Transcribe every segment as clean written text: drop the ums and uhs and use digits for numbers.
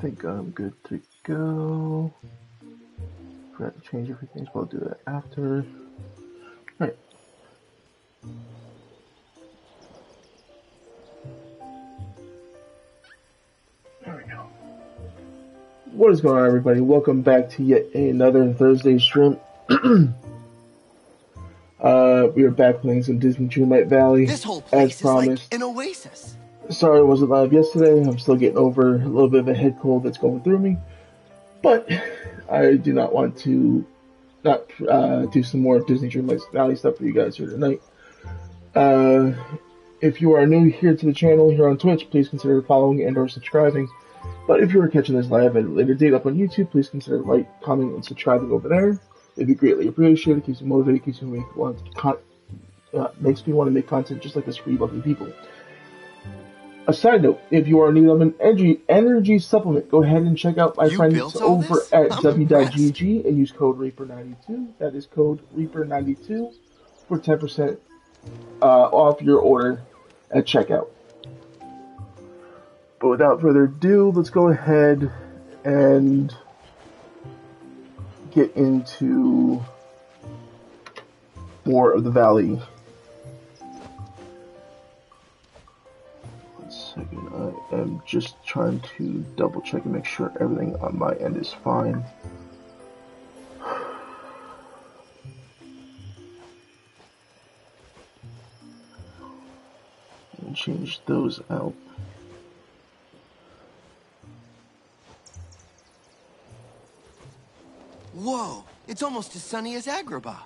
think I'm good to go. Forgot to change everything, so I'll do that after. Alright. There we go. What is going on, everybody? Welcome back to yet another Thursday stream. We are back playing some Disney Dreamlight Valley, This whole place as promised. is like an oasis. Sorry I wasn't live yesterday. I'm still getting over a little bit of a head cold that's going through me. But I do not want to not do some more Disney Dreamlight Valley stuff for you guys here tonight. If you are new here to the channel here on Twitch, please consider following and or subscribing. But if you are catching this live at a later date up on YouTube, please consider like, comment, and subscribing over there. It'd be greatly appreciated. Keeps me motivated. Keeps me makes me want to make content just like this for you lovely people. A side note: if you are in need of an energy supplement, go ahead and check out my friends over at w.gg and use code Reaper92. That is code Reaper92 for 10% off your order at checkout. But without further ado, let's go ahead and get into more of the valley. One second, I am just trying to double check and make sure everything on my end is fine. And change those out. Whoa, it's almost as sunny as Agrabah.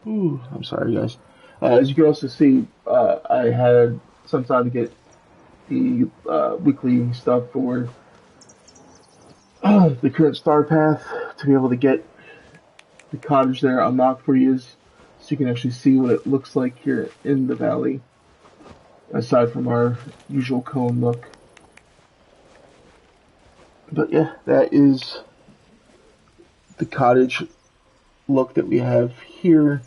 Ooh, I'm sorry, guys. As you can also see, I had some time to get the weekly stuff for the current star path to be able to get the cottage there unlocked for you, so you can actually see what it looks like here in the valley, aside from our usual cone look. But yeah, that is the cottage look that we have here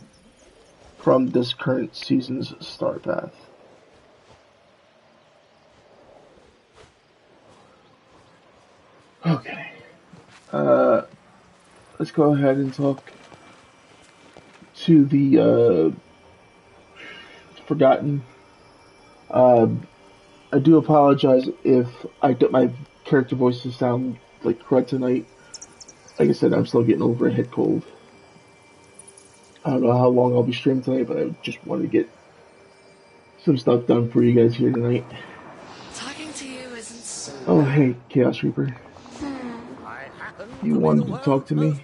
from this current season's star path. Okay, let's go ahead and talk to the Forgotten. I do apologize if my character voices sound like crud tonight. Like I said, I'm still getting over a head cold. I don't know how long I'll be streaming tonight, but I just wanted to get some stuff done for you guys here tonight. Talking to you isn't so... Oh, hey, Chaos Reaper. You wanted to talk to me?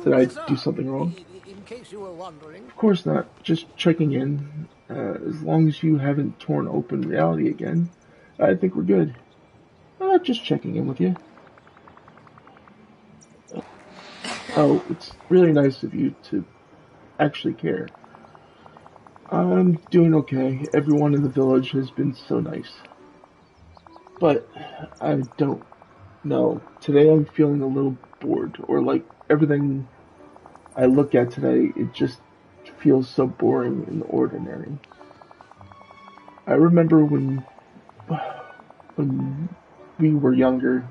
Did I do something wrong? In case you were wondering. Of course not. Just checking in. As long as you haven't torn open reality again, I think we're good. Just checking in with you. Oh, it's really nice of you to actually care. I'm doing okay. Everyone in the village has been so nice. But I don't know. Today I'm feeling a little bored, or like everything I look at today, it just feels so boring and ordinary. I remember when we were younger,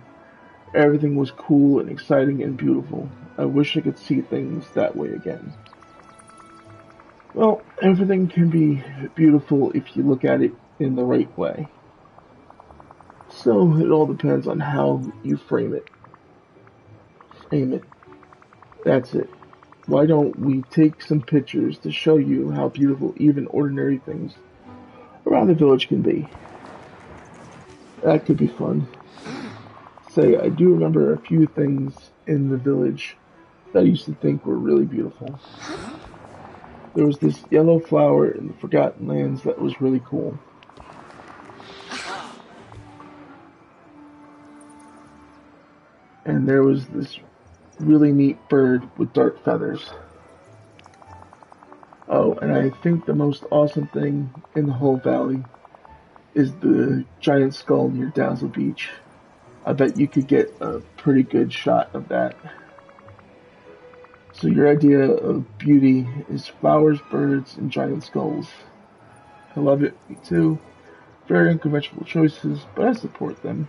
everything was cool and exciting and beautiful. I wish I could see things that way again. Well, everything can be beautiful if you look at it in the right way. So it all depends on how you frame it. Frame it. That's it. Why don't we take some pictures to show you how beautiful even ordinary things around the village can be? That could be fun. Say, I do remember a few things in the village that I used to think were really beautiful. There was this yellow flower in the Forgotten Lands that was really cool. And there was this really neat bird with dark feathers. Oh, and I think the most awesome thing in the whole valley is the giant skull near Dazzle Beach. I bet you could get a pretty good shot of that. So your idea of beauty is flowers, birds, and giant skulls. I love it, me too. Very unconventional choices, but I support them.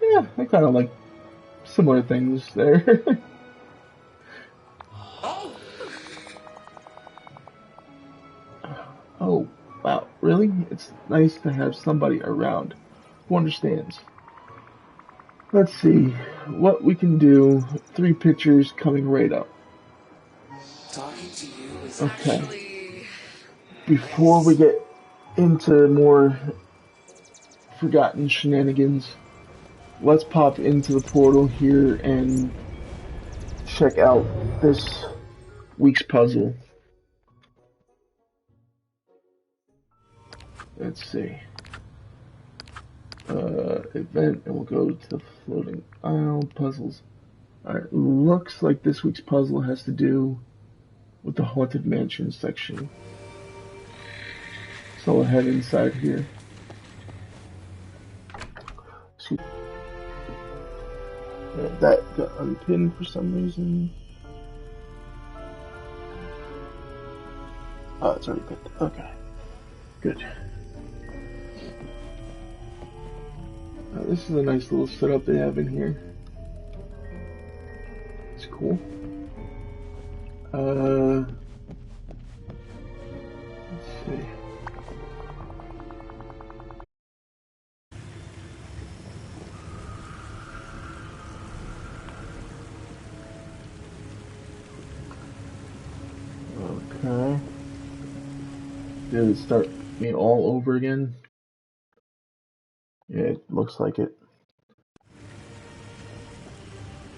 Yeah, I kind of like similar things there. Oh, wow, really? It's nice to have somebody around who understands. Let's see what we can do. 3 pictures coming right up. Talking to you is Okay. actually Before we get into more forgotten shenanigans, let's pop into the portal here and check out this week's puzzle. Let's see. Event, and we'll go to the floating isle puzzles. Alright, looks like this week's puzzle has to do with the Haunted Mansion section. So we'll head inside here. That got unpinned for some reason. Oh, it's already pinned. Okay. Good. This is a nice little setup they have in here. It's cool. Let's see. Okay. Did it start me all over again? Yeah, it looks like it.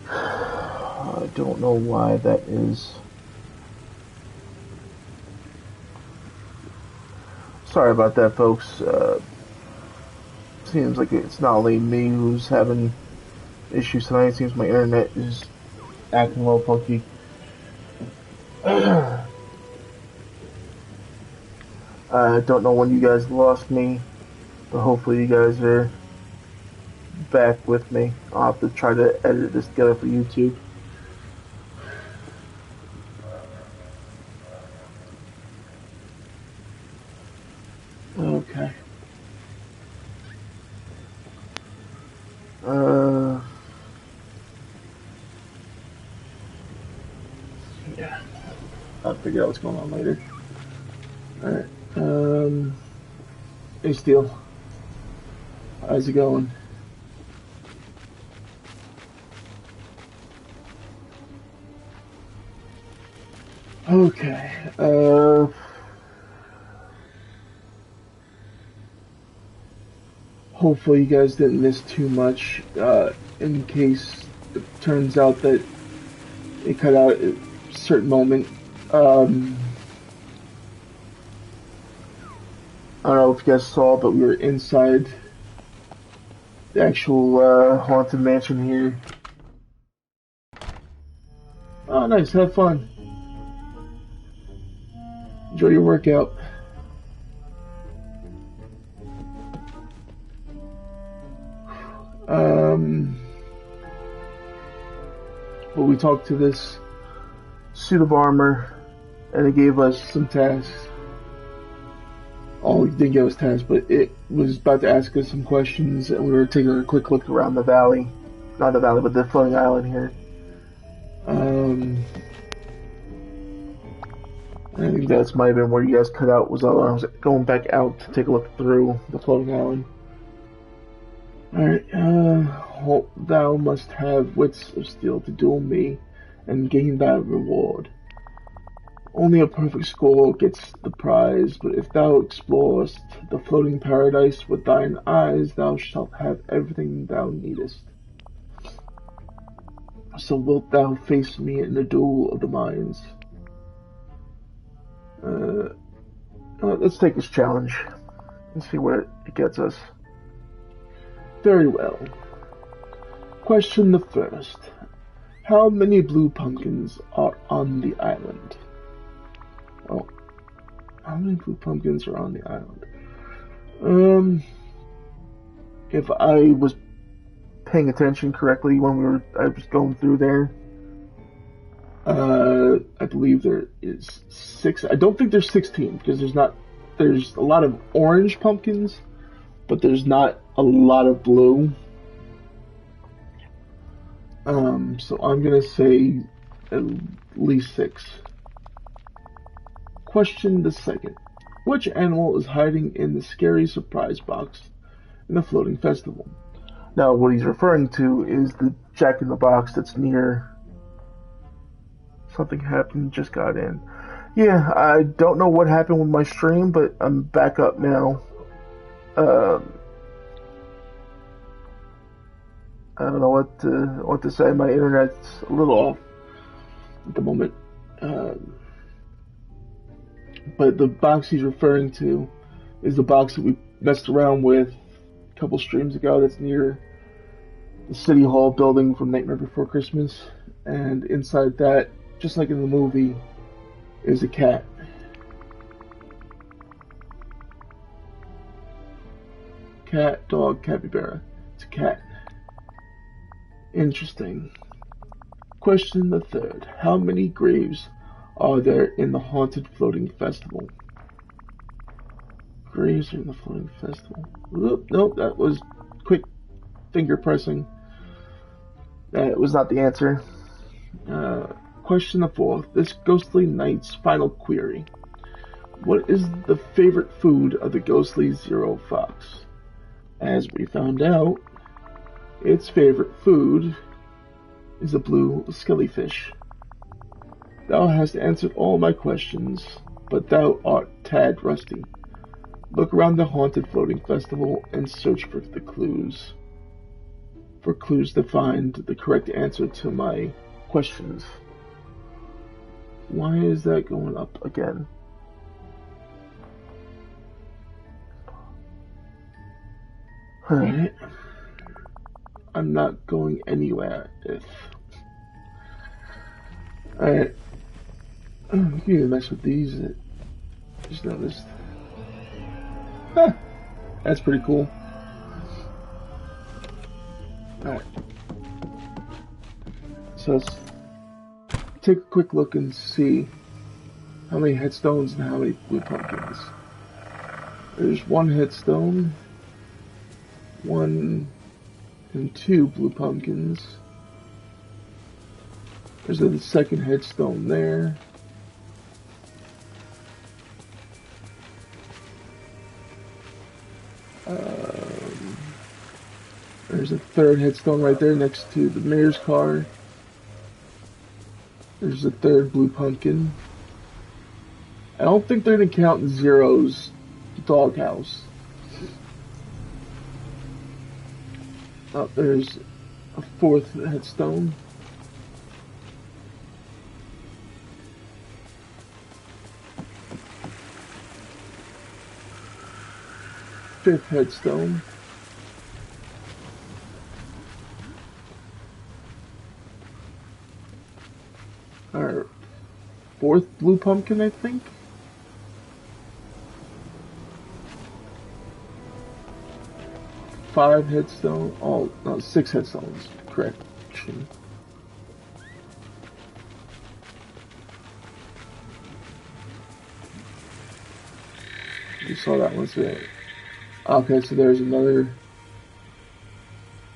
I don't know why that is. Sorry about that, folks. Seems like it's not only me who's having issues tonight. It seems my internet is acting a little funky. I don't know when you guys lost me, but hopefully you guys are back with me. I'll have to try to edit this together for YouTube. Okay. Yeah. I'll figure out what's going on later. Alright. Hey, Steel. How's it going? Okay. Hopefully you guys didn't miss too much, in case it turns out that it cut out at a certain moment. I don't know if you guys saw, but we were inside the actual Haunted Mansion here. Oh, nice. Have fun. Enjoy your workout. But we talked to this suit of armor, and it gave us some tasks. Oh, it didn't give us tasks, but it was about to ask us some questions, and we were taking a quick look around the valley. Not the valley, but the floating island here. I think that's might have been where you guys cut out, was I was going back out to take a look through the floating island. Alright, thou must have wits of steel to duel me and gain thy reward. Only a perfect score gets the prize, but if thou explorest the floating paradise with thine eyes, thou shalt have everything thou needest. So wilt thou face me in the duel of the minds? Let's take this challenge and see where it gets us. Very well. Question the first. How many blue pumpkins are on the island? Oh. How many blue pumpkins are on the island? If I was paying attention correctly when I was going through there, I believe there is 6. I don't think there's 16 because there's a lot of orange pumpkins, but there's not a lot of blue. So I'm gonna say at least 6. Question the second. Which animal is hiding in the scary surprise box in the floating festival? Now, what he's referring to is the Jack in the Box that's near. Something happened, just got in. Yeah, I don't know what happened with my stream, but I'm back up now. I don't know what to say. My internet's a little off at the moment. But the box he's referring to is the box that we messed around with a couple streams ago. That's near the City Hall building from Nightmare Before Christmas, and inside that, just like in the movie, is a cat. Cat, dog, capybara. It's a cat. Interesting. Question the third. How many graves are there in the Haunted Floating Festival? Graves are in the Floating Festival. Oop, nope, that was quick finger pressing. That was not the answer. Question the fourth. This ghostly knight's final query. What is the favorite food of the ghostly Zero Fox? As we found out, its favorite food is a blue skellyfish. Thou hast answered all my questions, but thou art tad rusty. Look around the Haunted Floating Festival and search for the clues. For clues to find the correct answer to my questions. Why is that going up again? Alright. I'm not going anywhere if... Alright. Oh, you can even mess with these. I just noticed. Huh. That's pretty cool. Alright. So let's take a quick look and see how many headstones and how many blue pumpkins. There's 1 headstone, 1 and 2 blue pumpkins. There's the second headstone there. There's a third headstone right there next to the mayor's car. There's a third blue pumpkin. I don't think they're gonna count Zero's doghouse. Oh, there's a 4th headstone. Fifth headstone. Our 4th blue pumpkin, I think. Five headstone. Oh, no, 6 headstones. Correction. You saw that one, so okay, so there's another.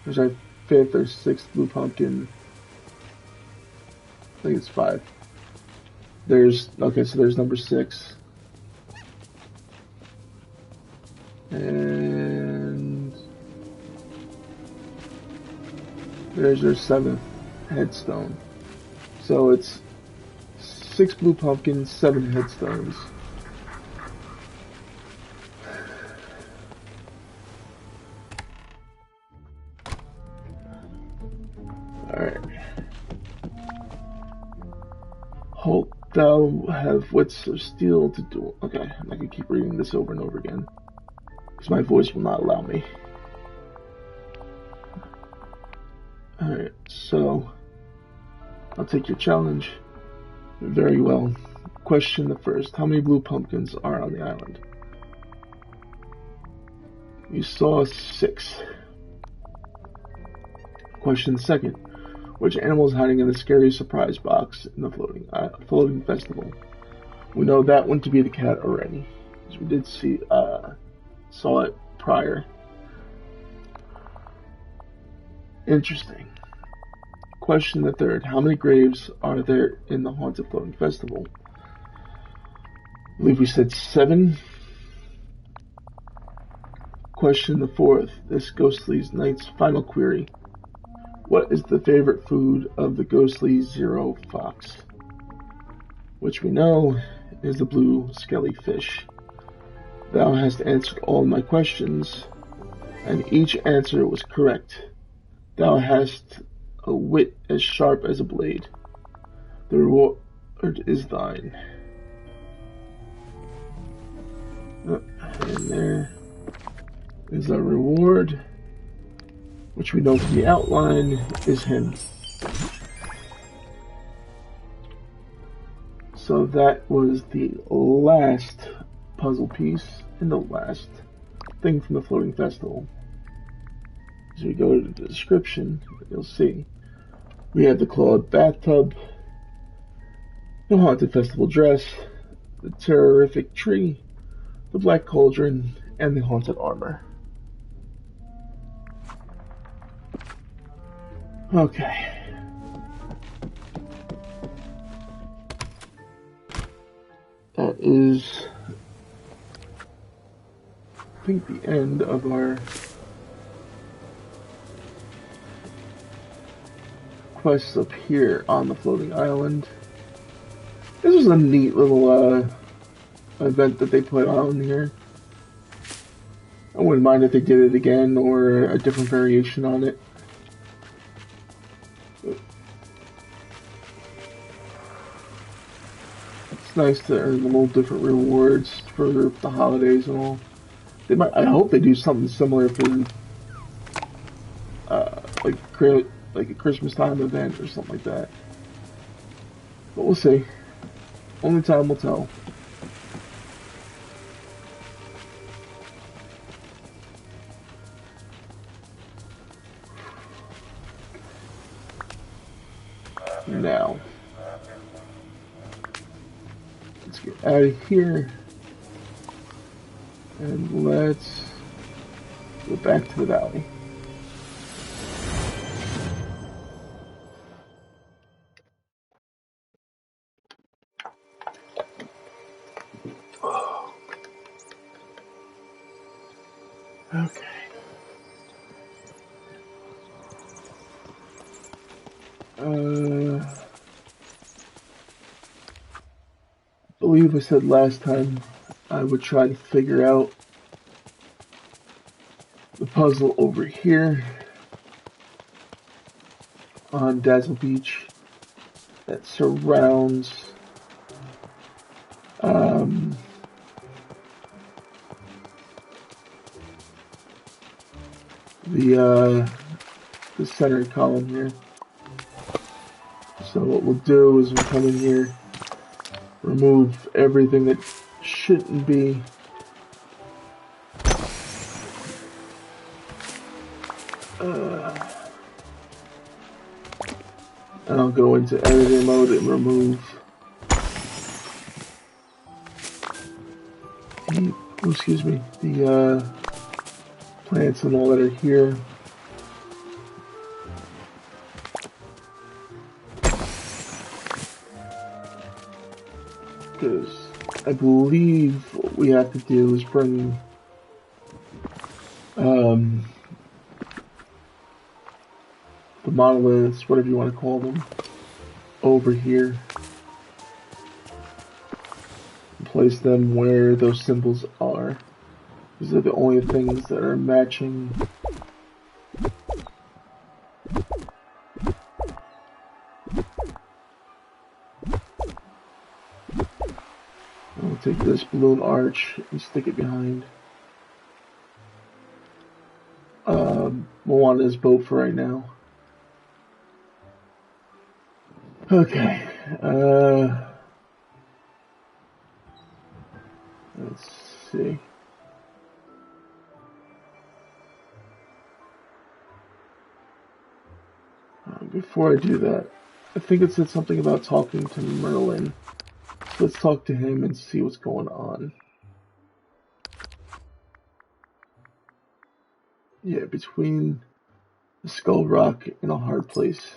There's our 5th or 6th blue pumpkin. I think it's 5. There's okay, so there's number 6, and there's our 7th headstone. So it's 6 blue pumpkins, 7 headstones. Hope thou have wits of steel to do. Okay, I'm not gonna keep reading this over and over again, because my voice will not allow me. Alright, so I'll take your challenge. Very well. Question the first. How many blue pumpkins are on the island? You saw 6. Question the second. Which animal is hiding in the scary surprise box in the floating festival? We know that one to be the cat already, because we did saw it prior. Interesting. Question the third. How many graves are there in the Haunted Floating Festival? I believe we said 7. Question the fourth. This Ghostly Knight's final query. What is the favorite food of the Ghostly Zero Fox? Which we know is the blue skelly fish. Thou hast answered all my questions, and each answer was correct. Thou hast a wit as sharp as a blade. The reward is thine. And there is a reward, which we know from the outline is him. So that was the last puzzle piece and the last thing from the Floating Festival. As we go to the description, you'll see we have the clawed bathtub, the Haunted Festival dress, the Terrorific tree, the black cauldron, and the haunted armor. Okay. That is, I think, the end of our quests up here on the floating island. This was a neat little event that they put on here. I wouldn't mind if they did it again or a different variation on it. It's nice to earn a little different rewards for the holidays and all. They might. I hope they do something similar for like a Christmas time event or something like that. But we'll see. Only time will tell. Now, let's get out of here and let's go back to the valley. Okay. I believe I said last time I would try to figure out the puzzle over here on Dazzle Beach that surrounds the center column here. So what we'll do is we'll come in here, remove everything that shouldn't be. And I'll go into editing mode and remove the plants and all that are here. Because I believe what we have to do is bring the monoliths, whatever you want to call them, over here and place them where those symbols are. These are the only things that are matching. I'll take this balloon arch and stick it behind Moana's boat for right now. Okay, let's see. Before I do that, I think it said something about talking to Merlin. So let's talk to him and see what's going on. Yeah, between the Skull Rock and a hard place.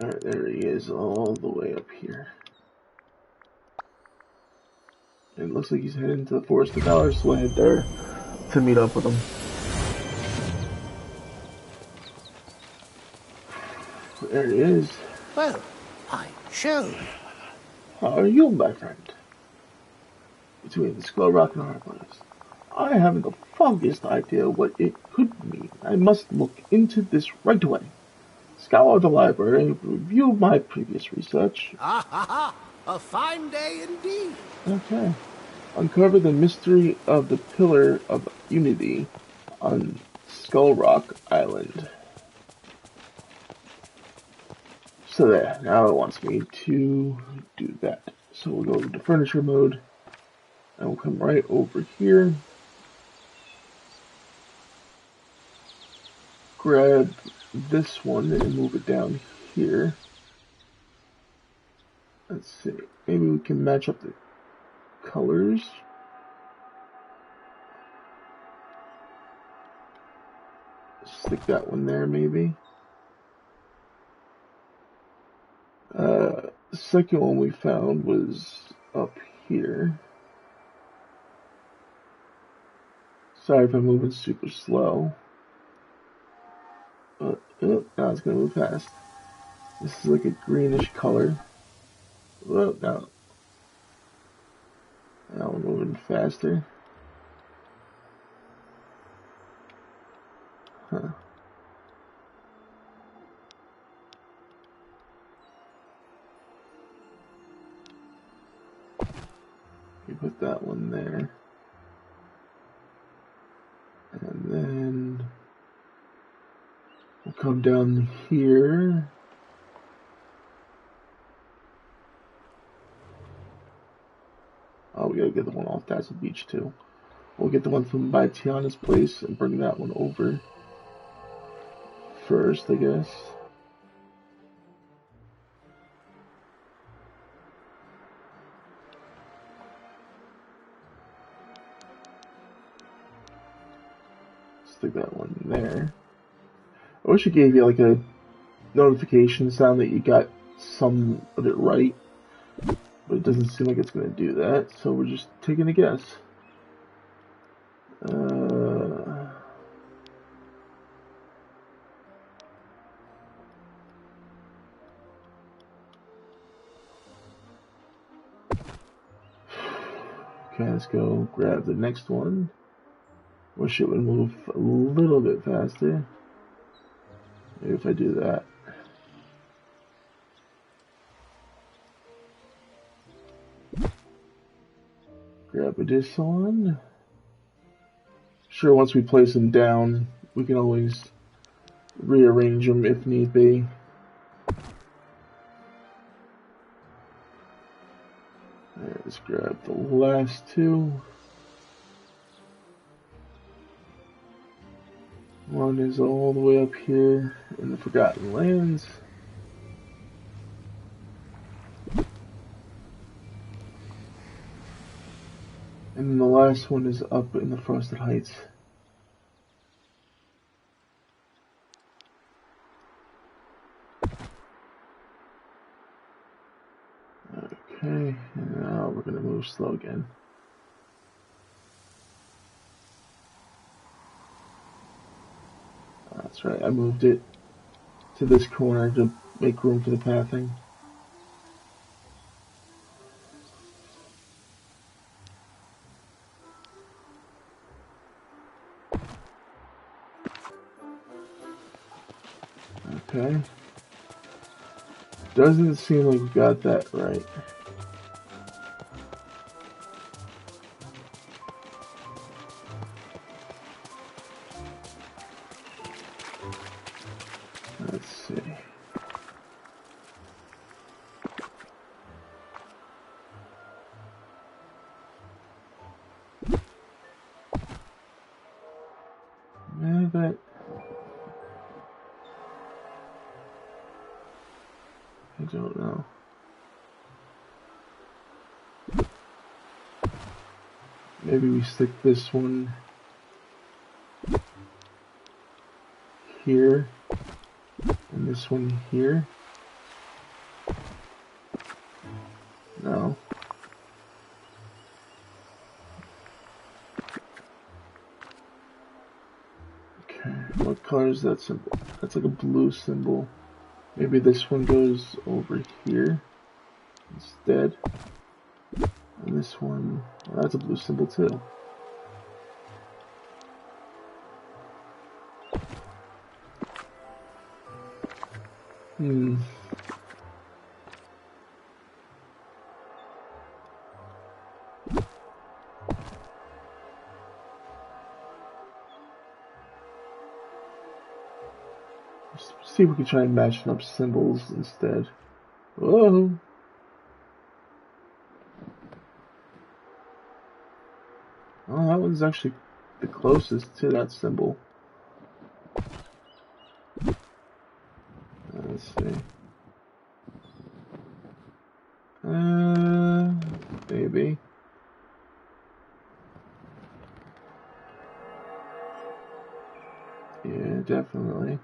Alright, there he is, all the way up here. And it looks like he's heading to the Forest of Valor, so we'll head there to meet up with him. There he is. Well, I showed. How are you, my friend? Between the Skull Rock and Harbors, I haven't the foggiest idea what it could mean. I must look into this right away. Scour the library, review my previous research. Ah ha ha! A fine day indeed. Okay. Uncover the mystery of the Pillar of Unity on Skull Rock Island. So there, now it wants me to do that. So we'll go to furniture mode, and we'll come right over here. Grab this one and move it down here. Let's see, maybe we can match up the colors. Stick that one there, maybe. The second one we found was up here. Sorry if I'm moving super slow. But now it's gonna move fast. This is like a greenish color. Whoa, now we're moving faster. Huh. You put that one there. And then we'll come down here. Oh, we gotta get the one off Dazzle Beach too. We'll get the one from by Tiana's place and bring that one over first, I guess. Stick that one there. I wish it gave you like a notification sound that you got some of it right, but it doesn't seem like it's going to do that, so we're just taking a guess. Okay, let's go grab the next one. Wish it would move a little bit faster. Maybe if I do that. Grab this one. Sure, once we place them down, we can always rearrange them if need be. Alright, let's grab the last two. One is all the way up here in the Forgotten Lands. And then the last one is up in the Frosted Heights. Okay, and now we're going to move slow again. That's right, I moved it to this corner to make room for the pathing. Okay. Doesn't seem like we got that right. Let's see. Yeah, but I don't know. Maybe we stick this one here and this one here. What color is that symbol? That's like a blue symbol. Maybe this one goes over here instead. And this one, well, that's a blue symbol too. Let's see if we can try and match up symbols instead. Whoa! Oh, that one's actually the closest to that symbol. Let's see. Maybe. Yeah, definitely.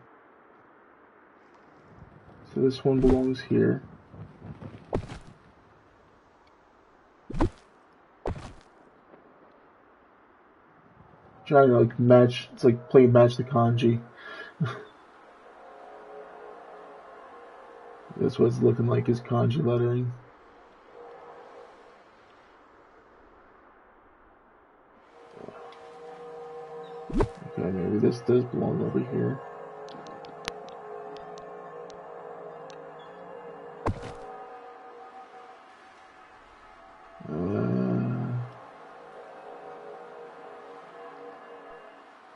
So this one belongs here. Trying to like match, it's like play match the kanji. That's what it's looking like, is kanji lettering. Okay, maybe this does belong over here.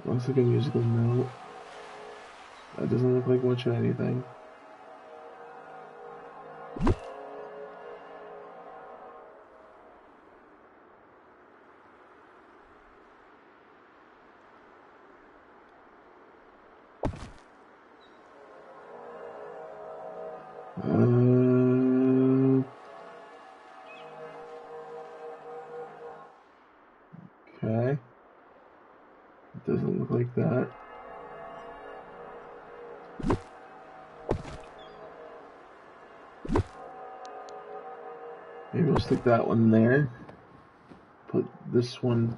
Looks like a musical note. That doesn't look like much of anything. Okay. It doesn't look like that. Maybe we'll stick that one there. Put this one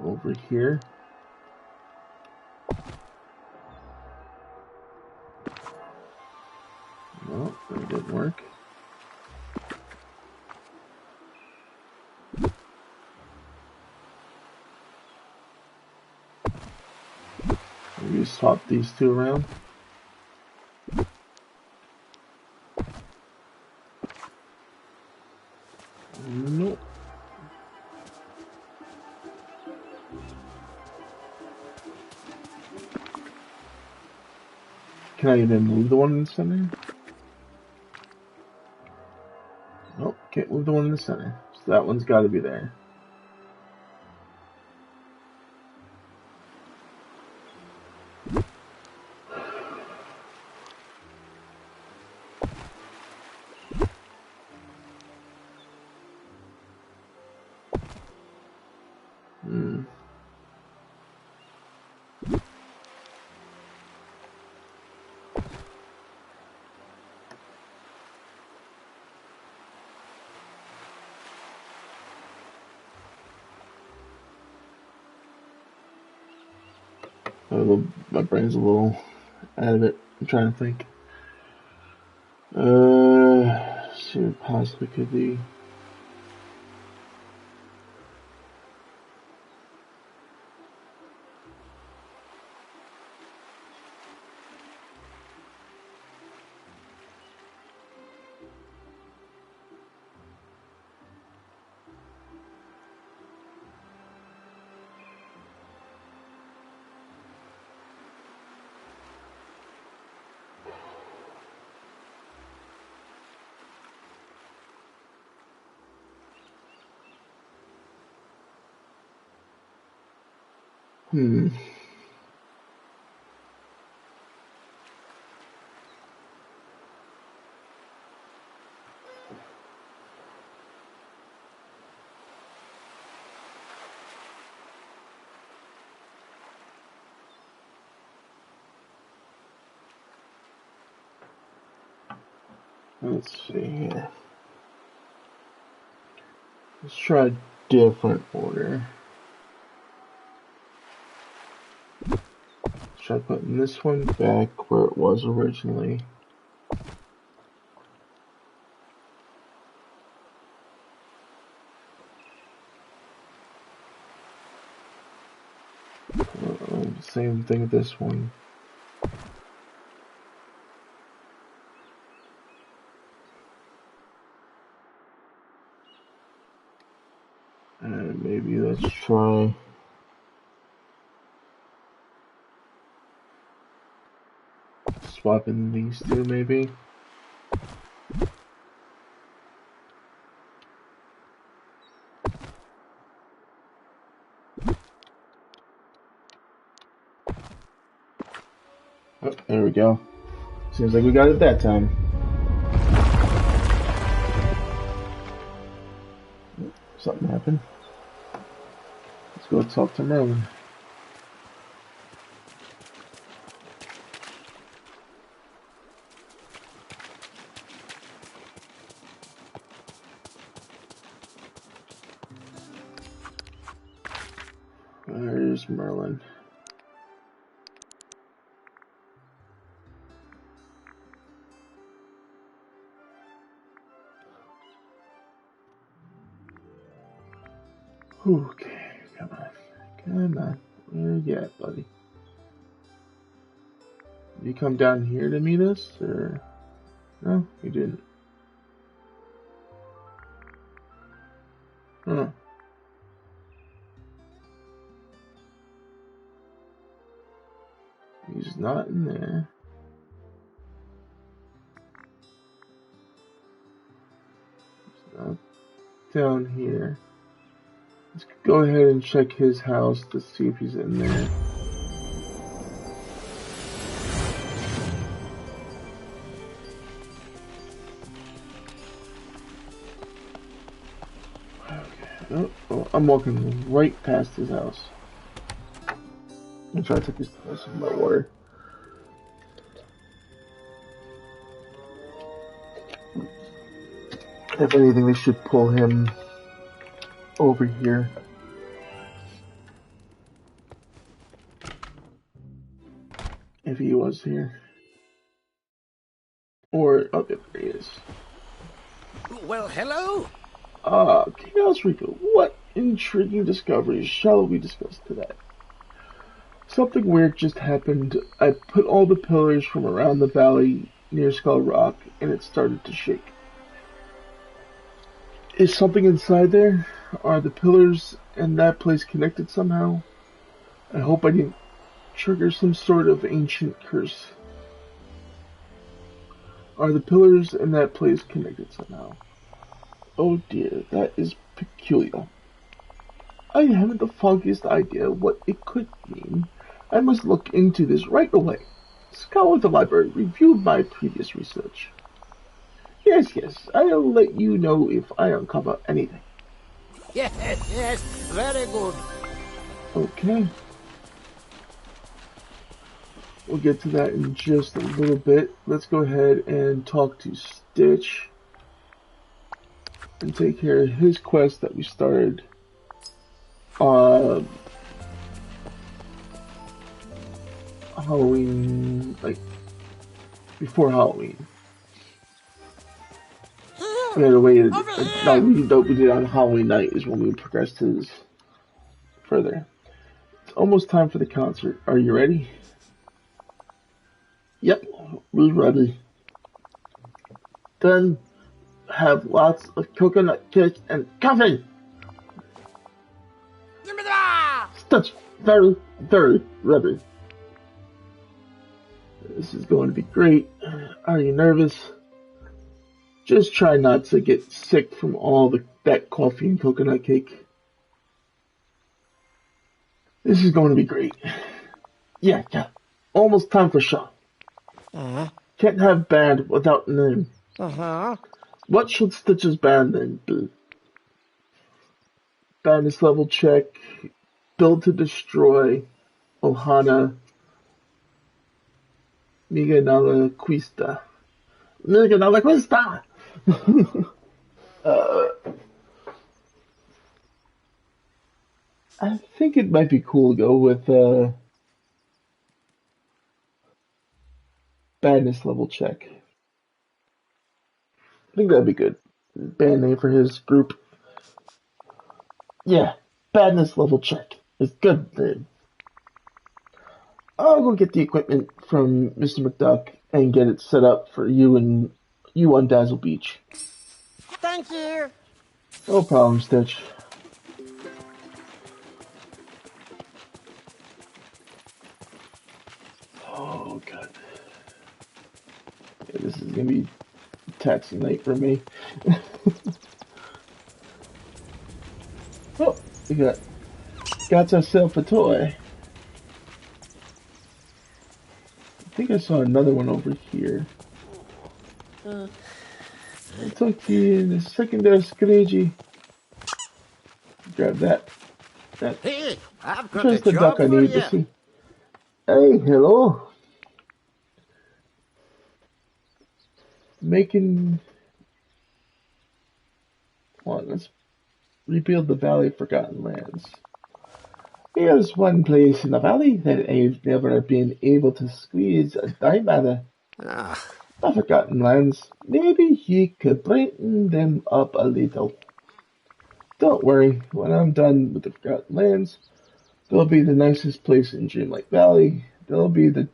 over here. No, that didn't work. Maybe swap these two around. Nope. Can I even move the one in the center? Nope, can't move the one in the center. So that one's got to be there. My brain's a little out of it. I'm trying to think. See what it possibly could be. Let's see here. Let's try a different order. try putting this one back where it was originally. Same thing with this one. And maybe let's try swapping these two, maybe. Oh, there we go. Seems like we got it that time. Something happened. Let's go talk to Merlin. Where's Merlin? Okay, come on. Come on. Where you at, buddy? You come down here to meet us, or... No, you didn't. Huh. He's not in there. He's not down here. Let's go ahead and check his house to see if he's in there. Okay. Oh, I'm walking right past his house. I'm trying to take this to my water. If anything, they should pull him over here. If he was here. Or, oh, there he is. Well, hello? Chaos Rico, what intriguing discoveries shall we discuss today? Something weird just happened. I put all the pillars from around the valley near Skull Rock, and it started to shake. Is something inside there? Are the pillars and that place connected somehow? I hope I didn't trigger some sort of ancient curse. Are the pillars and that place connected somehow? Oh dear, that is peculiar. I haven't the foggiest idea what it could mean. I must look into this right away. Scour the library, review my previous research. Yes, I'll let you know if I uncover anything. Yes, very good. Okay. We'll get to that in just a little bit. Let's go ahead and talk to Stitch and take care of his quest that we started Halloween, like before Halloween. We had to wait. No, we did on Halloween night is when we progressed his further. It's almost time for the concert. Are you ready? Yep, we're ready. Then have lots of coconut cake and coffee. Stitch, very, very ready. This is going to be great. Are you nervous? Just try not to get sick from all that coffee and coconut cake. This is going to be great. Yeah. Almost time for show. Can't have band without name. What should Stitch's band name be? Bandits level check. Build to destroy. Ohana. Miga nella quista. Miga nella quista! I think it might be cool to go with badness level check. I think that'd be good. Band name for his group. Yeah, badness level check. It's good, dude. I'll go get the equipment from Mr. McDuck and get it set up for you on Dazzle Beach. Thank you. No problem, Stitch. Oh, God. Yeah, this is going to be a taxi night for me. Oh, we got ourselves a toy. I think I saw another one over here. I'll talk to you in a second there, Screegi. Grab that. Hey, I've got Just a the duck job I for need you. to see. Hey, hello. Making... Come on, let's rebuild the Valley of Forgotten Lands. Here's one place in the valley that I've never been able to squeeze a dime out of. Ah, The Forgotten Lands. Maybe you could brighten them up a little. Don't worry, when I'm done with the Forgotten Lands, they'll be the nicest place in Dreamlight Valley. They'll be a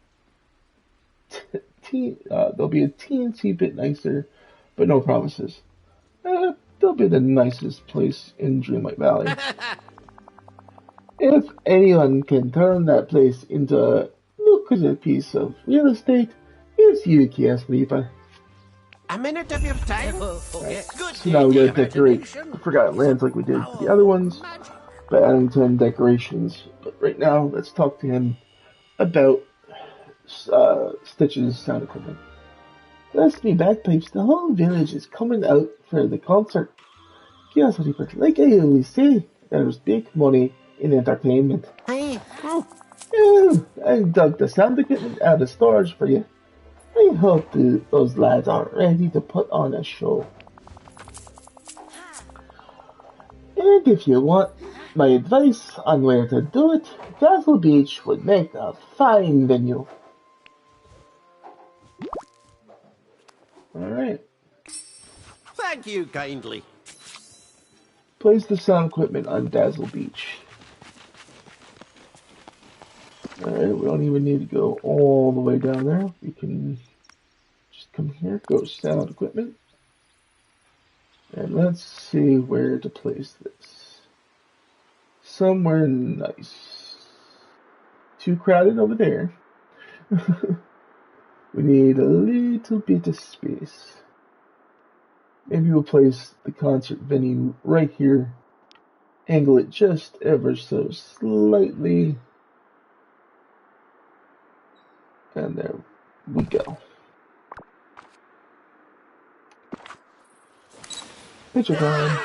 teensy bit nicer, but no promises. They'll be the nicest place in Dreamlight Valley. If anyone can turn that place into a lucrative piece of real estate, it's you, Chaos Reaper. a minute of your time? Right. Good So now we gotta day, decorate imagination. the Forgotten Lands like we did for the other ones by adding 10 decorations. But right now, let's talk to him about Stitch's sound equipment. Bless me bagpipes, the whole village is coming out for the concert. Chaos Reaper, like I always say, there's big money in entertainment. Hey, Yeah, I dug the sound equipment out of storage for you. I hope those lads are ready to put on a show. And if you want my advice on where to do it, Dazzle Beach would make a fine venue. Alright. thank you kindly. Place the sound equipment on Dazzle Beach. Alright, we don't even need to go all the way down there. We can just come here, go sound equipment. And let's see where to place this. Somewhere nice. Too crowded over there. We need a little bit of space. Maybe we'll place the concert venue right here. Angle it just ever so slightly. And there we go. Picture time.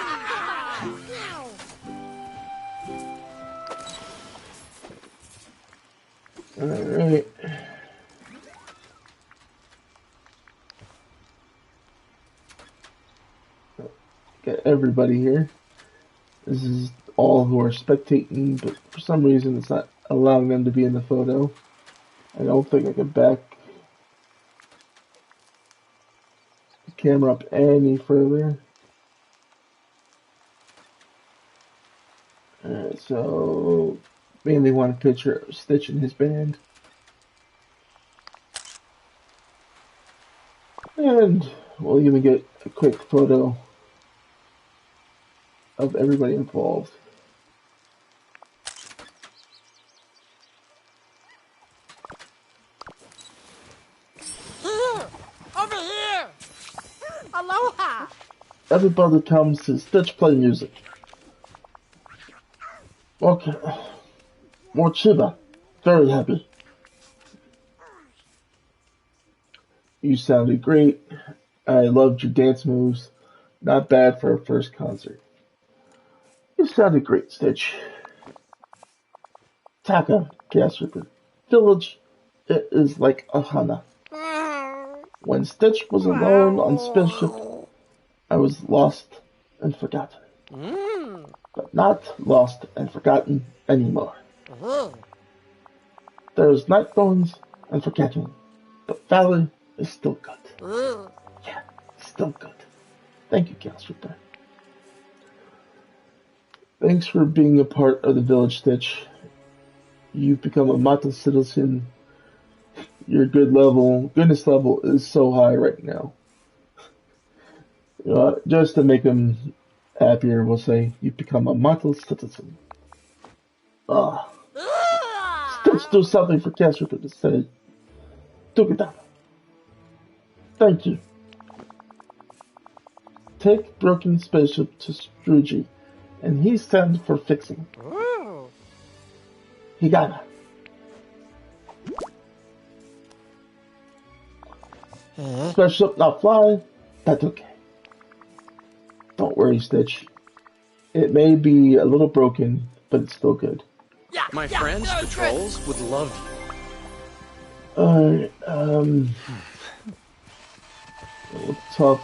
Alright. Got everybody here. This is all who are spectating, but for some reason it's not allowing them to be in the photo. I don't think I can back the camera up any further. Alright, so mainly want a picture of Stitch and his band. And we'll even get a quick photo of everybody involved. Here, over here. Aloha. Everybody comes to Stitch play music. Okay. More Chiba. Very happy. You sounded great. I loved your dance moves. Not bad for a first concert. You sounded great, Stitch. Taka, Chaos Reaper. Village, it is like a hana. When Stitch was alone on Spaceship, I was lost and forgotten. But not lost and forgotten anymore. There's night thorns and forgetting, but valley It's still good. Ugh. Yeah, still good. Thank you, Calcifer. Thanks for being a part of the village, Stitch. You've become a model citizen. Your goodness level is so high right now. Just to make him happier, we'll say you've become a model citizen. Ah, Stitch, do something for Calcifer to say. Took it down. Thank you. Take broken spaceship to Scroogey, and he's sent for fixing. Ooh. He got it. Spaceship not flying. That's okay. Don't worry, Stitch. It may be a little broken, but it's still good. Yeah, My yeah, friends, yeah, the good. trolls, would love you. Alright, we'll talk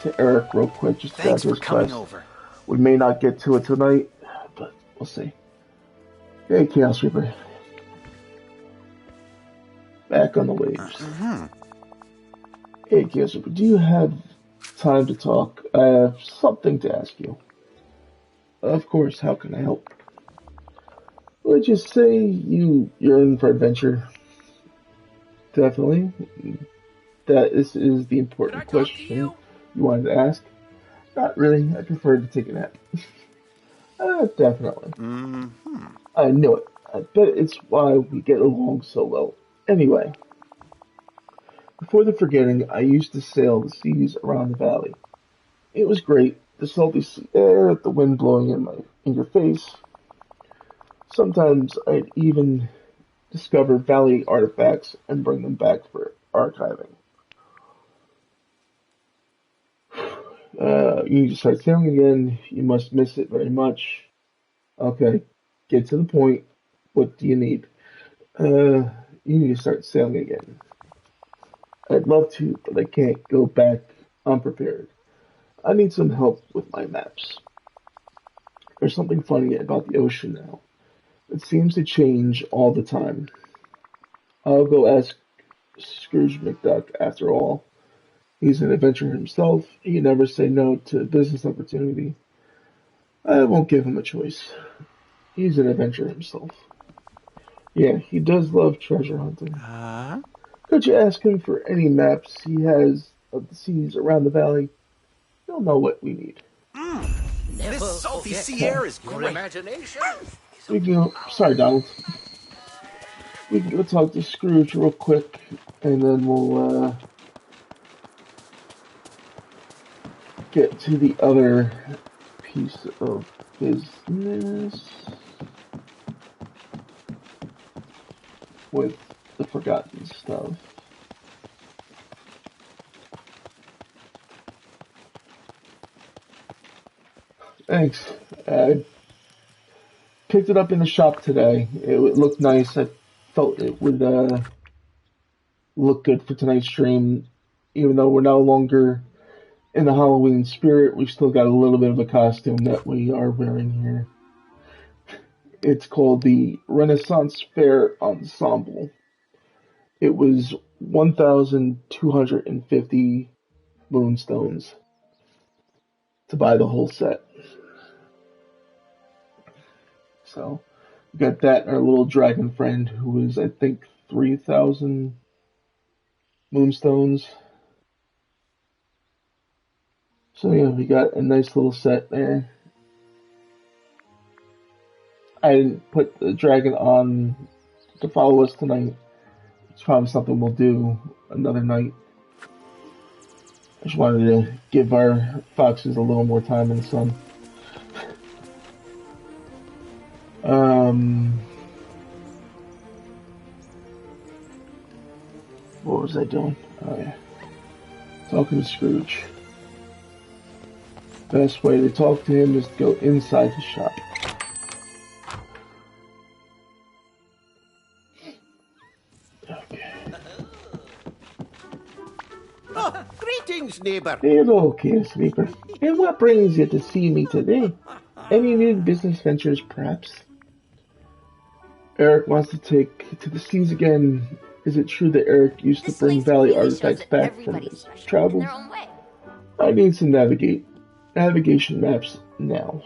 to Eric real quick, just to Thanks add for his coming quest. over. We may not get to it tonight, but we'll see. Hey, Chaos Reaper. Back on the waves. Hey, Chaos Reaper, do you have time to talk? I have something to ask you. Of course, how can I help? Would you say you're in for adventure? Definitely. That is the important question you wanted to ask. Not really. I prefer to take a nap. Definitely. I knew it. I bet it's why we get along so well. Anyway, before the forgetting, I used to sail the seas around the valley. It was great. The salty sea air, the wind blowing in your face. Sometimes I'd even discover valley artifacts and bring them back for archiving. You need to start sailing again. You must miss it very much. Okay, get to the point. What do you need? You need to start sailing again. I'd love to, but I can't go back unprepared. I need some help with my maps. There's something funny about the ocean now. It seems to change all the time. I'll go ask Scrooge McDuck after all. He's an adventurer himself. He never say no to a business opportunity. I won't give him a choice. He's an adventurer himself. Yeah, he does love treasure hunting. Could you ask him for any maps he has of the seas around the valley? He'll know what we need. This salty sea air is Your great. imagination. We can go, sorry, Donald. We can go talk to Scrooge real quick, and then we'll get to the other piece of business with the forgotten stuff. Thanks. I picked it up in the shop today. It looked nice. I felt it would look good for tonight's stream. Even though we're no longer in the Halloween spirit, we've still got a little bit of a costume that we are wearing here. It's called the Renaissance Fair Ensemble. It was 1,250 moonstones to buy the whole set. So, we got that and our little dragon friend who is, I think, 3,000 moonstones. So yeah, we got a nice little set there. I didn't put the dragon on to follow us tonight. It's probably something we'll do another night. I just wanted to give our foxes a little more time in the sun. What was I doing? Oh yeah. Talking to Scrooge. Best way to talk to him is to go inside the shop. Okay. Oh, greetings, neighbor. Hello, Chaos Reaper. And what brings you to see me today? Any new business ventures, perhaps? Eric wants to take to the seas again. Is it true that Eric used to This bring list Valley really shows artifacts that back from everybody's his special in travels? their own way. I need some navigation maps now.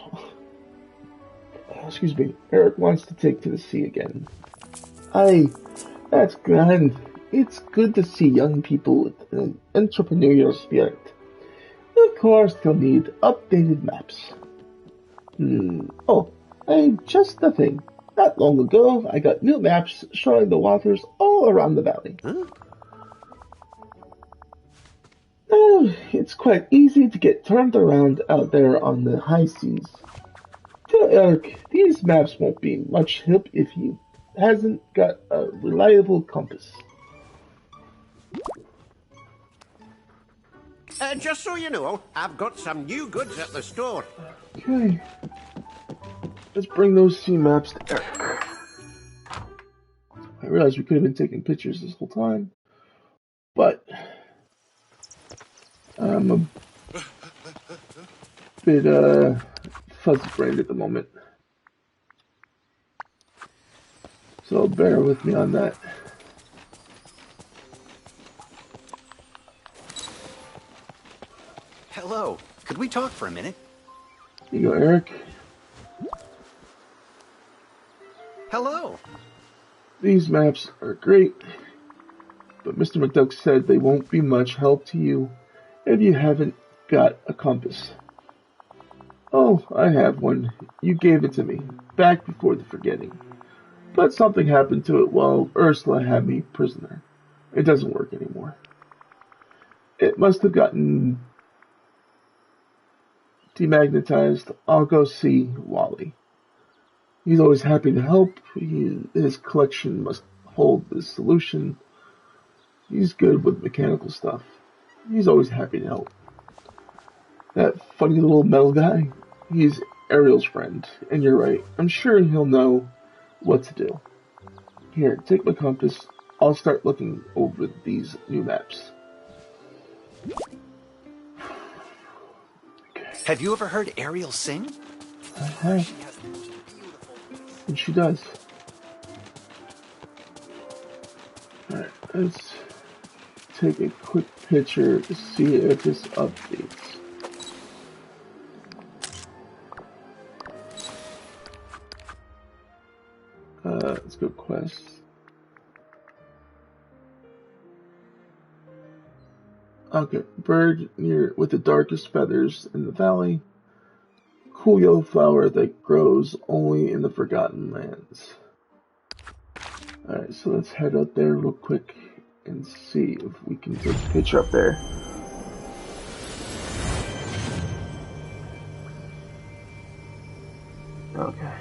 Excuse me. Eric wants to take to the sea again. That's grand. It's good to see young people with an entrepreneurial spirit. Of course, they'll need updated maps. Oh, just the thing. Not long ago, I got new maps showing the waters all around the valley. Huh? Oh, it's quite easy to get turned around out there on the high seas. Tell Eric, these maps won't be much help if he hasn't got a reliable compass. Just so you know, I've got some new goods at the store. Okay. Let's bring those sea maps to Eric. I realized we could have been taking pictures this whole time, but I'm a bit fuzzy-brained at the moment. So bear with me on that. Hello. Could we talk for a minute? Here you go, Eric. Hello. These maps are great, but Mr. McDuck said they won't be much help to you if you haven't got a compass. Oh, I have one. You gave it to me, back before the forgetting. But something happened to it while Ursula had me prisoner. It doesn't work anymore. It must have gotten demagnetized. I'll go see Wally. He's always happy to help. His collection must hold this solution. He's good with mechanical stuff. He's always happy to help. That funny little metal guy, he's Ariel's friend, and you're right. I'm sure he'll know what to do. Here, take my compass. I'll start looking over these new maps. Okay. Have you ever heard Ariel sing? I have. And she does. Alright, let's take a quick picture to see if this updates. Let's go quests. Okay, bird near with the darkest feathers in the valley. Cool yellow flower that grows only in the Forgotten Lands. Alright, so let's head out there real quick and see if we can take a picture up there. Okay.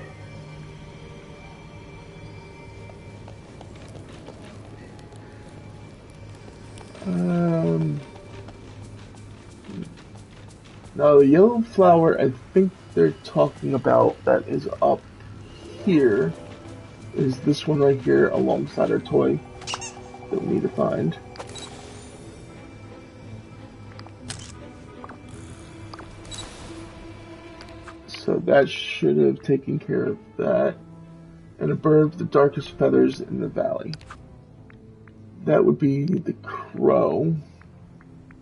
Now the yellow flower I think they're talking about that is up here is this one right here alongside our toy that we need to find. So that should have taken care of that. And a bird with the darkest feathers in the valley. That would be the crow.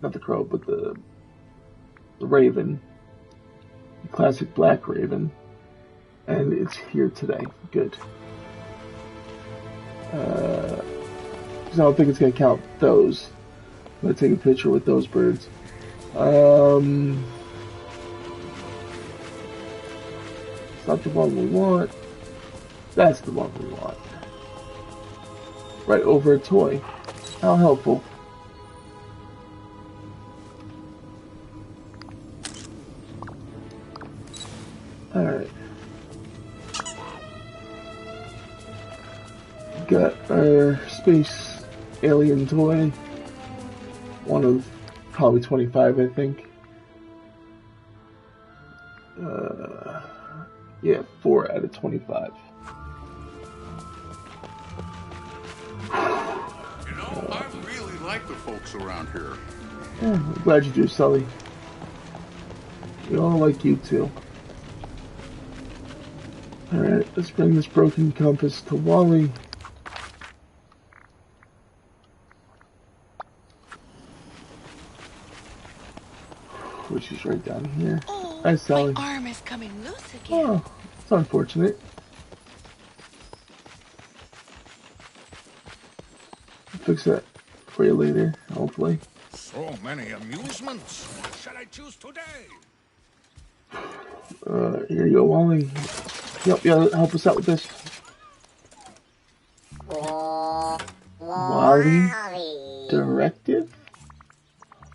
Not the crow, but the raven. The classic black raven. And it's here today. Good. Because I don't think it's going to count those. I'm going to take a picture with those birds. It's not the one we want. That's the one we want. Right over a toy. How helpful. Alright. Got our space alien toy. One of probably 25, I think. Yeah, 4 out of 25. I really like the folks around here. Yeah, I'm glad you do, Sully. We all like you too. Alright, let's bring this broken compass to Wally. which is right down here. Oh, Hi, Sally. my arm is coming loose again. Oh, it's unfortunate. I'll fix that for you later, hopefully. So many amusements. What shall I choose today? Here you go, Wally. Yep, yeah, help us out with this. Wally Directive?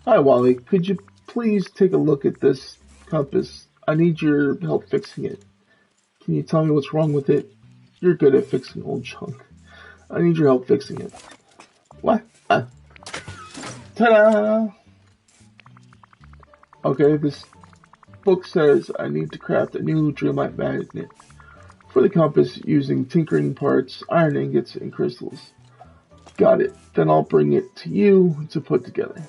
Hi, Wally. Could you please take a look at this compass? I need your help fixing it. Can you tell me what's wrong with it? You're good at fixing old junk. I need your help fixing it. What? Ta-da! Okay, this book says I need to craft a new Dreamlight magnet for the compass using tinkering parts, iron ingots, and crystals. Got it. Then I'll bring it to you to put together.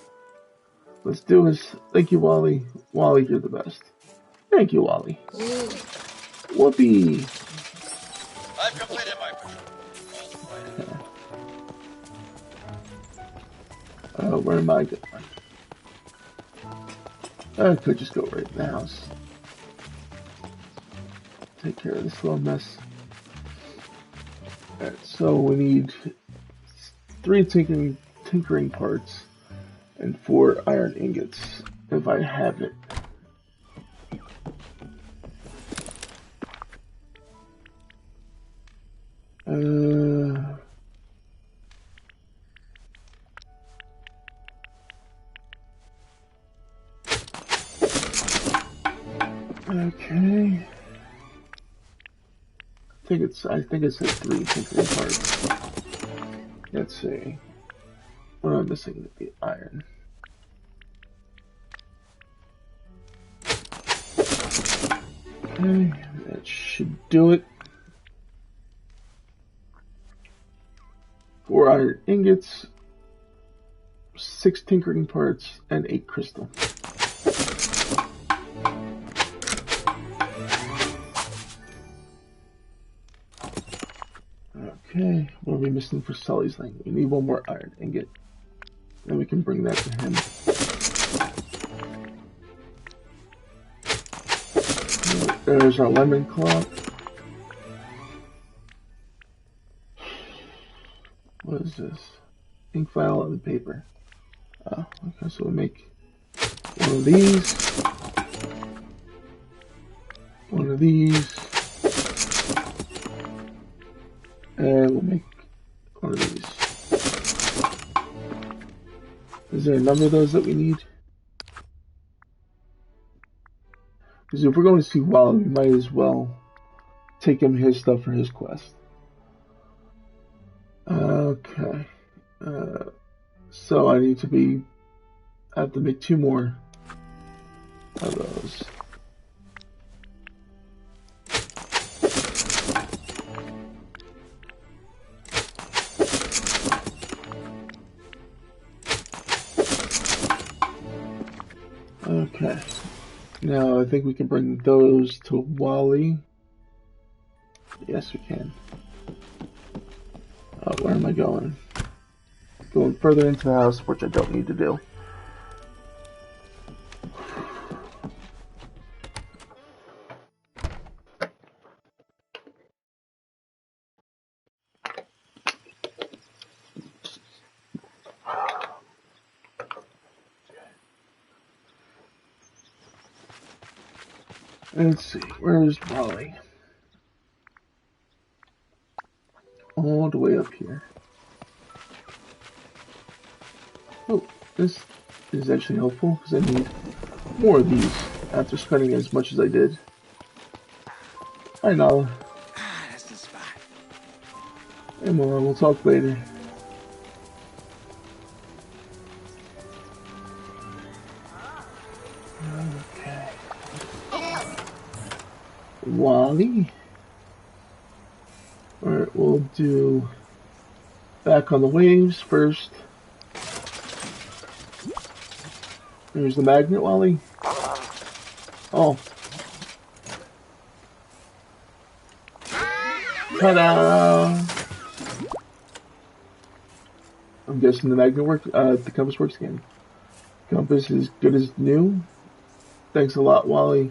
Let's do this. Thank you, Wally. Wally, you're the best. Thank you, Wally. Whoopee! I've completed my Where am I going? I could just go right in the house. Take care of this little mess. Alright, so we need 3 tinkering parts and 4 iron ingots, if I have it. Okay. I think it said 3 tinkering parts. Let's see. What am I missing? The iron. Okay, that should do it. 4 iron ingots, 6 tinkering parts, and 8 crystal. Okay, what are we missing for Sully's thing? We need 1 more iron ingot. Then we can bring that to him. There's our lemon clock. What is this? Ink file and paper. Oh, okay, so we'll make 1 of these. 1 of these. And we'll make 1 of these. Is there a number of those that we need? Because if we're going to see Wally, we might as well take him his stuff for his quest. Okay. So I need to have to make 2 more of those. Okay. Now I think we can bring those to Wally. Yes, we can. Where am I going? Going further into the house, which I don't need to do. Let's see, where's Wally? All the way up here. Oh, this is actually helpful because I need more of these after spending as much as I did. Hi, Nala. That's the spot. Hey, Mom, we'll talk later. Okay. Wally. Alright, we'll do back on the waves first. There's the magnet, Wally. Oh. Ta-da! I'm guessing the magnet works, the compass works again. Compass is good as new. Thanks a lot, Wally.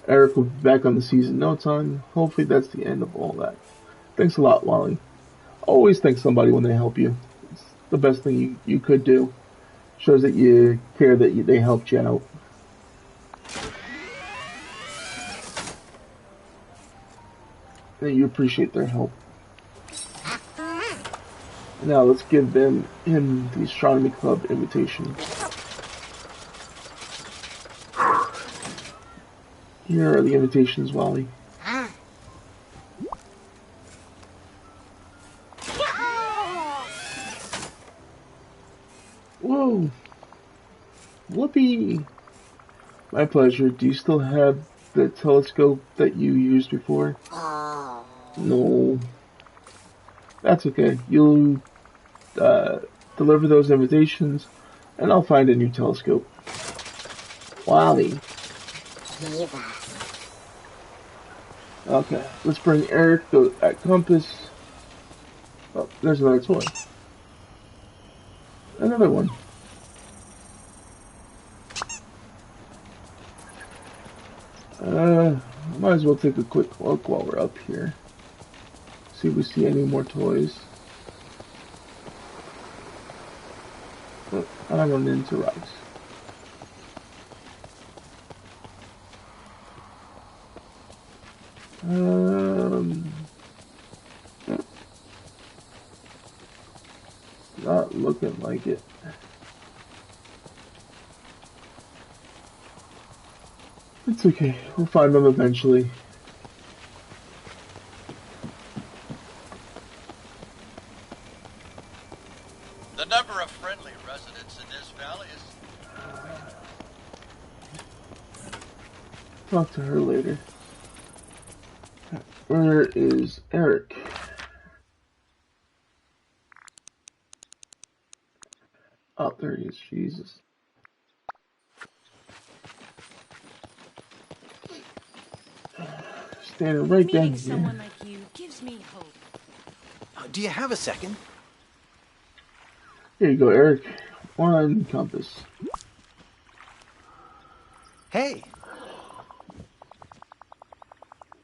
Eric will be back on the season in no time. Hopefully that's the end of all that. Thanks a lot, Wally. Always thank somebody when they help you. It's the best thing you could do. Shows that you care that they helped you out. And that you appreciate their help. Now let's give him the Astronomy Club invitation. Here are the invitations, Wally. Whoa! Whoopee! My pleasure. Do you still have the telescope that you used before? No. That's okay. You'll deliver those invitations, and I'll find a new telescope. Wally. Okay, let's bring Eric that compass. Oh, there's another toy. Another one. Might as well take a quick look while we're up here. See if we see any more toys. Oh, I run into rocks. Not looking like it. It's okay. We'll find them eventually. The number of friendly residents in this valley is... Talk to her later. Where is Eric? Oh, there he is. Jesus. Standing right down Meeting someone here. like you gives me hope. Do you have a second? Here you go, Eric. One compass. Hey,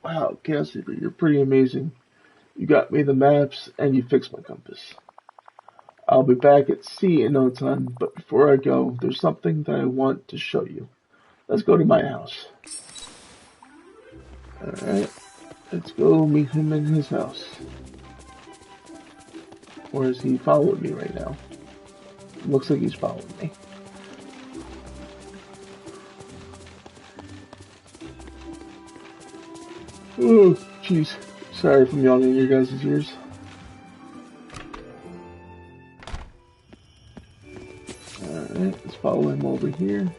Wow, Chaos Reaper, you're pretty amazing. You got me the maps and you fixed my compass. I'll be back at sea in no time, but before I go, there's something that I want to show you. Let's go to my house. Alright, let's go meet him in his house. Or is he following me right now? Looks like he's following me. Oh, jeez. Sorry if I'm yawning in your guys' ears. Alright, let's follow him over here.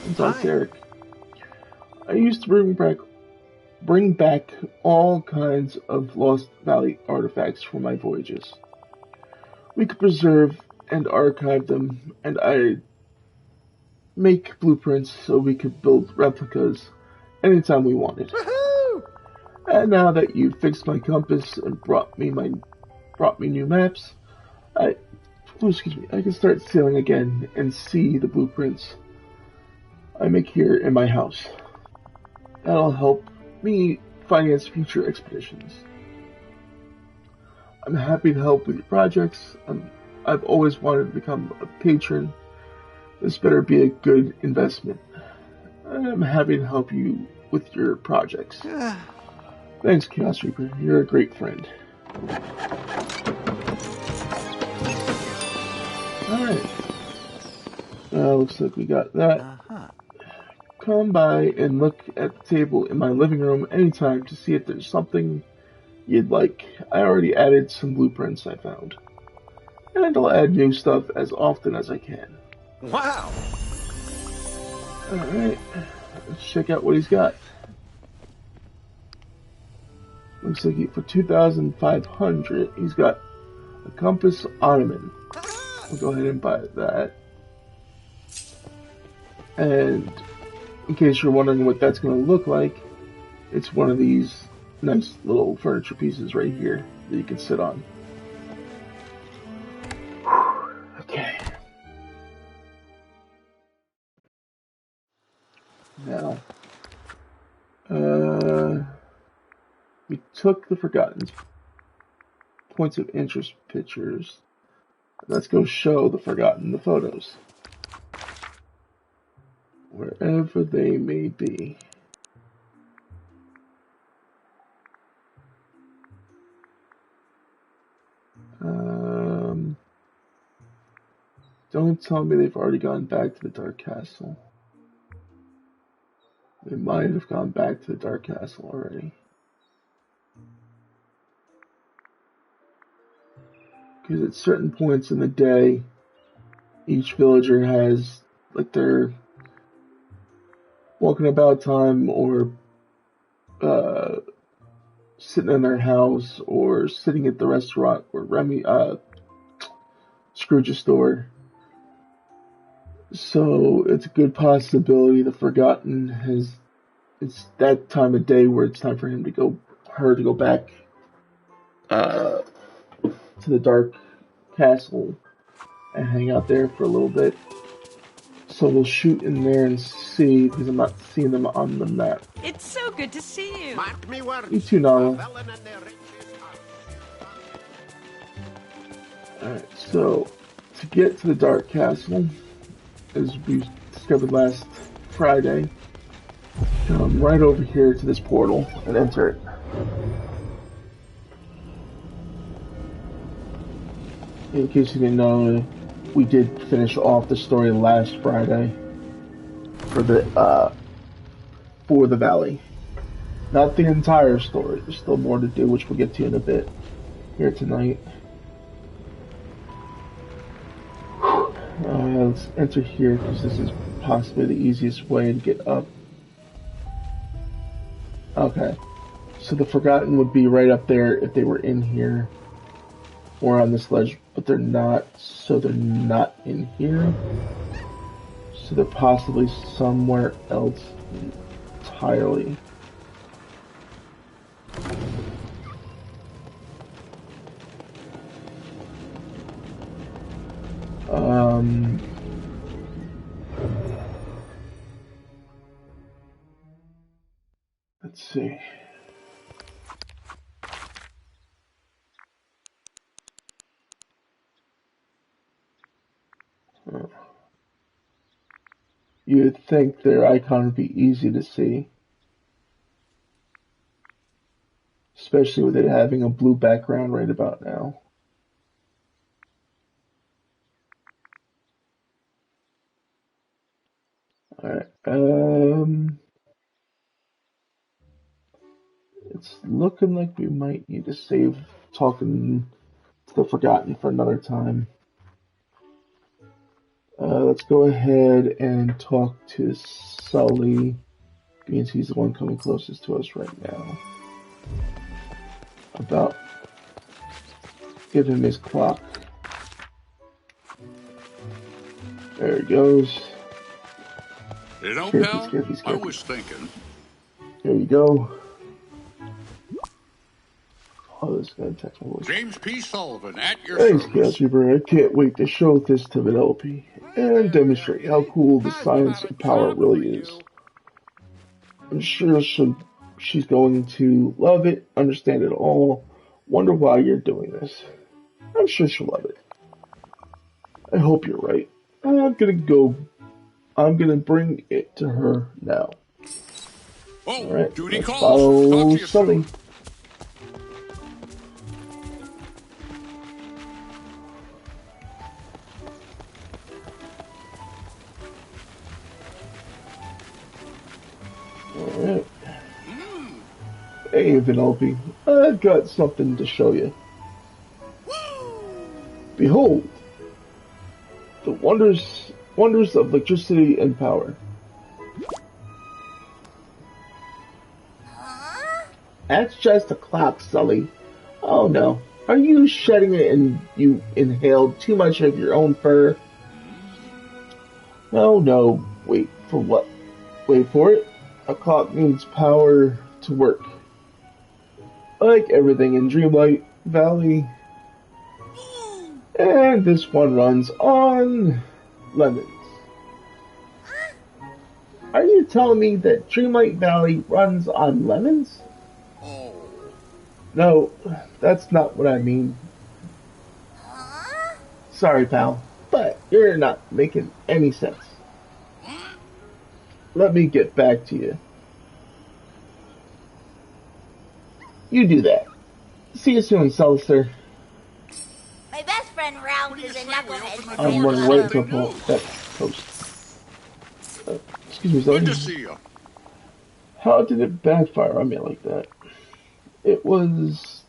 And talk to Eric. I used to bring back all kinds of Lost Valley artifacts for my voyages. We could preserve and archive them, and I make blueprints so we could build replicas anytime we wanted. woohoo! And now that you fixed my compass and brought me new maps, I can start sailing again and see the blueprints I make here in my house. That'll help me finance future expeditions. I'm happy to help with your projects. I've always wanted to become a patron. This better be a good investment. I'm happy to help you with your projects. Thanks, Chaos Reaper. You're a great friend. Alright. Looks like we got that. Come by and look at the table in my living room anytime to see if there's something you'd like. I already added some blueprints I found. And I'll add new stuff as often as I can. Wow! Alright. Let's check out what he's got. Looks like for 2,500, he's got a compass ottoman. We'll go ahead and buy that. And in case you're wondering what that's going to look like, it's one of these nice little furniture pieces right here that you can sit on. Okay. Now, we took the Forgotten points of interest pictures. Let's go show the Forgotten the photos. Wherever they may be. Don't tell me they've already gone back to the Dark Castle. They might have gone back to the Dark Castle already. Because at certain points in the day, each villager has like their walking about time, or sitting in their house, or sitting at the restaurant, or Scrooge's store. So it's a good possibility the Forgotten it's that time of day where it's time for her to go back to the Dark Castle and hang out there for a little bit. So we'll shoot in there and see, because I'm not seeing them on the map. It's so good to see you. Mark me words. You too, Nala. a villain and their riches are- Alright, so to get to the Dark Castle, as we discovered last Friday, come right over here to this portal and enter it. In case you didn't know, we did finish off the story last Friday for the valley. Not the entire story. There's still more to do, which we'll get to in a bit here tonight. Let's enter here because this is possibly the easiest way to get up. Okay, so the Forgotten would be right up there if they were in here or on this ledge, but they're not, so they're not in here. So they're possibly somewhere else entirely. Let's see. You'd think their icon would be easy to see, especially with it having a blue background right about now. Alright, it's looking like we might need to save talking to the Forgotten for another time. Let's go ahead and talk to Sully, because he's the one coming closest to us right now, about giving him his clock. There he goes. You know, Careful, pal, careful, I careful. was thinking. There you go. Oh, this guy text my voice. James P. Sullivan at your Thanks, service. Casper. I can't wait to show this to Vanellope and demonstrate how cool the science of power really is. I'm sure she's going to love it, understand it all, wonder why you're doing this. I'm sure she'll love it. I hope you're right. I'm gonna bring it to her now. Oh, Alright, duty let's calls. follow Talk to you Sully. soon. Alright. Hey, Vanellope, I've got something to show you. Behold, the wonders of electricity and power. That's just a clock, Sully. Oh no, are you shedding it and you inhaled too much of your own fur? No, wait for what? Wait for it. A clock needs power to work. Like everything in Dreamlight Valley. And this one runs on lemons. Are you telling me that Dreamlight Valley runs on lemons? Oh. No, that's not what I mean. Sorry, pal, but you're not making any sense. Let me get back to you. You do that. See you soon, Seltzer. My best friend Ralph is a knucklehead. I'm running right to that post. Excuse me, Good to Zoe. see you. How did it backfire on me like that? It was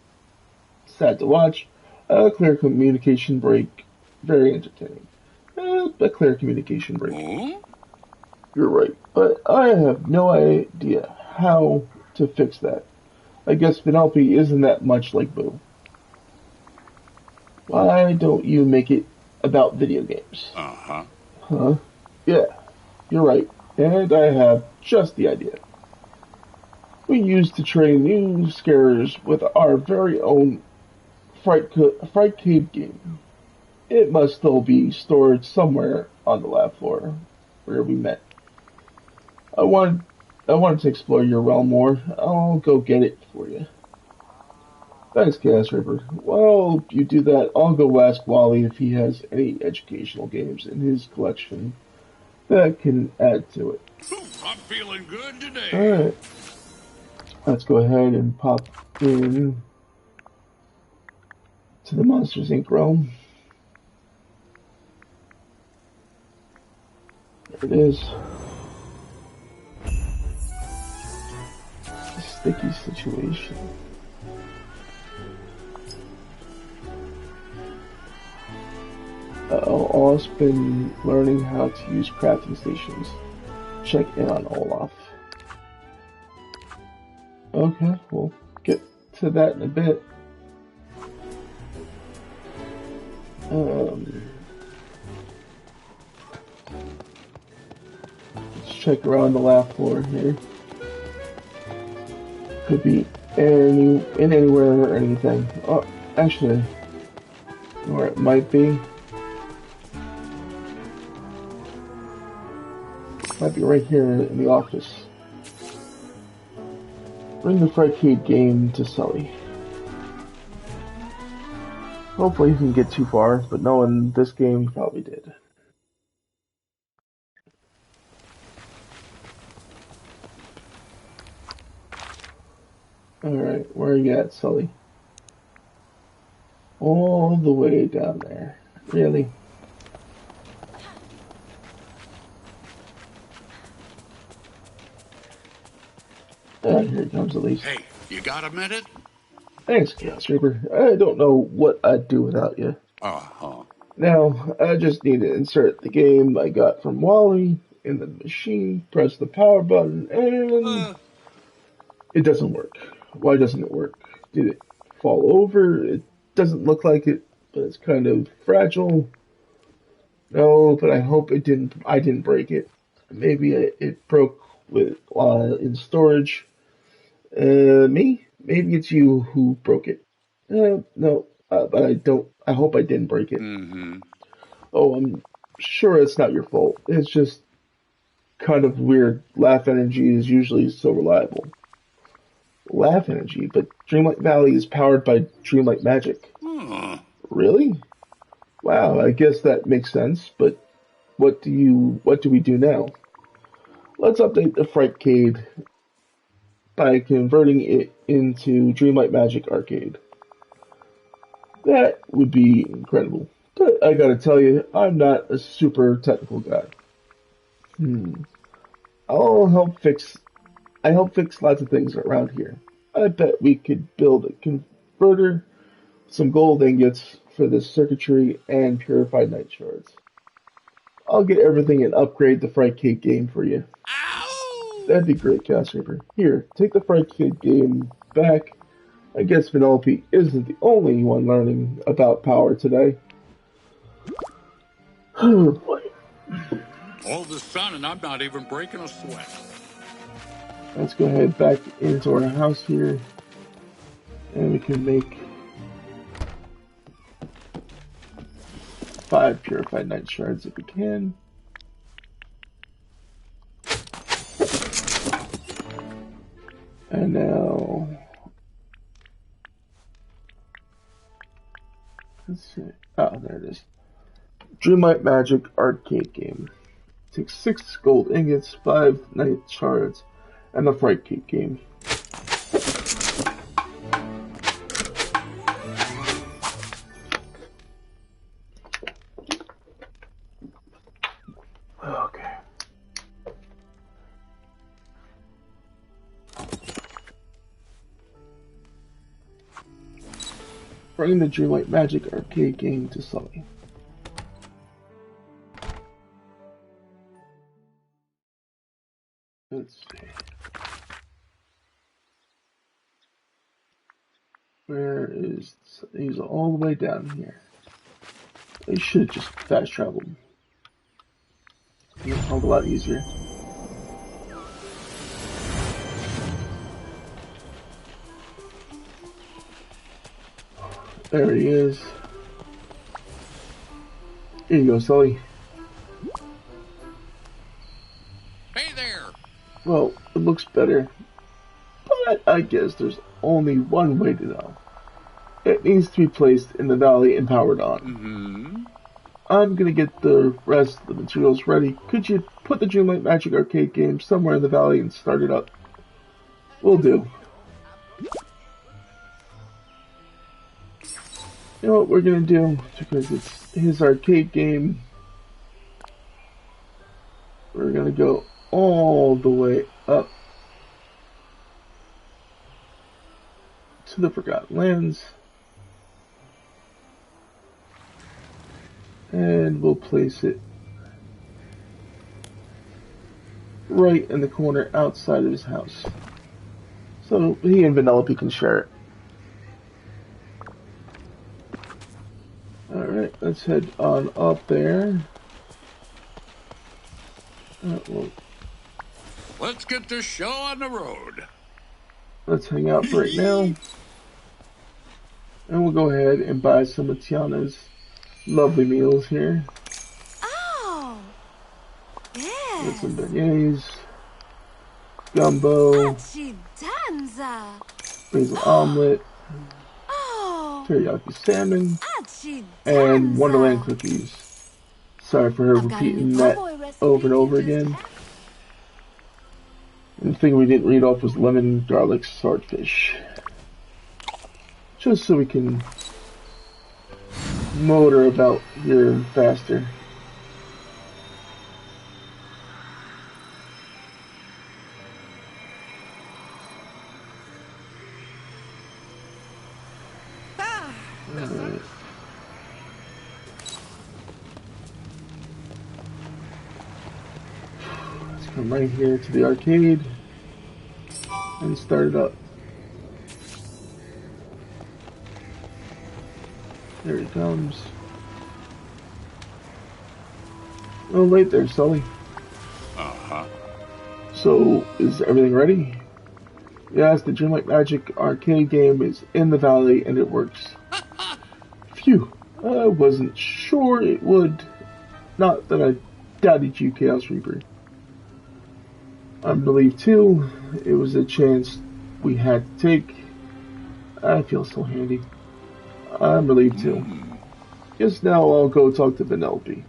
sad to watch. A clear communication break. Very entertaining. A clear communication break. Hmm? You're right, but I have no idea how to fix that. I guess Penelope isn't that much like Boo. Why don't you make it about video games? Uh-huh. Huh? Yeah, you're right, and I have just the idea. We used to train new scarers with our very own Fright Cave game. It must still be stored somewhere on the lab floor where we met. I wanted to explore your realm more. I'll go get it for you. Thanks, Chaos Reaper. While you do that, I'll go ask Wally if he has any educational games in his collection that can add to it. I'm feeling good today. Alright. Let's go ahead and pop in to the Monsters Inc. realm. There it is. A sticky situation. Olaf's been learning how to use crafting stations. Check in on Olaf. Okay, we'll get to that in a bit. Let's check around the lab floor here. Could be anywhere or anything. Oh, actually, where it might be. Might be right here in the office. Bring the Frightcade game to Sully. Hopefully he didn't get too far, but knowing this game, he probably did. Alright, where are you at, Sully? All the way down there. Really? Here it comes, at least. Hey, you got a minute? Thanks, Chaos Reaper. I don't know what I'd do without you. Uh-huh. Now, I just need to insert the game I got from Wally in the machine, press the power button, and it doesn't work. Why doesn't it work? Did it fall over? It doesn't look like it, but it's kind of fragile. No, but I hope I didn't break it. Maybe it broke with in storage. Me? Maybe it's you who broke it. No, but I hope I didn't break it. Mm-hmm. Oh, I'm sure it's not your fault. It's just kind of weird. Laugh Energy is usually so reliable. Laugh Energy, but Dreamlight Valley is powered by Dreamlight Magic. Really? Wow, I guess that makes sense, but what do we do now? Let's update the Frightcade by converting it into Dreamlight Magic Arcade. That would be incredible. But I gotta tell you, I'm not a super technical guy. I help fix lots of things around here. I bet we could build a converter, some gold ingots for this circuitry, and purified night shards. I'll get everything and upgrade the Frightcade game for you. That'd be great, Chaos Reaper. Here, take the Frightcade game back. I guess Penelope isn't the only one learning about power today. Oh boy. All the sun and I'm not even breaking a sweat. Let's go ahead back into our house here. And we can make 5 purified night shards if we can. And now, let's see. Oh, there it is. Dreamlight Magic arcade game. Takes 6 gold ingots, 5 night shards, and the Fright Cake game. Okay. Bring the Dreamlight Magic arcade game to Sully. Let's see. Where is... He's all the way down here. They should have just fast traveled. It's a whole lot easier. There he is. Here you go, Sully. Hey there! Well, it looks better, but I guess there's only one way to know. It needs to be placed in the valley and powered on. Mm-hmm. I'm gonna get the rest of the materials ready. Could you put the Dreamlight Magic arcade game somewhere in the valley and start it up? Will do. You know what we're gonna do? Because it's his arcade game, we're gonna go all the way up to the Forgotten Lands. And we'll place it right in the corner outside of his house. So he and Vanellope can share it. Alright, let's head on up there. Well, Let's get this show on the road. let's hang out for right now. And we'll go ahead and buy some of Tiana's lovely meals here. Oh, Get yes. some beignets, gumbo, Achidanza. basil omelet, Oh, teriyaki salmon, Achidanza. and Wonderland cookies. Sorry for her repeating that over and over again. And the thing we didn't read off was lemon garlic swordfish. Just so we can motor about here faster. Alright. Let's come right here to the arcade and start it up. There he comes. Oh, wait there, Sully. Uh-huh. So, is everything ready? Yes, the Dreamlight Magic arcade game is in the valley and it works. Phew, I wasn't sure it would. Not that I doubted you, Chaos Reaper. I'm relieved too. It was a chance we had to take. I feel so handy. I'm relieved too. Guess now I'll go talk to Vanellope.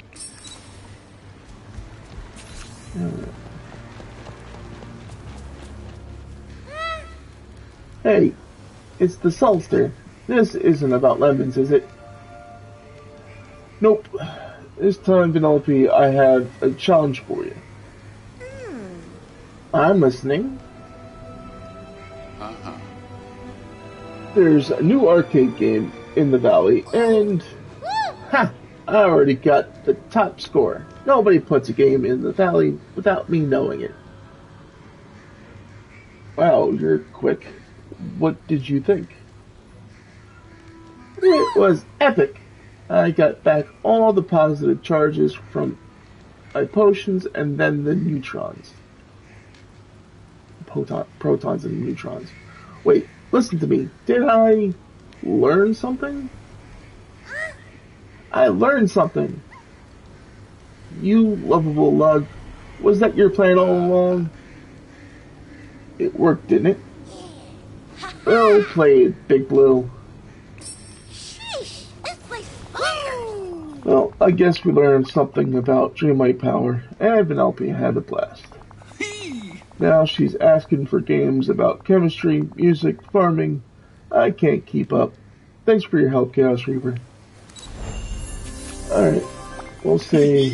Hey, it's the Sulster. This isn't about lemons, is it? Nope. This time, Vanellope, I have a challenge for you. I'm listening. Uh-huh. There's a new arcade game in the valley, and ha! I already got the top score. Nobody puts a game in the valley without me knowing it. Wow, you're quick. What did you think? It was epic. I got back all the positive charges from my potions and then the neutrons. Protons and neutrons. Wait, listen to me. Did I learn something? I learned something. You lovable lug. Was that your plan all along? It worked, didn't it? Well played, Big Blue. Sheesh, this place is Well, I guess we learned something about Dreamlight Power, and Vanellope had a blast. Now she's asking for games about chemistry, music, farming. I can't keep up. Thanks for your help, Chaos Reaper. Alright, we'll say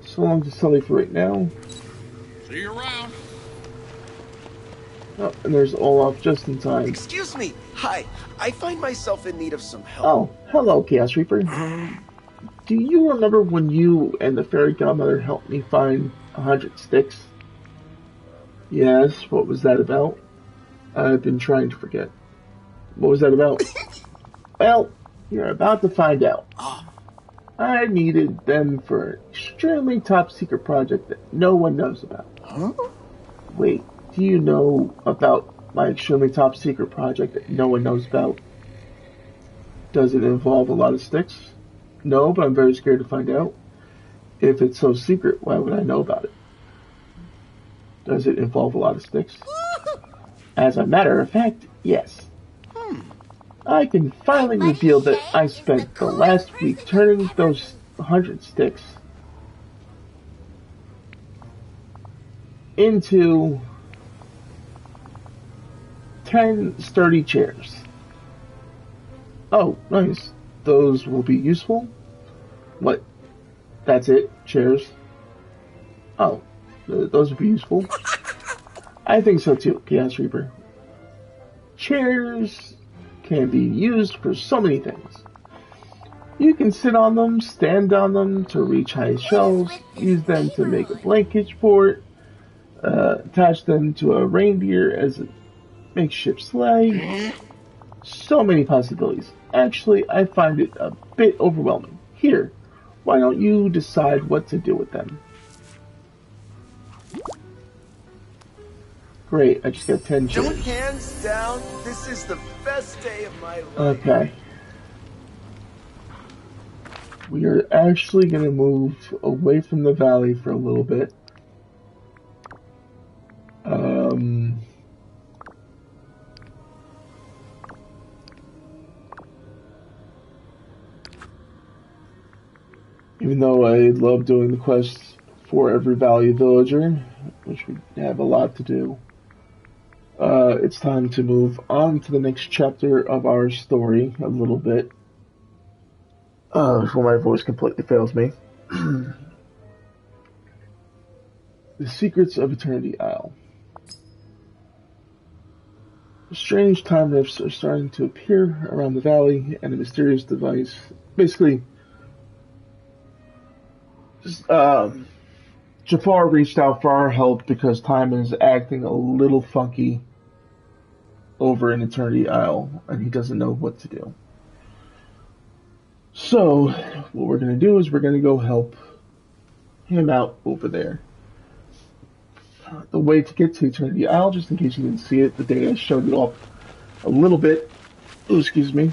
so long to Sully for right now. See you around. Oh, and there's Olaf just in time. Excuse me. Hi. I find myself in need of some help. Oh, hello, Chaos Reaper. Do you remember when you and the fairy godmother helped me find 100 sticks? Yes, what was that about? I've been trying to forget. What was that about? Well, you're about to find out. I needed them for an extremely top secret project that no one knows about. Huh? Wait, do you know about my extremely top secret project that no one knows about? Does it involve a lot of sticks? No, but I'm very scared to find out. If it's so secret, why would I know about it? Does it involve a lot of sticks? As a matter of fact, yes. I can finally reveal that I spent the last week turning those 100 sticks into 10 sturdy chairs. Oh, nice. Those will be useful? What? That's it? Chairs? Oh, those will be useful. I think so too, Chaos Reaper. Chairs can be used for so many things. You can sit on them, stand on them to reach high shelves, use them to make a blanket fort, attach them to a reindeer as a makeshift sleigh. So many possibilities. Actually, I find it a bit overwhelming. Here, why don't you decide what to do with them? Great, I just got 10 chairs. Hands down, this is the best day of my life. Okay. We are actually going to move away from the valley for a little bit. Even though I love doing the quests for every valley villager, which we have a lot to do, it's time to move on to the next chapter of our story a little bit. Before my voice completely fails me. The Secrets of Eternity Isle. Strange time rifts are starting to appear around the valley, and a mysterious device, basically, Jafar reached out for our help because time is acting a little funky over in Eternity Isle, and he doesn't know what to do. So, what we're going to do is we're going to go help him out over there. The way to get to Eternity Isle, just in case you didn't see it, the day I showed it off a little bit, excuse me,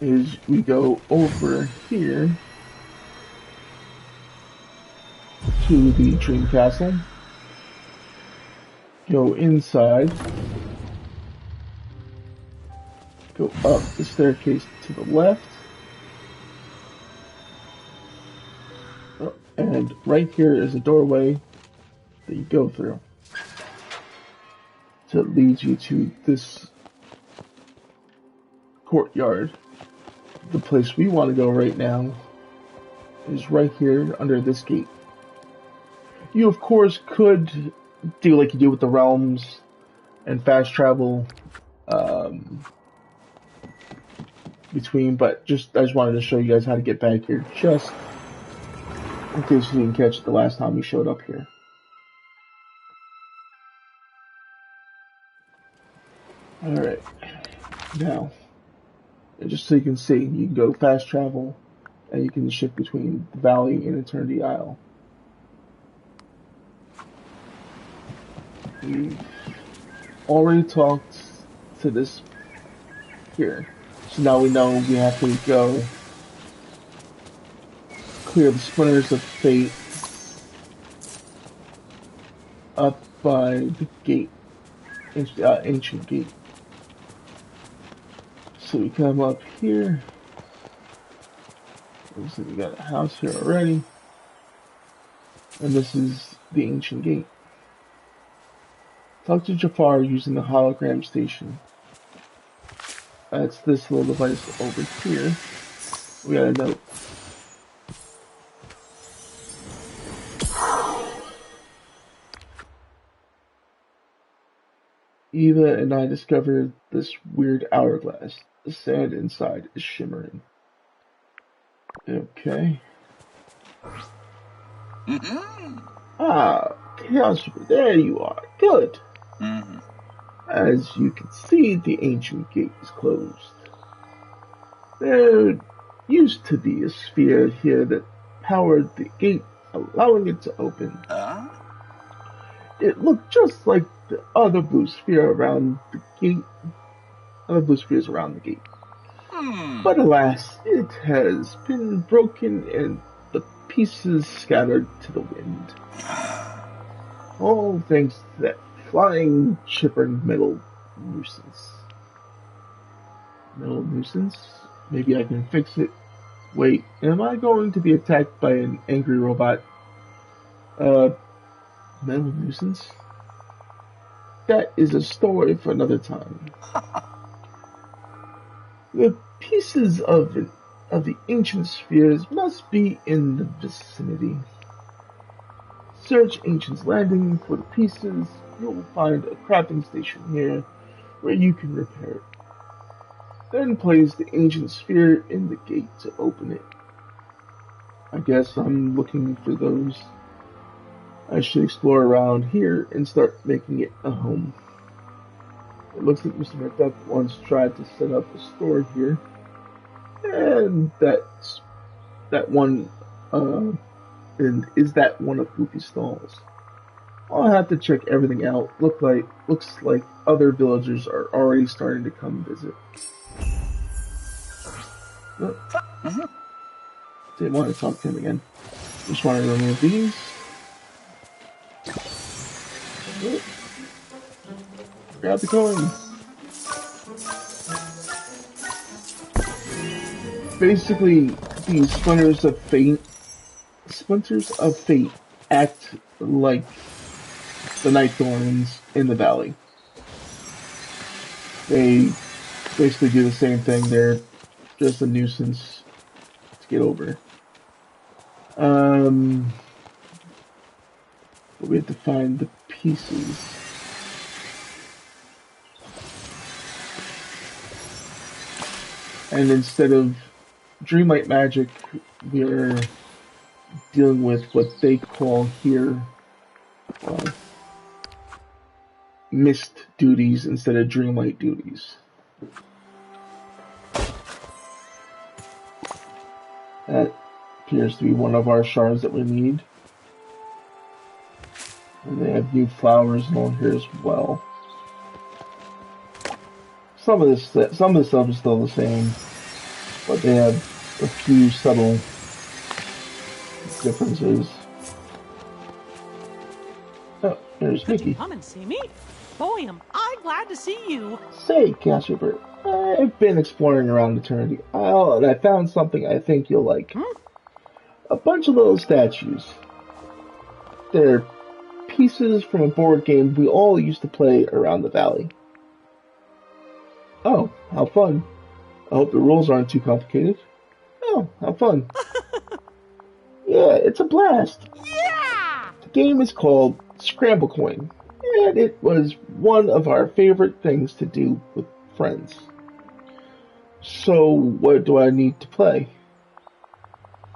is we go over here to the Dream Castle, go inside, go up the staircase to the left, and right here is a doorway that you go through. So it leads you to this courtyard. The place we want to go right now is right here under this gate. You of course could do like you do with the realms and fast travel between, but I just wanted to show you guys how to get back here, just in case you didn't catch it the last time we showed up here. Alright, now, just so you can see, you can go fast travel, and you can shift between the Valley and Eternity Isle. We've already talked to this here, so now we know we have to go clear the Splinters of Fate up by the gate, ancient gate. So we come up here. Looks like we got a house here already. And this is the ancient gate. Talk to Jafar using the hologram station. That's this little device over here. We got a note. Eva and I discovered this weird hourglass. The sand inside is shimmering. Okay. Ah, Chaos Reaper, there you are. Good. As you can see, the ancient gate is closed. There used to be a sphere here that powered the gate, allowing it to open. It looked just like the other blue sphere around the gate. Other blue spheres around the gate. But alas, it has been broken and the pieces scattered to the wind. All thanks to that flying, chippering metal nuisance. Metal nuisance? Maybe I can fix it. Wait, am I going to be attacked by an angry robot? Metal nuisance? That is a story for another time. The pieces of the ancient spheres must be in the vicinity. Search Ancient's Landing for the pieces. You'll find a crafting station here where you can repair it. Then place the ancient sphere in the gate to open it. I guess I'm looking for those. I should explore around here and start making it a home. It looks like Mr. McDuck once tried to set up a store here. And is that one of Goofy's stalls? I'll have to check everything out. Looks like other villagers are already starting to come visit. Didn't want to talk to him again. Just want to remove these. Grab the coin. Basically, these Splinters of Fate act like the Night Thorns in the Valley. They basically do the same thing. They're just a nuisance to get over. But we have to find the pieces. And instead of Dreamlight magic, we're dealing with what they call here mist duties instead of Dreamlight duties. That appears to be one of our shards that we need. And they have new flowers along here as well. Some of this stuff is still the same, but they have a few subtle differences. Oh, there's Mickey. Come and see me? Boy, am I glad to see you. Say, Chaos Reaper, I've been exploring around Eternity Isle, and I found something I think you'll like. A bunch of little statues. They're pieces from a board game we all used to play around the valley. Oh, how fun. I hope the rules aren't too complicated. Oh, how fun. Yeah, it's a blast. Yeah! The game is called Scramble Coin, and it was one of our favorite things to do with friends. So, what do I need to play?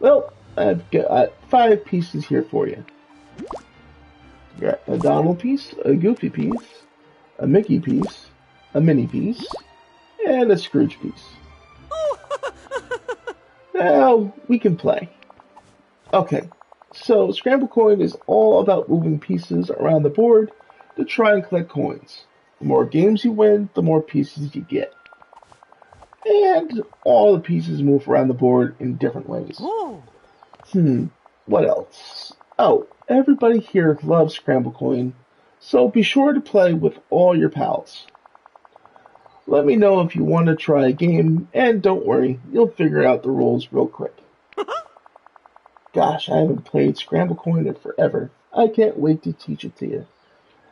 Well, I've got 5 pieces here for you. Got a Donald piece, a Goofy piece, a Mickey piece, a Minnie piece, and a Scrooge piece. Now, we can play. Okay, so Scramble Coin is all about moving pieces around the board to try and collect coins. The more games you win, the more pieces you get. And all the pieces move around the board in different ways. What else? Oh, everybody here loves Scramble Coin, So be sure to play with all your pals. Let me know if you want to try a game, and don't worry, you'll figure out the rules real quick. Gosh, I haven't played Scramble Coin in forever. I can't wait to teach it to you.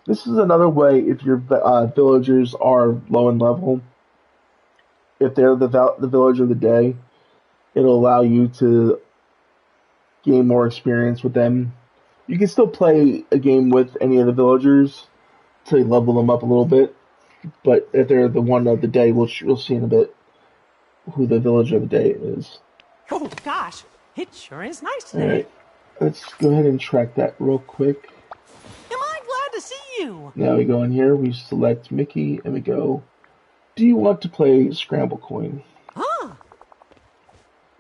This is another way if your villagers are low in level, if they're the villager of the day, it'll allow you to gain more experience with them. You can still play a game with any of the villagers to level them up a little bit, but if they're the one of the day, we'll see in a bit who the villager of the day is. Oh, gosh. It sure is nice today. Alright, let's go ahead and track that real quick. Am I glad to see you? Now we go in here, we select Mickey, and we go, do you want to play Scramble Coin? Huh.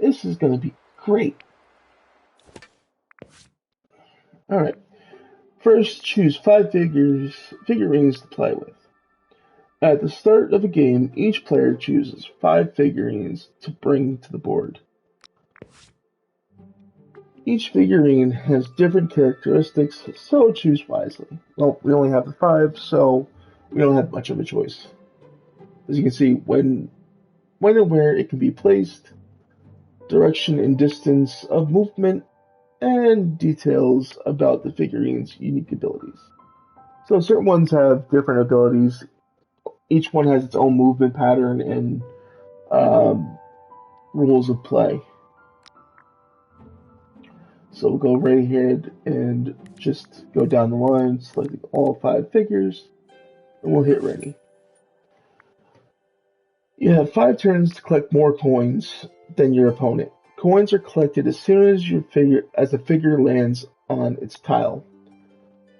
This is going to be great. Alright, first choose 5 figurines to play with. At the start of a game, each player chooses 5 figurines to bring to the board. Each figurine has different characteristics, so choose wisely. Well, we only have the 5, so we don't have much of a choice. As you can see, when and where it can be placed, direction and distance of movement, and details about the figurine's unique abilities. So certain ones have different abilities. Each one has its own movement pattern and rules of play. So we'll go right ahead and just go down the line, selecting all 5 figures, and we'll hit ready. You have 5 turns to collect more coins than your opponent. Coins are collected as soon as the figure lands on its tile.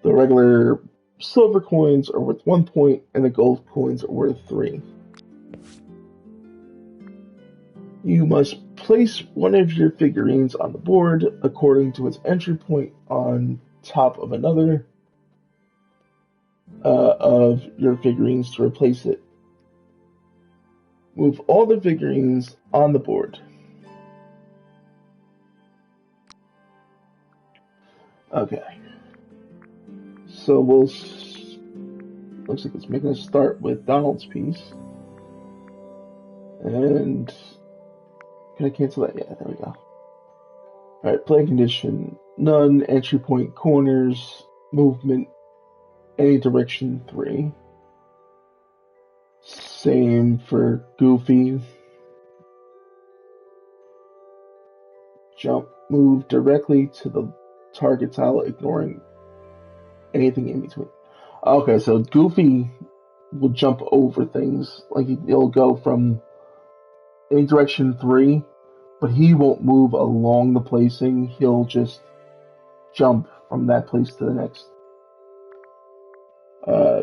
The regular silver coins are worth 1 point, and the gold coins are worth 3. You must place one of your figurines on the board according to its entry point on top of another of your figurines to replace it. Move all the figurines on the board. Okay. So looks like it's making us start with Donald's piece. And can I cancel that? Yeah, there we go. Alright, play condition, none, entry point, corners, movement, any direction, 3. Same for Goofy. Jump, move directly to the target tile, ignoring anything in between. Okay, so Goofy will jump over things. Like, he'll go from any direction 3, but he won't move along the placing. He'll just jump from that place to the next.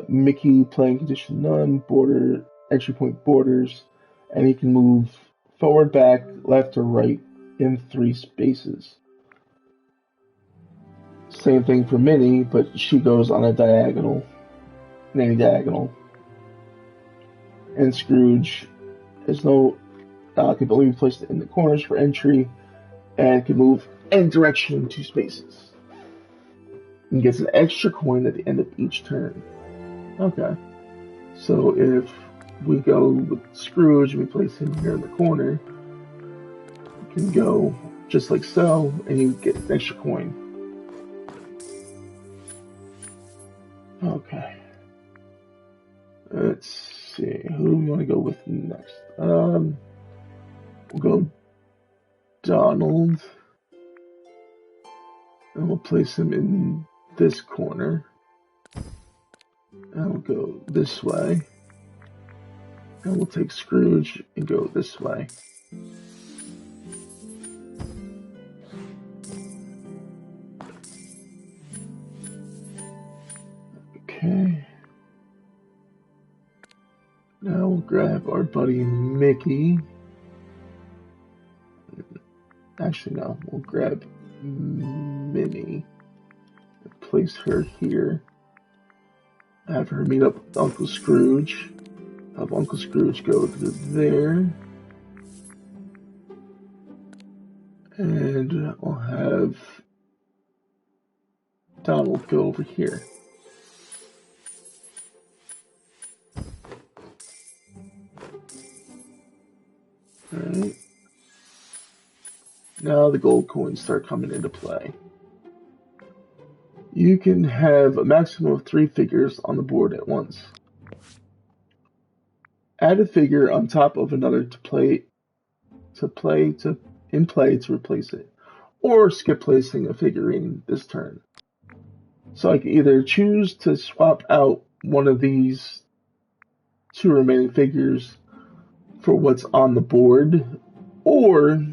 Mickey, playing condition none, border, entry point borders, and he can move forward, back, left, or right in 3 spaces. Same thing for Minnie, but she goes on a diagonal, in any diagonal. And Scrooge has no, can only be placed in the corners for entry, and can move any direction in 2 spaces. And gets an extra coin at the end of each turn. Okay. So if we go with Scrooge and we place him here in the corner, we can go just like so, and you get an extra coin. Okay. Let's see. Who do we want to go with next? We'll go Donald. And we'll place him in this corner. And we'll go this way. And we'll take Scrooge and go this way. Okay. Now we'll grab our buddy Mickey. Actually, no. We'll grab Minnie and place her here. Have her meet up with Uncle Scrooge. Have Uncle Scrooge go to there. And we'll have Donald go over here. Alright. Now the gold coins start coming into play. You can have a maximum of 3 figures on the board at once. Add a figure on top of another in play to replace it, or skip placing a figurine this turn. So I can either choose to swap out one of these 2 remaining figures for what's on the board, or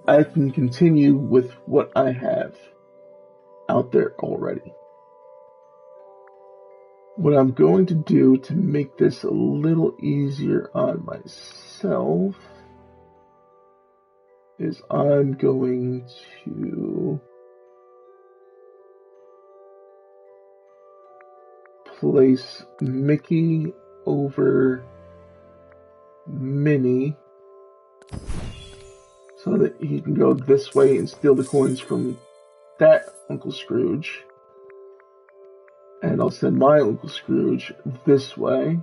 I can continue with what I have out there already. What I'm going to do to make this a little easier on myself is I'm going to place Mickey over Minnie so that he can go this way and steal the coins from that Uncle Scrooge. And I'll send my Uncle Scrooge this way.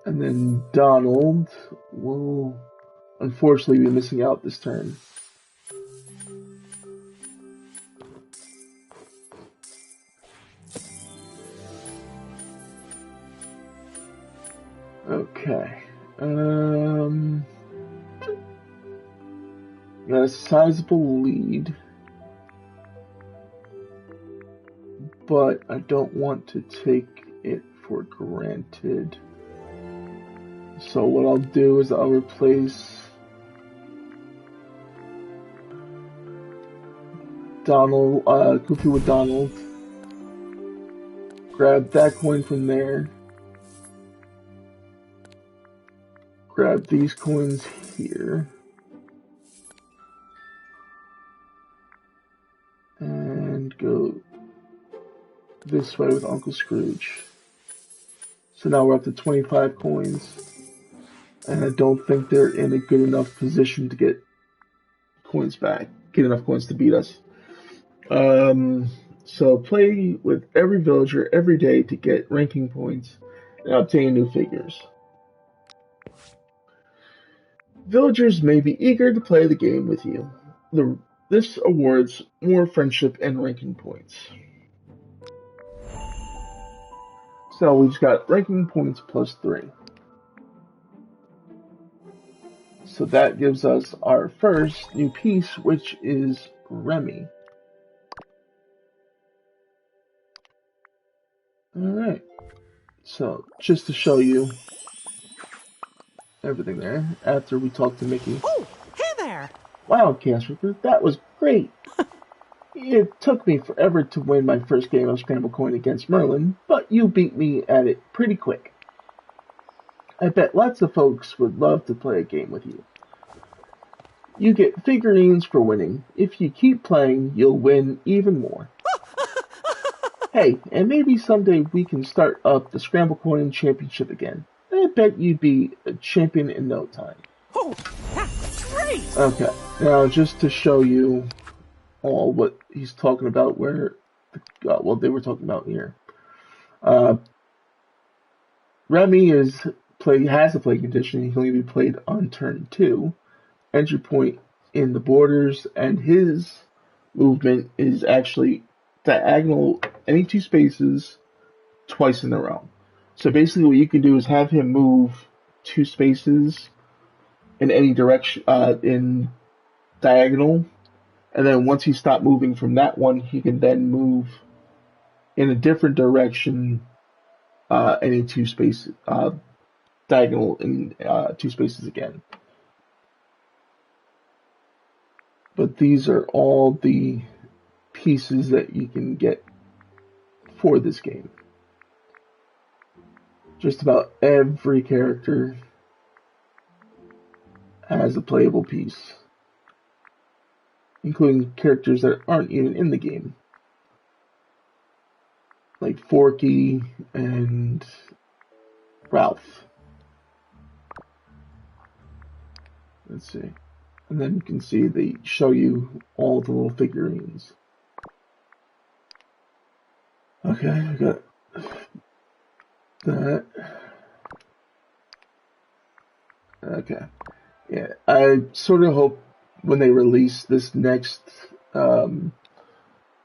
And then Donald will unfortunately be missing out this turn. Okay. Got a sizable lead, but I don't want to take it for granted. So what I'll do is I'll replace Donald, Goofy with Donald. Grab that coin from there. Grab these coins here. And go this way with Uncle Scrooge. So now we're up to 25 coins. And I don't think they're in a good enough position to get coins back. Get enough coins to beat us. So play with every villager every day to get ranking points and obtain new figures. Villagers may be eager to play the game with you. This awards more friendship and ranking points. So we've got ranking points plus 3. So that gives us our first new piece, which is Remy. Alright. So, just to show you everything there, after we talked to Mickey. Oh, hey there! Wow, Casper, that was great! It took me forever to win my first game of Scramble Coin against Merlin, but you beat me at it pretty quick. I bet lots of folks would love to play a game with you. You get figurines for winning. If you keep playing, you'll win even more. Hey, and maybe someday we can start up the Scramble Coin Championship again. I bet you'd be a champion in no time. Oh, that's great! Okay, now just to show you all what he's talking about, where, well, they were talking about here. Remy has a play condition. He can only be played on turn 2. Entry point in the borders, and his movement is actually diagonal any 2 spaces twice in a row. So basically what you can do is have him move 2 spaces in any direction, in diagonal, and then once he stops moving from that one, he can then move in a different direction, any 2 spaces, diagonal in 2 spaces again. But these are all the pieces that you can get for this game. Just about every character has a playable piece, including characters that aren't even in the game, like Forky and Ralph. Let's see. And then you can see they show you all the little figurines. Okay, we got that. Okay. Yeah, I sort of hope when they release this next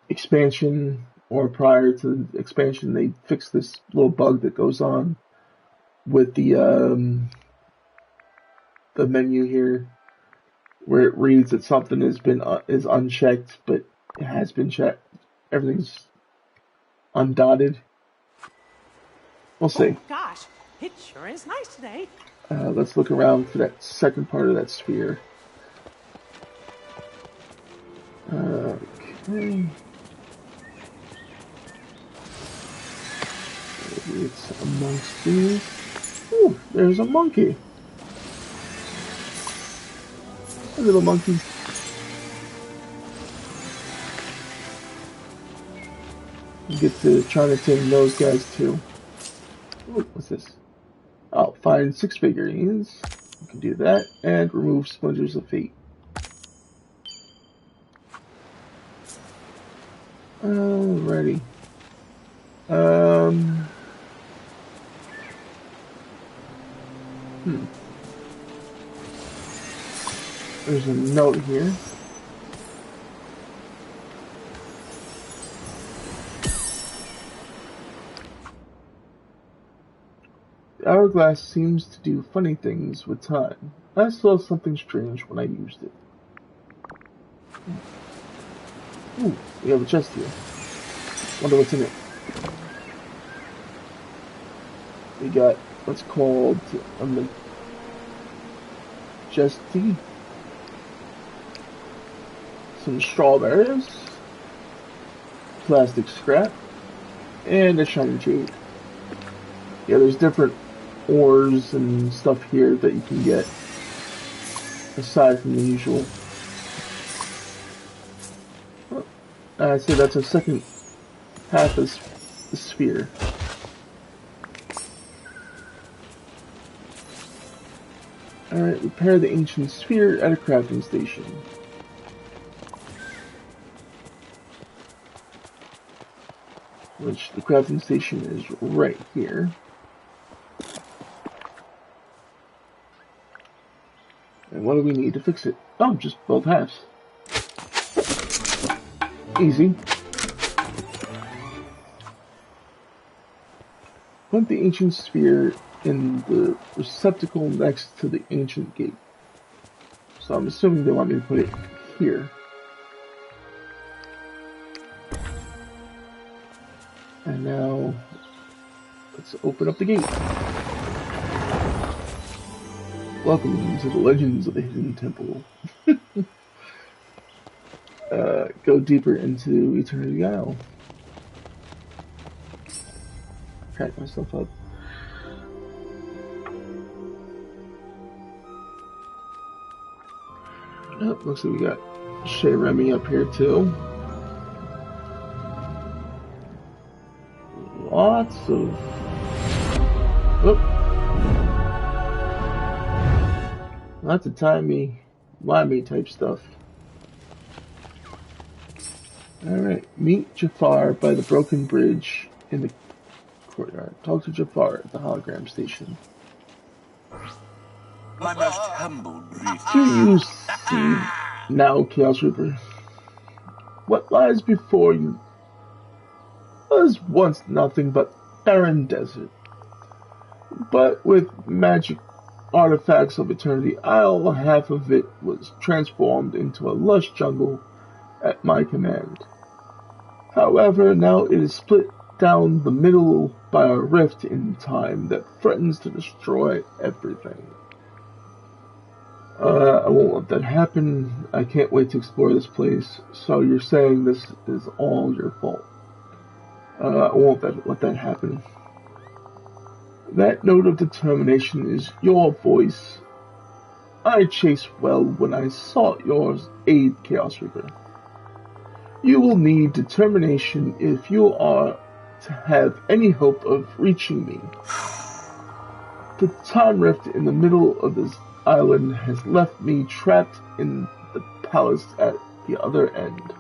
expansion or prior to the expansion, they fix this little bug that goes on with the menu here, where it reads that something has been is unchecked, but it has been checked. Everything's undotted. We'll see. Oh, gosh, it sure is nice today. Let's look around for that second part of that sphere. Okay. Maybe it's amongst these. Ooh, there's a monkey. A little monkey. You get to try to tame those guys too. Ooh, what's this? I'll find 6 figurines. You can do that. And remove Splinters of Fate. Alrighty. There's a note here. The hourglass seems to do funny things with time. I saw something strange when I used it. Ooh, we have a chest here. Wonder what's in it. We got what's called a majesty. Some strawberries. Plastic scrap. And a shiny jade. Yeah, there's different ores and stuff here that you can get aside from the usual. I'd say that's a second half of the sphere. Alright, repair the ancient sphere at a crafting station. Which the crafting station is right here. And what do we need to fix it? Oh, just both halves. Easy. Put the ancient sphere in the receptacle next to the ancient gate. So I'm assuming they want me to put it here. And now, let's open up the gate. Welcome to the Legends of the Hidden Temple. Go deeper into Eternity Isle. Crack myself up. Oh, looks like we got Chez Remy up here too. Lots of... Lots of timey-wimey type stuff. Alright, meet Jafar by the broken bridge in the courtyard. Talk to Jafar at the hologram station. My most humble greetings. Do you see now, Chaos Reaper? What lies before you was once nothing but barren desert. But with magic artifacts of Eternity Isle, half of it was transformed into a lush jungle at my command. However, now it is split down the middle by a rift in time that threatens to destroy everything. I won't let that happen. I can't wait to explore this place. So you're saying this is all your fault? I won't let that happen. That note of determination is your voice. I chased well when I sought your aid, Chaos Reaper. You will need determination if you are to have any hope of reaching me. The time rift in the middle of this island has left me trapped in the palace at the other end.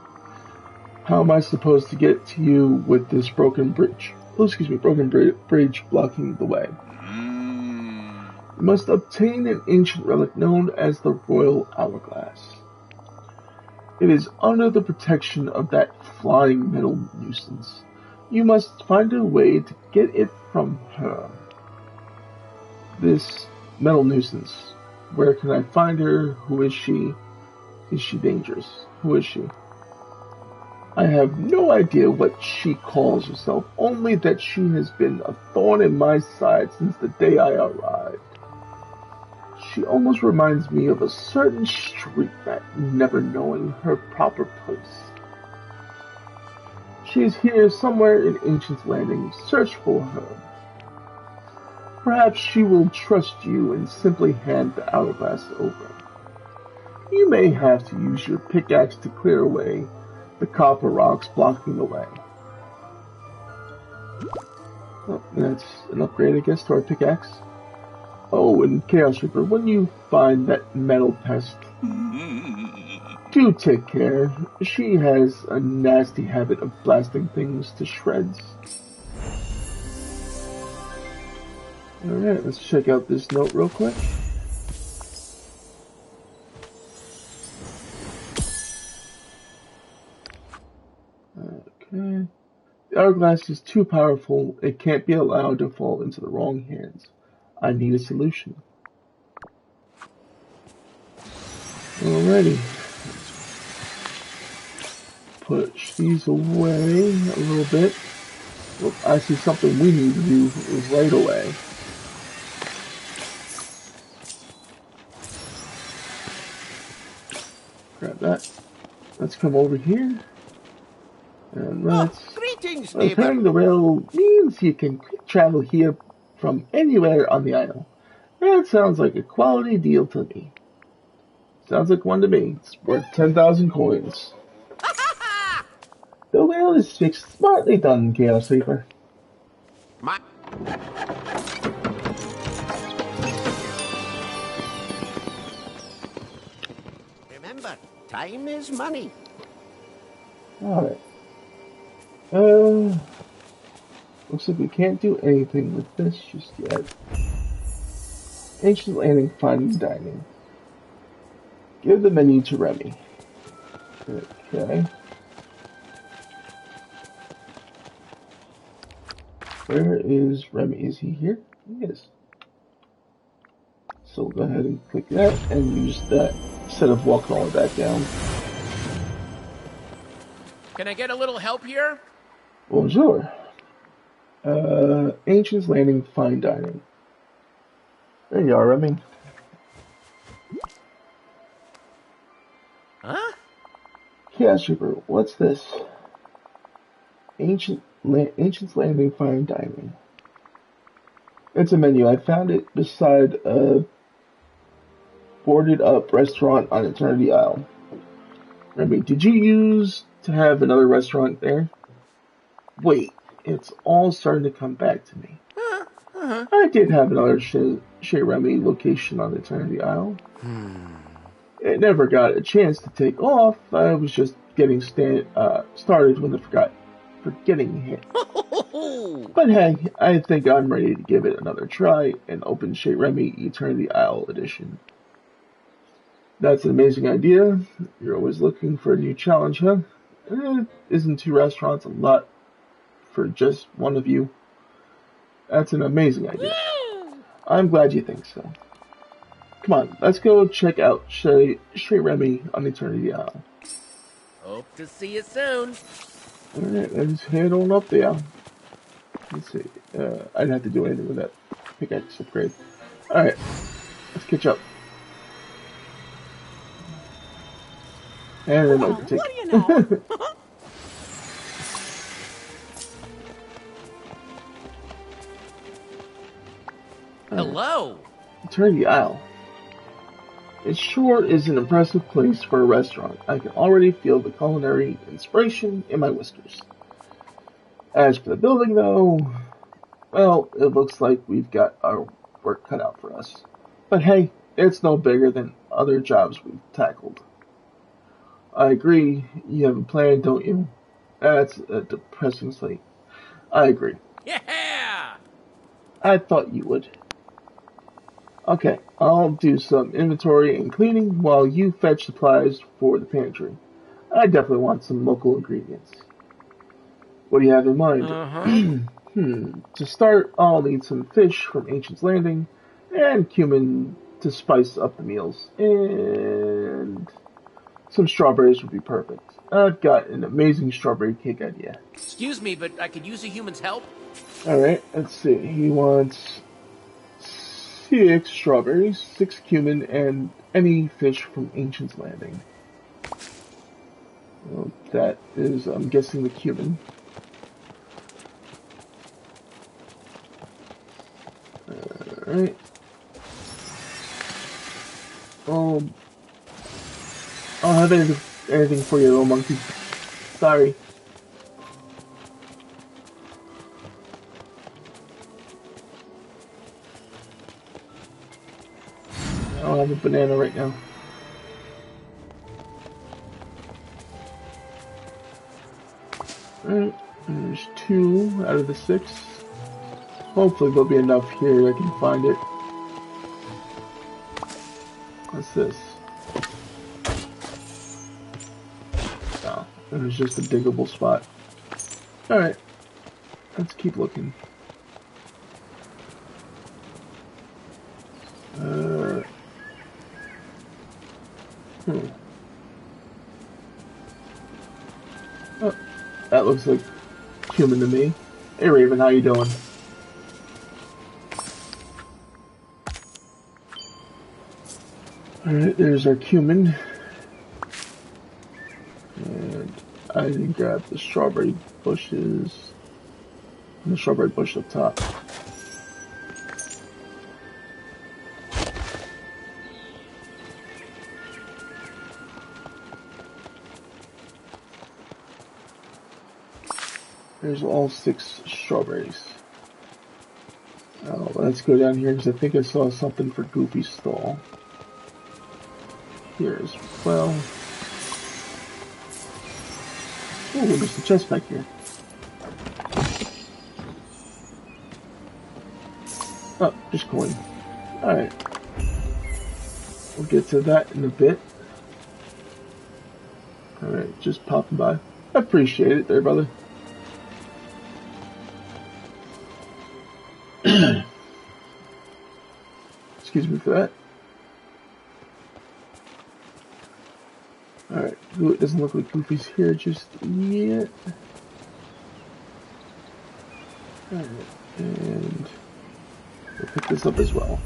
How am I supposed to get to you with this broken bridge? Oh, excuse me, broken bridge blocking the way. You must obtain an ancient relic known as the Royal Hourglass. It is under the protection of that flying metal nuisance. You must find a way to get it from her. This metal nuisance. Where can I find her? Who is she? Is she dangerous? Who is she? I have no idea what she calls herself, only that she has been a thorn in my side since the day I arrived. She almost reminds me of a certain street rat, never knowing her proper place. She is here somewhere in Ancient's Landing. Search for her. Perhaps she will trust you and simply hand the hourglass over. You may have to use your pickaxe to clear away the copper rocks blocking the way. Oh, that's an upgrade, I guess, to our pickaxe. Oh, and Chaos Reaper, when you find that metal pest, do take care. She has a nasty habit of blasting things to shreds. Alright, let's check out this note real quick. Okay. The hourglass is too powerful. It can't be allowed to fall into the wrong hands. I need a solution. Alrighty. Push these away a little bit. Well, I see something we need to do right away. Grab that. Let's come over here. And let's... Greetings, neighbor. Repairing the rail means you can quick travel here from anywhere on the isle. That sounds like a quality deal to me. Sounds like one to me. It's worth 10,000 coins. The rail is fixed. Smartly done, Chaos Reaper. Remember, time is money. Alright. Looks like we can't do anything with this just yet. Ancient Landing Fine Dining. Give the menu to Remy. Okay. Where is Remy? Is he here? He is. So we'll go ahead and click that and use that instead of walking all the way back down. Can I get a little help here? Bonjour. Ancient's Landing Fine Dining. There you are, Remy. Huh? Chaos Reaper, what's this? Ancient's Landing Fine Dining. It's a menu. I found it beside a boarded up restaurant on Eternity Isle. Remy, did you use to have another restaurant there? Wait, it's all starting to come back to me. I did have another Chez Remy location on Eternity Isle. It never got a chance to take off. I was just getting started when the forgetting hit. But hey, I think I'm ready to give it another try and open Chez Remy Eternity Isle Edition. That's an amazing idea. You're always looking for a new challenge, huh? Isn't 2 restaurants a lot for just one of you? That's an amazing idea. I'm glad you think so. Come on, let's go check out Chez Remy on Eternity Isle. Hope to see you soon. Alright, let's head on up there. Let's see. I didn't have to do anything with that pickaxe upgrade. Alright, let's catch up. And then overtake. What do you know? Hello. Eternity Isle. It sure is an impressive place for a restaurant. I can already feel the culinary inspiration in my whiskers. As for the building, though, well, it looks like we've got our work cut out for us. But hey, it's no bigger than other jobs we've tackled. I agree, you have a plan, don't you? That's a depressing slate. I agree. Yeah. I thought you would. Okay, I'll do some inventory and cleaning while you fetch supplies for the pantry. I definitely want some local ingredients. What do you have in mind? To start, I'll need some fish from Ancient's Landing and cumin to spice up the meals. And some strawberries would be perfect. I've got an amazing strawberry cake idea. Excuse me, but I could use a human's help. Alright, let's see. He wants 6 strawberries, 6 cumin, and any fish from Ancient's Landing. Well, that is, I'm guessing, the cumin. Alright. I don't have anything for you, little monkey. Sorry. I don't have a banana right now. Alright, there's 2 out of the 6. Hopefully there'll be enough here I can find it. What's this? Oh, there's just a diggable spot. Alright, let's keep looking. Oh, that looks like human to me. Hey Raven, how you doing? Alright, there's our cumin. And I can grab the strawberry bushes. And the strawberry bush up top. There's all 6 strawberries. Oh, let's go down here because I think I saw something for Goofy's stall. Here as well. Oh, there's a chest back here. Oh, just coin. Alright. We'll get to that in a bit. Alright, just popping by. I appreciate it there, brother. Excuse me for that. Alright, it doesn't look like Goofy's here just yet. Alright, and we'll pick this up as well.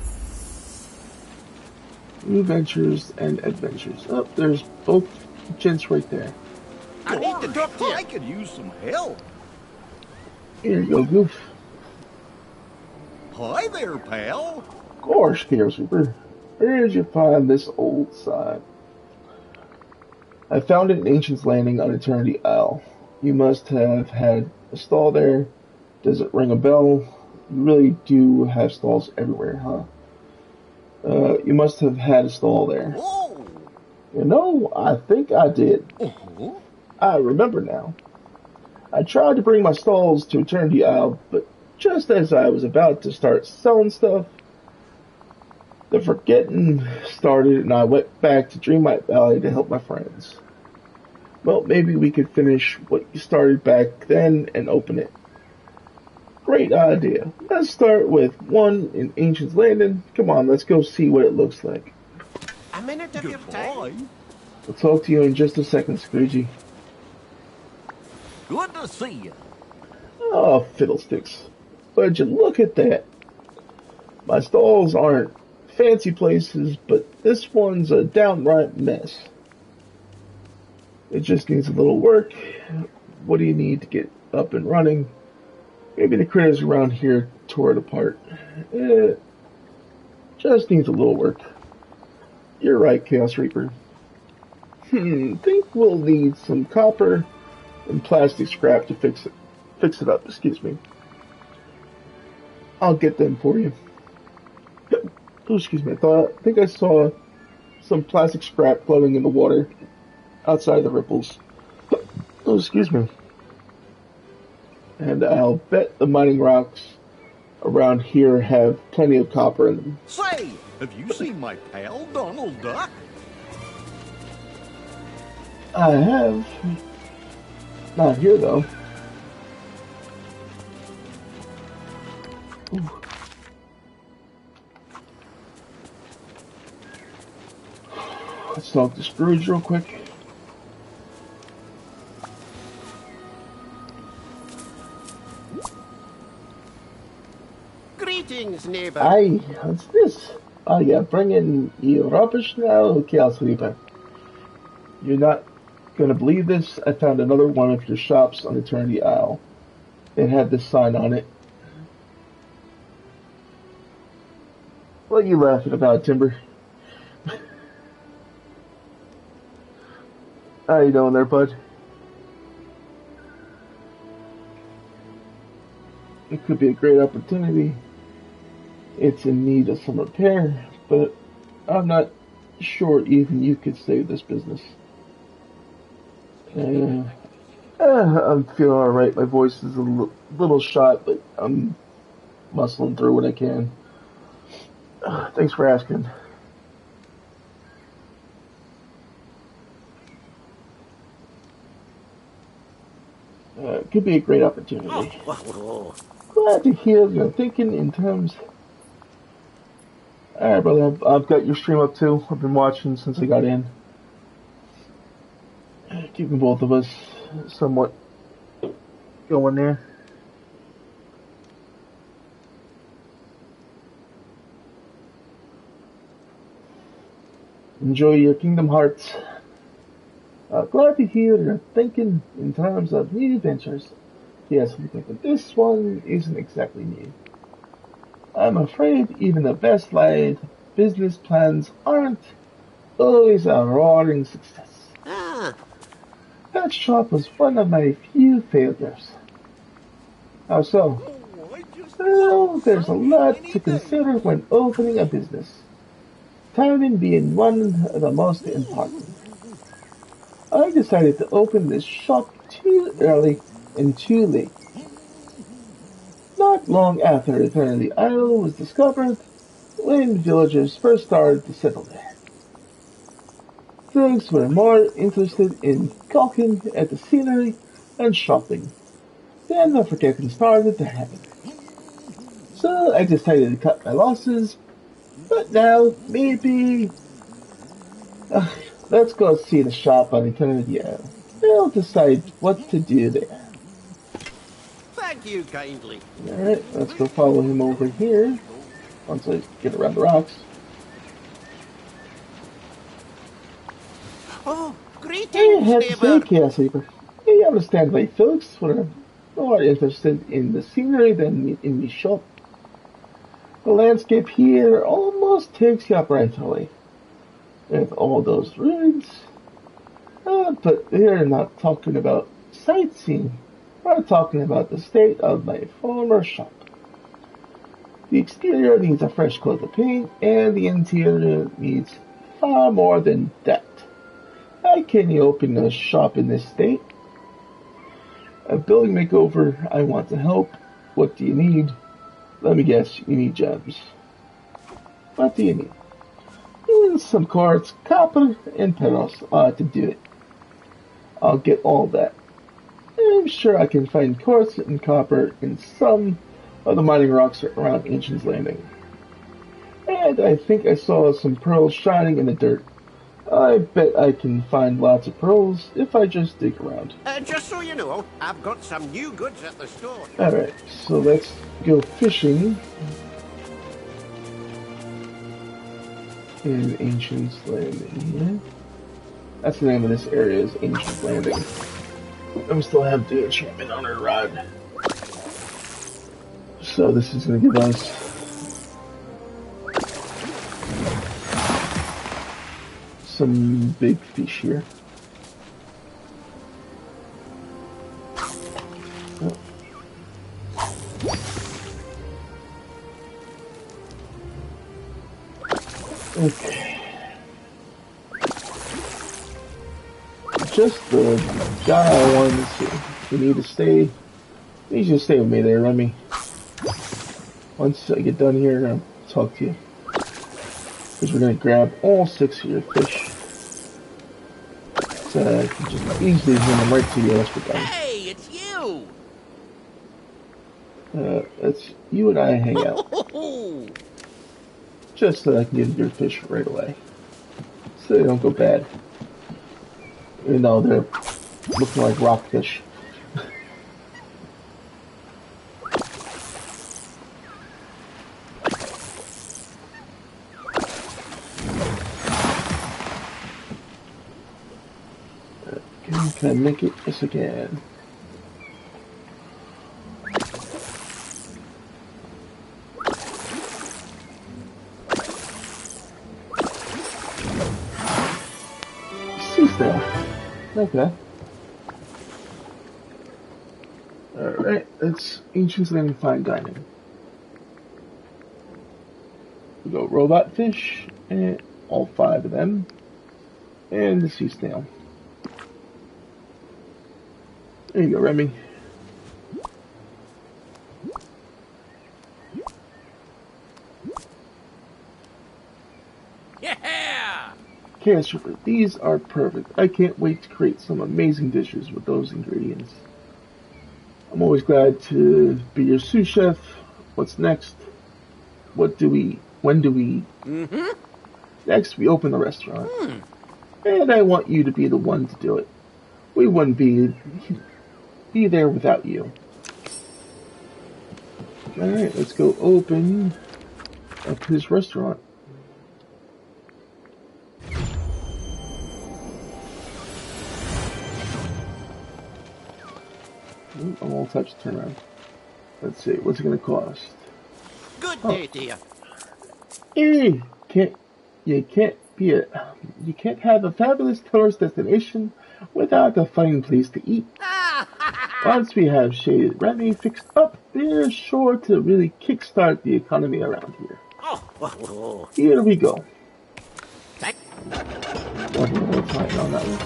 New Ventures and Adventures. Oh, there's both gents right there. I need to talk to you. I could use some help. Here you go, Goof. Hi there, pal. Gosh, Chaos Reaper. Where did you find this old sign? I found it in Ancient's Landing on Eternity Isle. You must have had a stall there. Does it ring a bell? You really do have stalls everywhere, huh? You must have had a stall there. Oh. You know, I think I did. I remember now. I tried to bring my stalls to Eternity Isle, but just as I was about to start selling stuff, the forgetting started and I went back to Dreamlight Valley to help my friends. Well, maybe we could finish what you started back then and open it. Great idea. Let's start with one in Ancient's Landing. Come on, let's go see what it looks like. A minute of your time. I'll talk to you in just a second, Squeegee. Good to see you. Oh, fiddlesticks. Would you look at that? My stalls aren't fancy places, but this one's a downright mess. It just needs a little work. What do you need to get up and running? Maybe the critters around here tore it apart. It just needs a little work. You're right, Chaos Reaper. Think we'll need some copper and plastic scrap to fix it up, excuse me. I'll get them for you. Oh, excuse me, I think I saw some plastic scrap floating in the water outside the ripples. Oh, excuse me. And I'll bet the mining rocks around here have plenty of copper in them. Say, have you seen my pal, Donald Duck? I have. Not here, though. Ooh. Let's knock the screws real quick. Greetings, neighbor. Aye, what's this? Oh yeah, bring in your rubbish now? Okay, I'll sleep in. You're not gonna believe this. I found another one of your shops on Eternity Isle. It had this sign on it. What are you laughing about, Timber? How you doing there, bud? It could be a great opportunity. It's in need of some repair, but I'm not sure even you could save this business. I'm feeling alright. My voice is a little shot, but I'm muscling through what I can. Thanks for asking. Could be a great opportunity. Glad to hear you're thinking in terms. Alright, brother, I've got your stream up too. I've been watching since I got in. Keeping both of us somewhat going there. Enjoy your Kingdom Hearts. Glad to hear you're thinking in terms of new adventures. Yes, but this one isn't exactly new. I'm afraid even the best laid business plans aren't always a roaring success. That shop was one of my few failures. How so? Well, there's a lot to consider when opening a business. Timing being one of the most important. I decided to open this shop too early and too late. Not long after Eternity Isle was discovered, when villagers first started to settle there. Folks were more interested in gawking at the scenery and shopping than of getting started to happen. So I decided to cut my losses, but now maybe let's go see the shop on Eternity Isle. I'll decide what to do there. Thank you kindly. Alright, let's go follow him over here. Once I get around the rocks. Oh, greetings, Hey, happy neighbor. day, Chaos Reaper. You understand why folks were more interested in the scenery than in the shop. The landscape here almost takes your breath away. With all those ruins. But we're not talking about sightseeing. We're talking about the state of my former shop. The exterior needs a fresh coat of paint, and the interior needs far more than that. How can you open a shop in this state? A building makeover, I want to help. What do you need? Let me guess, you need gems. What do you need? Some quartz, copper, and pearls to do it. I'll get all that. I'm sure I can find quartz and copper in some of the mining rocks around Ancient's Landing. And I think I saw some pearls shining in the dirt. I bet I can find lots of pearls if I just dig around. Just so you know, I've got some new goods at the store. Alright, so let's go fishing in Ancient's Landing here. That's the name of this area, is Ancient's Landing. And we still have the enchantment on our rod. So this is going to give us some big fish here. Oh. Okay. Just the guy I wanted to see. You need to stay. You should stay with me there, Remy. Once I get done here, I'll talk to you. Because we're going to grab all 6 of your fish. So I can just easily zoom them right to you once we're done. Hey, it's you! That's you and I hang out. Just so I can get your fish right away. So they don't go bad. Even though they're looking like rockfish. Can I make it? Yes, I can. Okay. Alright, that's Ancients Landing Fine Dining. We got robot fish, and all 5 of them, and the sea snail. There you go, Remy. Yeah! Chaos Trooper, these are perfect. I can't wait to create some amazing dishes with those ingredients. I'm always glad to be your sous chef. What's next? What do we eat? When do we eat? Mm-hmm. Next, we open the restaurant. And I want you to be the one to do it. We wouldn't be there without you. Alright, let's go open up his restaurant. Ooh, I'm all touched to turn around. Let's see, what's it gonna cost? Good day to you. Hey, you can't have a fabulous tourist destination without a fine place to eat. Once we have Shaded Remy fixed up, they're sure to really kickstart the economy around here. Here we go. One time on that one.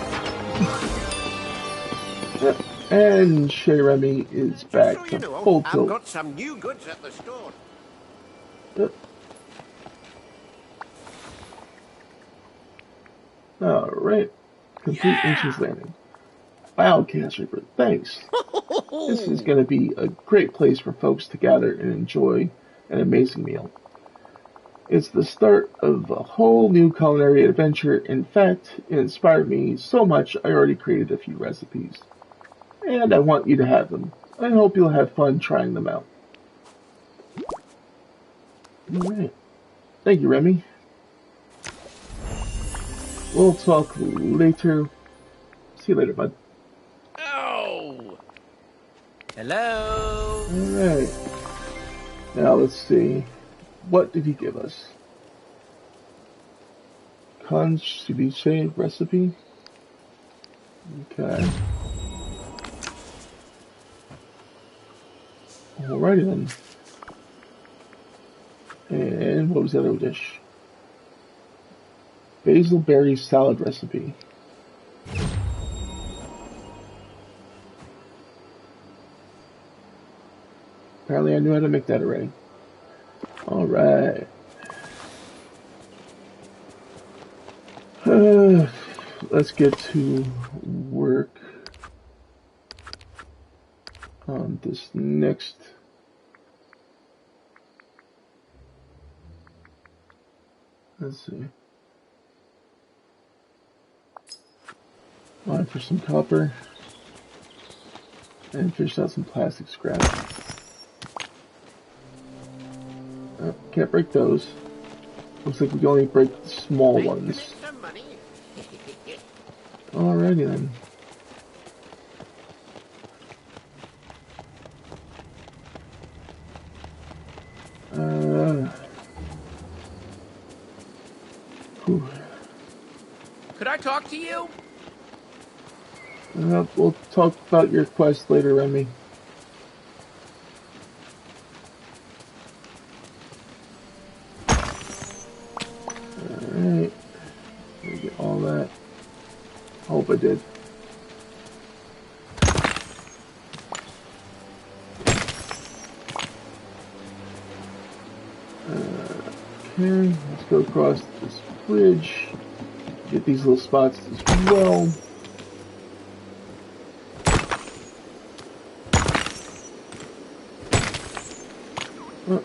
Yep. And Chez Remy is back to full tilt. I've got some new goods at the store. Yep. Alright. Complete Ancients Landing. Wow, Chaos Reaper, thanks. This is going to be a great place for folks to gather and enjoy an amazing meal. It's the start of a whole new culinary adventure. In fact, it inspired me so much I already created a few recipes. And I want you to have them. I hope you'll have fun trying them out. Alright. Thank you, Remy. We'll talk later. See you later, bud. Oh! Hello? Alright. Now let's see. What did he give us? Con ceviche recipe? Okay. Alrighty then. And what was the other dish? Basil berry salad recipe. Apparently I knew how to make that already. Alright. Let's get to work on this next. Let's see. Mine for some copper. And fish out some plastic scrap. Oh, can't break those. Looks like we can only break the small ones. Alrighty then. Could I talk to you? We'll talk about your quest later, Remy. Alright. Let me get all that. Hope I did. Okay, let's go across this bridge. Get these little spots as well. Oh.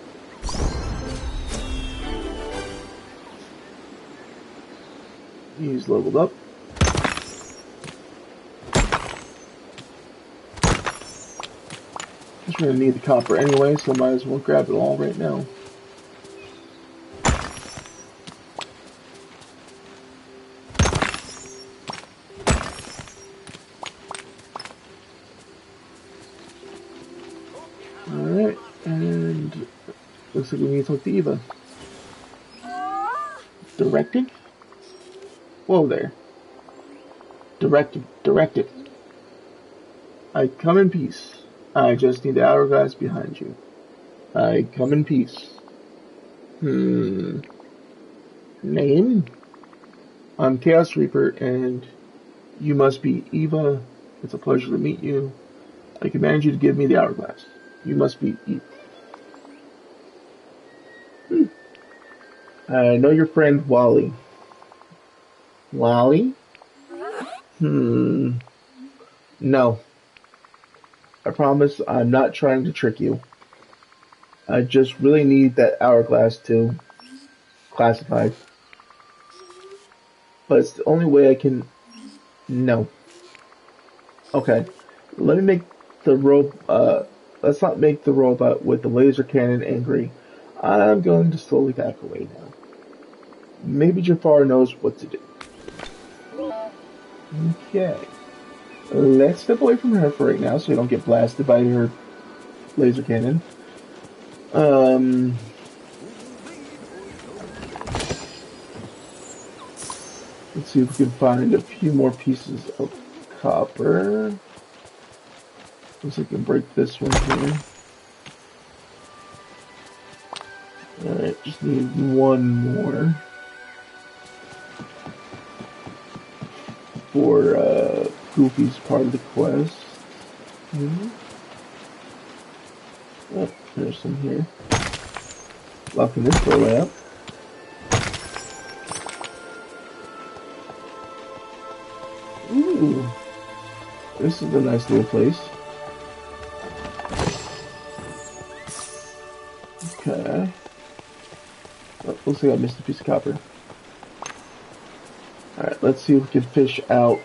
He's leveled up. Guess we're gonna need the copper anyway, so might as well grab it all right now. Alright, and looks like we need to talk to Eva. Directed? Whoa there. Directed. I come in peace. I just need the hourglass behind you. I come in peace. Name? I'm Chaos Reaper, and you must be Eva. It's a pleasure to meet you. I command you to give me the hourglass. You must be Eva. I know your friend Wally. Wally? No. I promise I'm not trying to trick you. I just really need that hourglass to classify. But it's the only way I can... No. Okay. Let me make the let's not make the robot with the laser cannon angry. I'm going to slowly back away now. Maybe Jafar knows what to do. Okay. Let's step away from her for right now so we don't get blasted by her laser cannon. Let's see if we can find a few more pieces of copper. Looks like we can break this one here. Alright, just need one more. For Goofy's part of the quest. Oh, there's some here. Locking this doorway up. Ooh, this is a nice little place. Okay. Oh, looks like I missed a piece of copper. Alright, let's see if we can fish out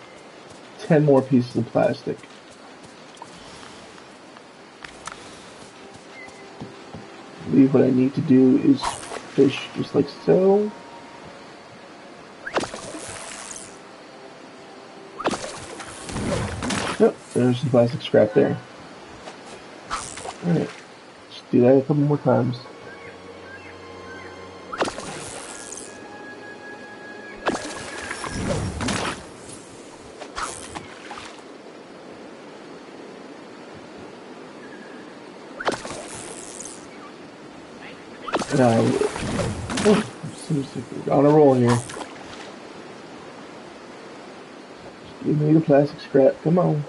10 more pieces of plastic. I believe what I need to do is fish just like so. Yep, there's some plastic scrap there. Alright, let's do that a couple more times. Seems like we're on a roll here. Just give me the plastic scrap. Come on.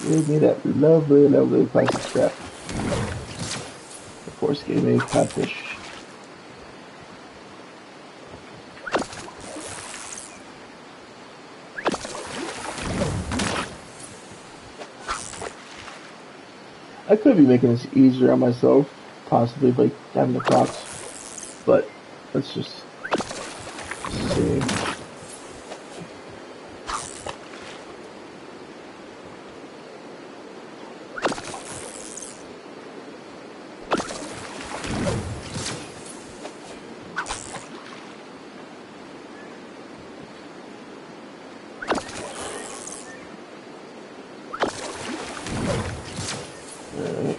Give me that lovely, lovely plastic scrap. Of course, give me a catfish. I could be making this easier on myself, possibly by having the clocks, but let's just see.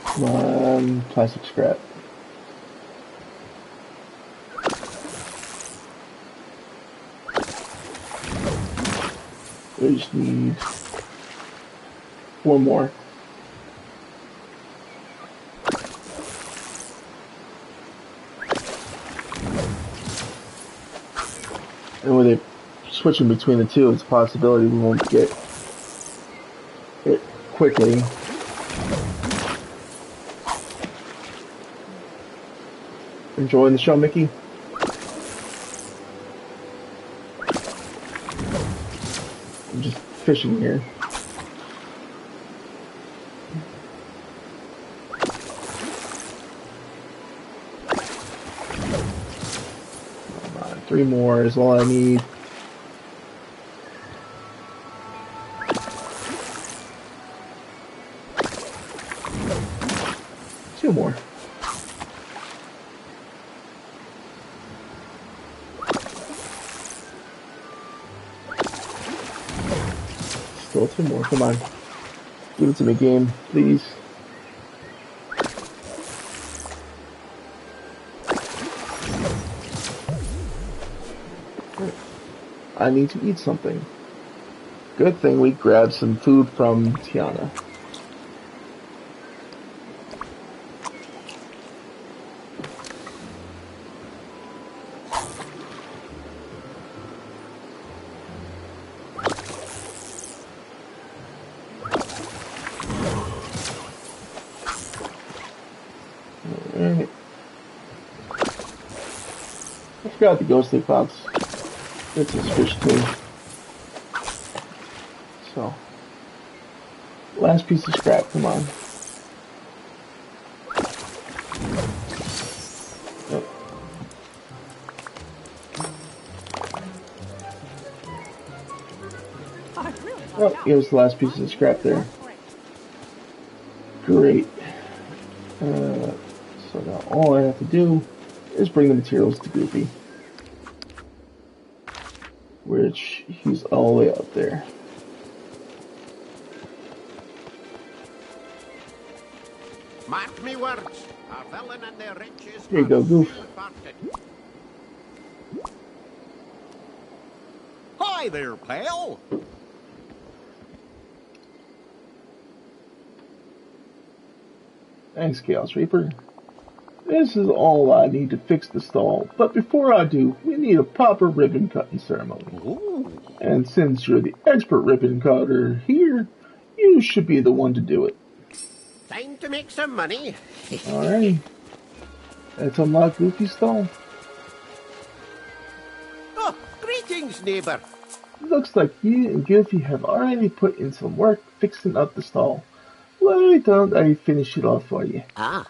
Come on, plastic scrap. We just need 4 more. And with it switching between the two, it's a possibility we won't get it quickly. Enjoying the show, Mickey? I'm just fishing here. Come on, 3 more is all I need. More. Still 2 more. Come on. Give it to me, game, please. I need to eat something. Good thing we grabbed some food from Tiana. Alright. I forgot the ghostly fox. It's his fish too. So. Last piece of scrap, come on. Oh, here's the last piece of scrap there. Great. So now all I have to do is bring the materials to Goofy. Which, he's all the way up there. Mark me words, our villain and their riches. Here you go, Goof. Hi there, pal. Thanks, Chaos Reaper. This is all I need to fix the stall, but before I do, we need a proper ribbon cutting ceremony. Ooh. And since you're the expert ribbon cutter here, you should be the one to do it. Time to make some money. Alright. Let's unlock Goofy's stall. Oh, greetings, neighbor. Looks like you and Goofy have already put in some work fixing up the stall. Why don't I finish it off for you? Ah.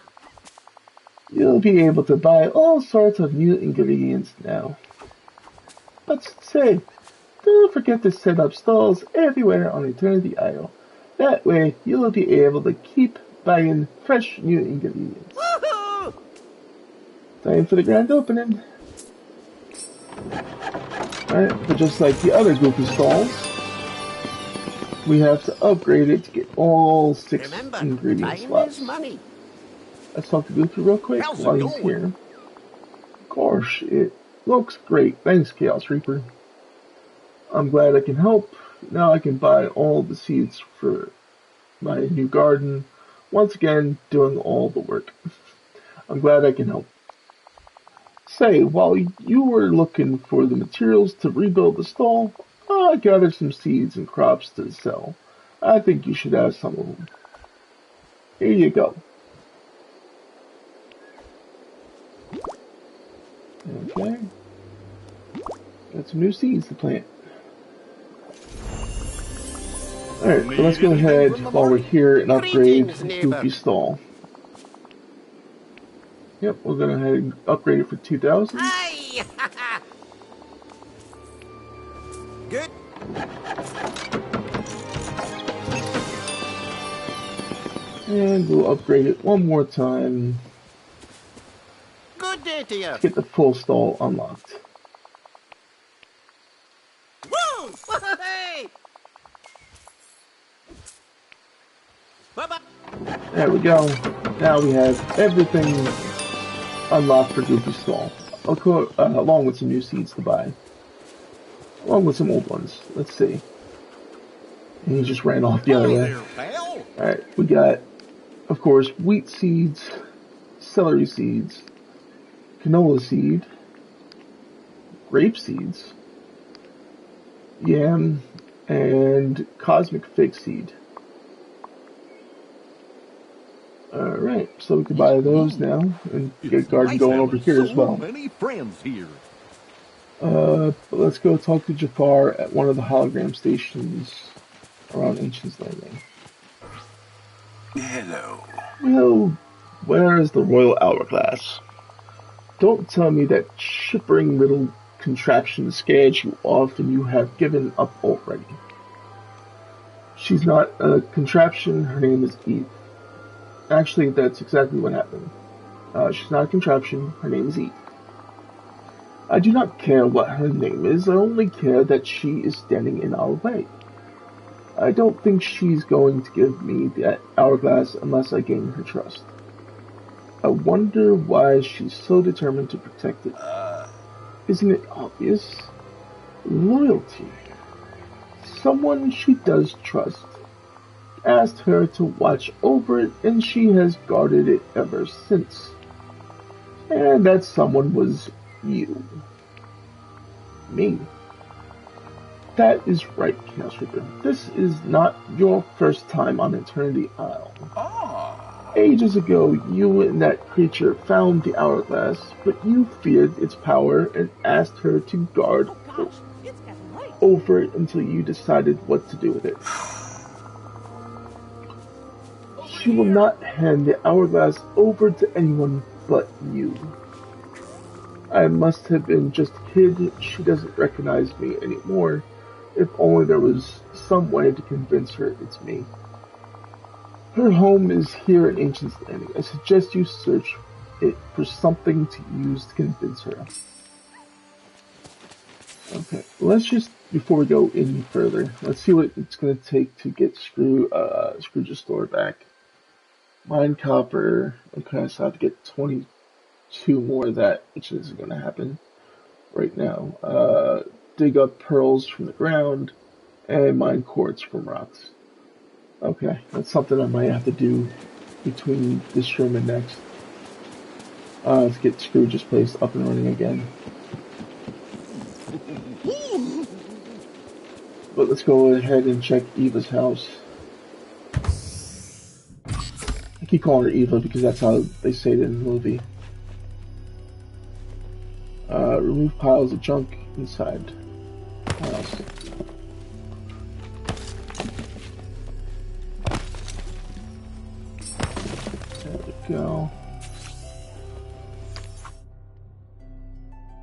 You'll be able to buy all sorts of new ingredients now. But say, don't forget to set up stalls everywhere on Eternity Isle. That way, you'll be able to keep buying fresh new ingredients. Woohoo! Time for the grand opening. Alright, but just like the other Goofy stalls, we have to upgrade it to get all 6 ingredient slots. Money. Let's talk to Goofy real quick while he's here. Gosh, it looks great. Thanks, Chaos Reaper. I'm glad I can help. Now I can buy all the seeds for my new garden. Once again, doing all the work. I'm glad I can help. Say, while you were looking for the materials to rebuild the stall, I gathered some seeds and crops to sell. I think you should have some of them. Here you go. Okay. Got some new seeds to plant. Alright, so let's go ahead while we're here and upgrade Goofy's stall. Yep, we're going to go ahead and upgrade it for 2,000. Hi! Good. And we'll upgrade it one more time. Good day to you. To get the full stall unlocked. Woo! Hey! Bye-bye. There we go. Now we have everything unlocked for Goofy's stall. Along with some new seeds to buy. Along with some old ones. Let's see. And he just ran off the other way. Alright, we got, of course, wheat seeds, celery seeds, canola seed, grape seeds, yam, and cosmic fig seed. Alright, so we can buy those now and get garden going over here as well. Many friends here. But let's go talk to Jafar at one of the hologram stations around Ancient's Landing. Hello. Well, where is the Royal Hourglass? Don't tell me that shippering little contraption scared you off and you have given up already. She's not a contraption, her name is Eve. Actually, that's exactly what happened. She's not a contraption, her name is Eve. I do not care what her name is, I only care that she is standing in our way. I don't think she's going to give me that hourglass unless I gain her trust. I wonder why she's so determined to protect it. Isn't it obvious? Loyalty. Someone she does trust asked her to watch over it, and she has guarded it ever since. And that someone was you. Me. That is right, Chaos Reaper. This is not your first time on Eternity Isle. Ages ago, you and that creature found the hourglass, but you feared its power and asked her to guard over it until you decided what to do with it. She will not hand the hourglass over to anyone but you. I must have been just a kid. She doesn't recognize me anymore. If only there was some way to convince her it's me. Her home is here in Ancient's Landing. I suggest you search it for something to use to convince her. Okay, let's just, before we go any further, let's see what it's going to take to get Scrooge's store back. Mine copper. Okay, so I have to get 22 more of that, which isn't going to happen right now. Dig up pearls from the ground, and mine quartz from rocks. Okay, that's something I might have to do between this room and next. Let's get Scrooge's place up and running again. But let's go ahead and check Eva's house. I keep calling her Eva because that's how they say it in the movie. Remove piles of junk inside house. There we go.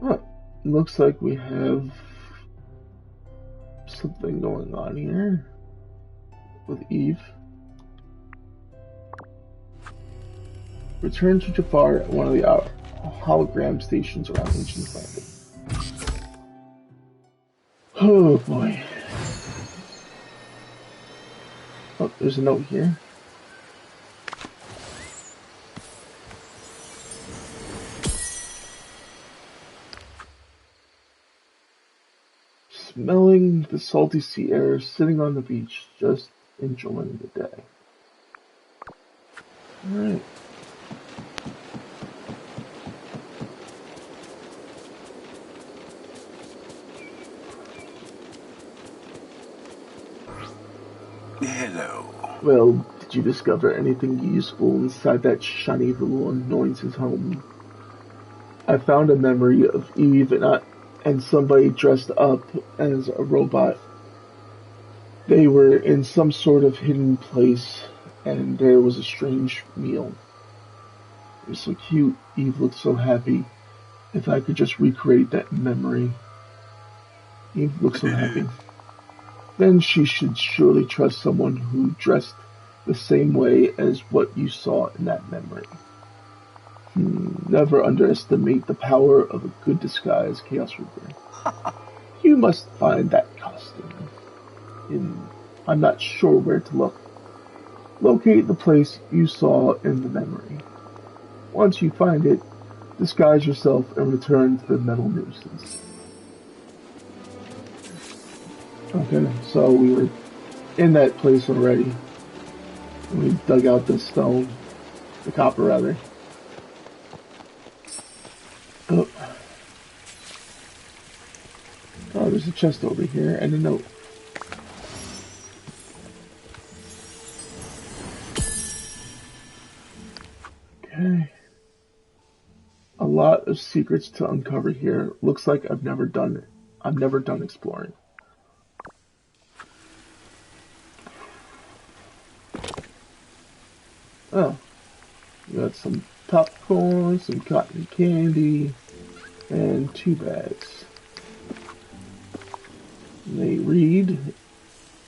Oh, looks like we have something going on here with Eve. Return to Jafar at one of the hologram stations around Ancient Landing. Oh boy. Oh, there's a note here. Smelling the salty sea air, sitting on the beach, just enjoying the day. Alright. Hello. Well, did you discover anything useful inside that shiny little annoyance's home? I found a memory of Eve and somebody dressed up as a robot. They were in some sort of hidden place, and there was a strange meal. It was so cute. Eve looked so happy. If I could just recreate that memory. Eve looked so happy. Then she should surely trust someone who dressed the same way as what you saw in that memory. Never underestimate the power of a good disguise, Chaos Reaper. You must find that costume. I'm not sure where to look. Locate the place you saw in the memory. Once you find it, disguise yourself and return to the metal nuisance. Okay, so we were in that place already. We dug out the stone, the copper rather. Oh, there's a chest over here and a note. Okay. A lot of secrets to uncover here. Looks like I've never done exploring. Oh, we got some popcorn, some cotton candy, and 2 bags. And they read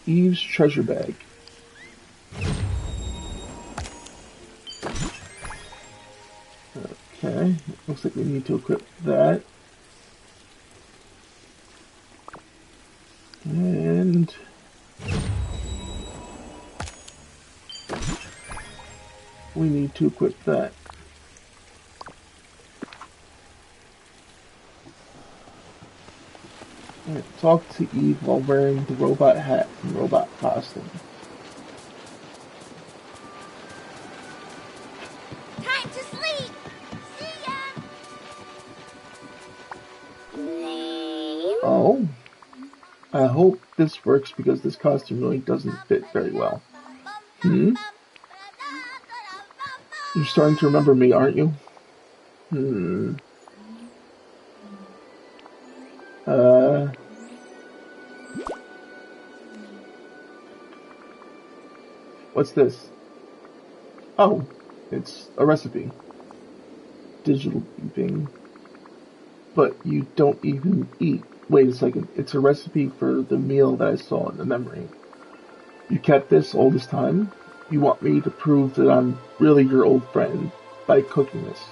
Eve's treasure bag. Okay, looks like we need to equip that. And we need to equip that. Alright, talk to Eve while wearing the robot hat and robot costume. Time to sleep. See ya. Oh. I hope this works because this costume really doesn't fit very well. You're starting to remember me, aren't you? What's this? Oh, it's a recipe. Digital beeping. But you don't even eat. Wait a second, it's a recipe for the meal that I saw in the memory. You kept this all this time? You want me to prove that I'm really your old friend by cooking this?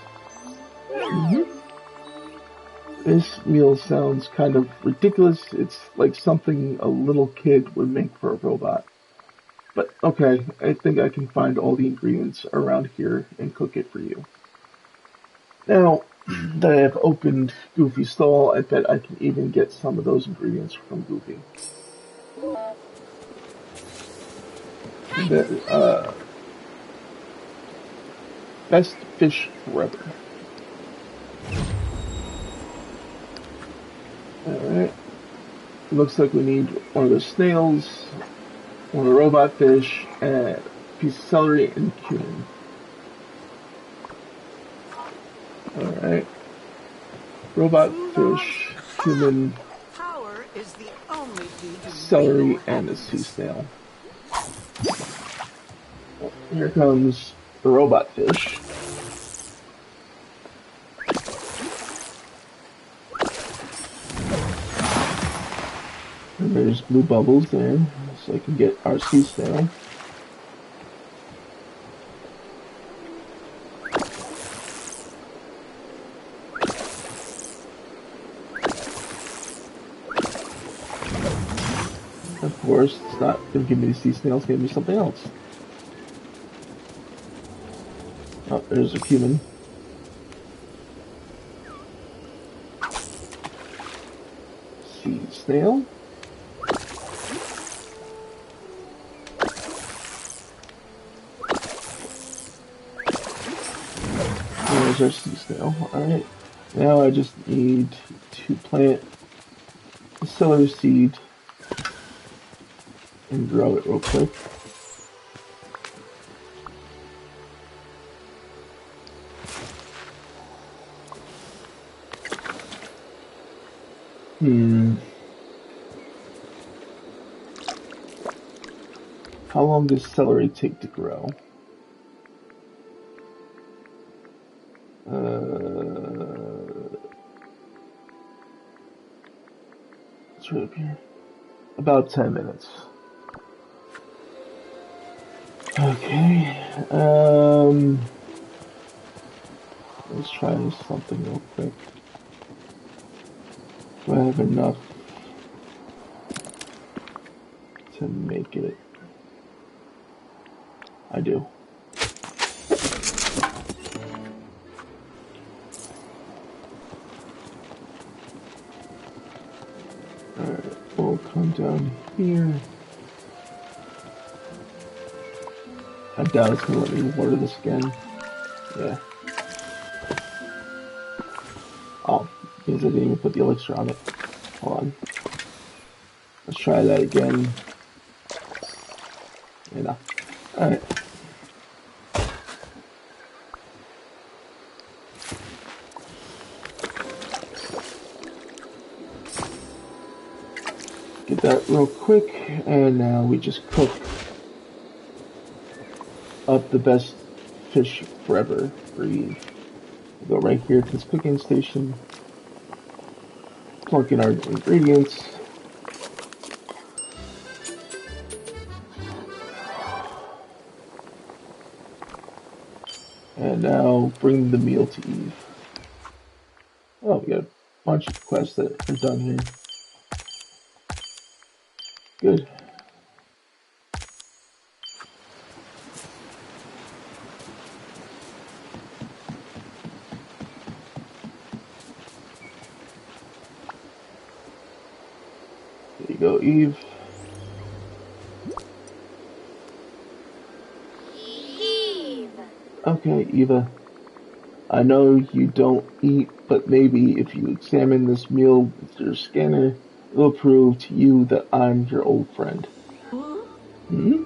This meal sounds kind of ridiculous. It's like something a little kid would make for a robot. But okay, I think I can find all the ingredients around here and cook it for you. Now that I have opened Goofy's stall, I bet I can even get some of those ingredients from Goofy. Best fish forever. Alright. Looks like we need one of the snails, one of the robot fish, and a piece of celery and cumin. Alright. Robot fish, cumin, celery, and a sea snail. Oh, here comes the robot fish. And there's blue bubbles there, so I can get our sea snail. Of course, it's not going to give me the sea snail, it's going to give me something else. Oh, there's a cumin. Sea snail. There's our sea snail. Alright. Now I just need to plant the celery seed and grow it real quick. How long does celery take to grow? It's right up here. About 10 minutes. Okay. Let's try something real quick. Do I have enough to make it? I do. Alright, we'll come down here. I doubt it's gonna let me water this again. Yeah. Oh, because I didn't even put the elixir on it. Hold on. Let's try that again. Yeah. Alright. real quick, and now we just cook up the best fish forever for Eve. We'll go right here to this cooking station, plunk in our ingredients. And now bring the meal to Eve. Oh, we got a bunch of quests that are done here. Good. There you go, Eve. Okay, Eva. I know you don't eat, but maybe if you examine this meal with your scanner, it'll prove to you that I'm your old friend. Hmm?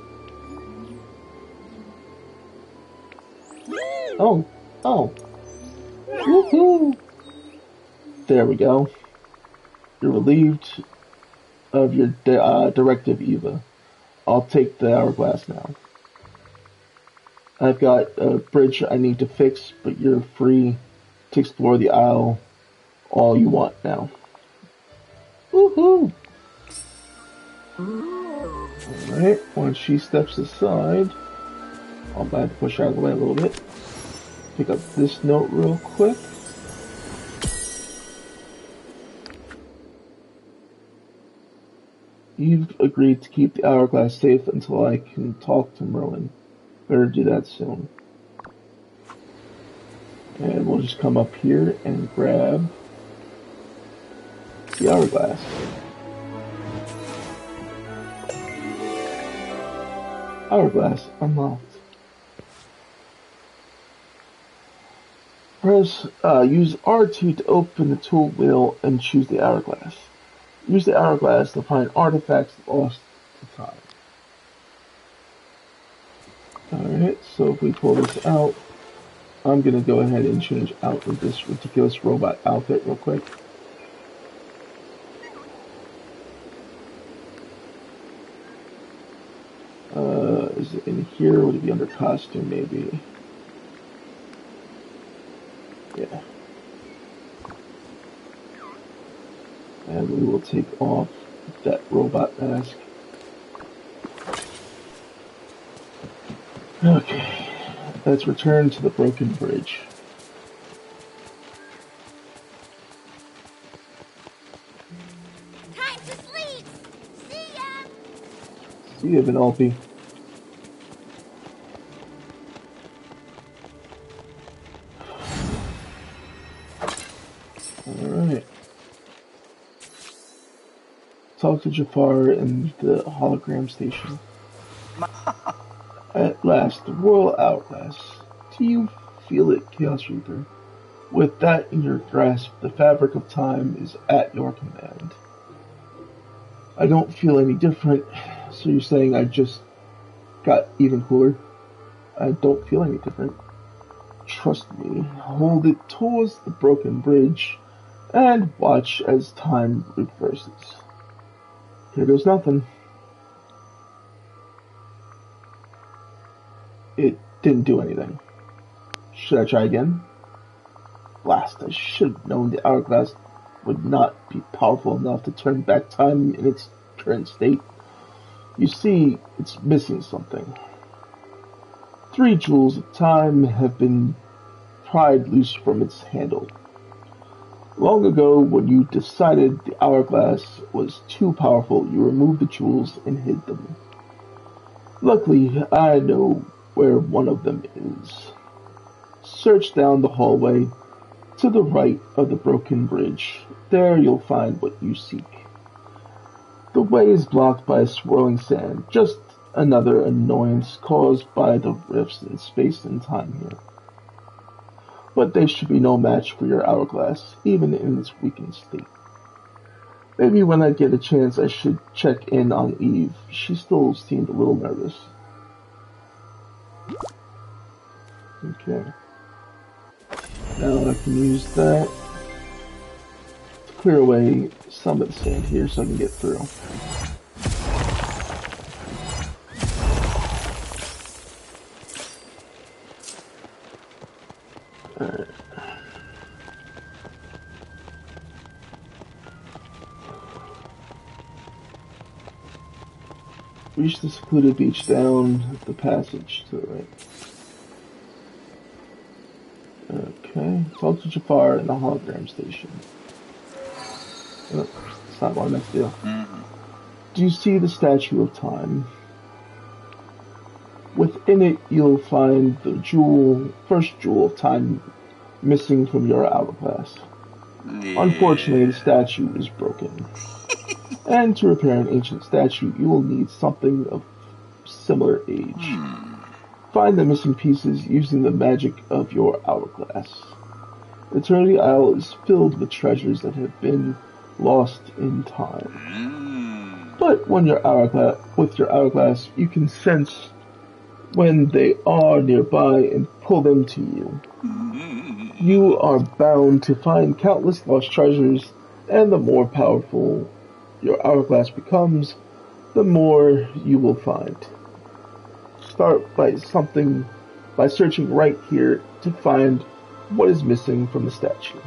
Oh. Woohoo! There we go. You're relieved of your directive, Eva. I'll take the hourglass now. I've got a bridge I need to fix, but you're free to explore the Isle all you want now. Woohoo! Alright, once she steps aside, I'll have to push her out of the way a little bit. Pick up this note real quick. You've agreed to keep the hourglass safe until I can talk to Merlin. Better do that soon. And we'll just come up here and grab the hourglass. Hourglass unlocked. Press, use R2 to open the tool wheel and choose the hourglass. Use the hourglass to find artifacts lost to time. Alright, so if we pull this out, I'm gonna go ahead and change out of this ridiculous robot outfit real quick. Is it in here? Would it be under costume, maybe? Yeah. And we will take off that robot mask. Okay, let's return to the broken bridge. Time to sleep! See ya! See ya, Vanellope. Alright. Talk to Jafar in the hologram station. At last, the royal hourglass. Do you feel it, Chaos Reaper? With that in your grasp, the fabric of time is at your command. I don't feel any different, so you're saying I just got even cooler? I don't feel any different. Trust me, hold it towards the broken bridge, and watch as time reverses. Here goes nothing. It didn't do anything. Should I try again? Blast, I should have known the hourglass would not be powerful enough to turn back time in its current state. You see, it's missing something. 3 jewels of time have been pried loose from its handle. Long ago, when you decided the hourglass was too powerful, you removed the jewels and hid them. Luckily, I know where one of them is. Search down the hallway to the right of the broken bridge. There you'll find what you seek. The way is blocked by swirling sand, just another annoyance caused by the rifts in space and time here. But they should be no match for your hourglass, even in its weakened state. Maybe when I get a chance I should check in on Eve. She still seemed a little nervous. Okay. Now I can use that to clear away some of the sand here so I can get through. Alright. Reach the secluded beach down the passage to the right. Okay. Talk to Jafar in the hologram station. Oh, that's not what I meant to do. Mm-hmm. Do you see the Statue of Time? Within it, you'll find the first jewel of time missing from your hourglass. Yeah. Unfortunately, the statue is broken. And to repair an ancient statue, you will need something of similar age. Find the missing pieces using the magic of your hourglass. Eternity Isle is filled with treasures that have been lost in time. But with your hourglass, you can sense when they are nearby and pull them to you. You are bound to find countless lost treasures, and the more powerful your hourglass becomes, the more you will find. Start by searching right here to find what is missing from the statue.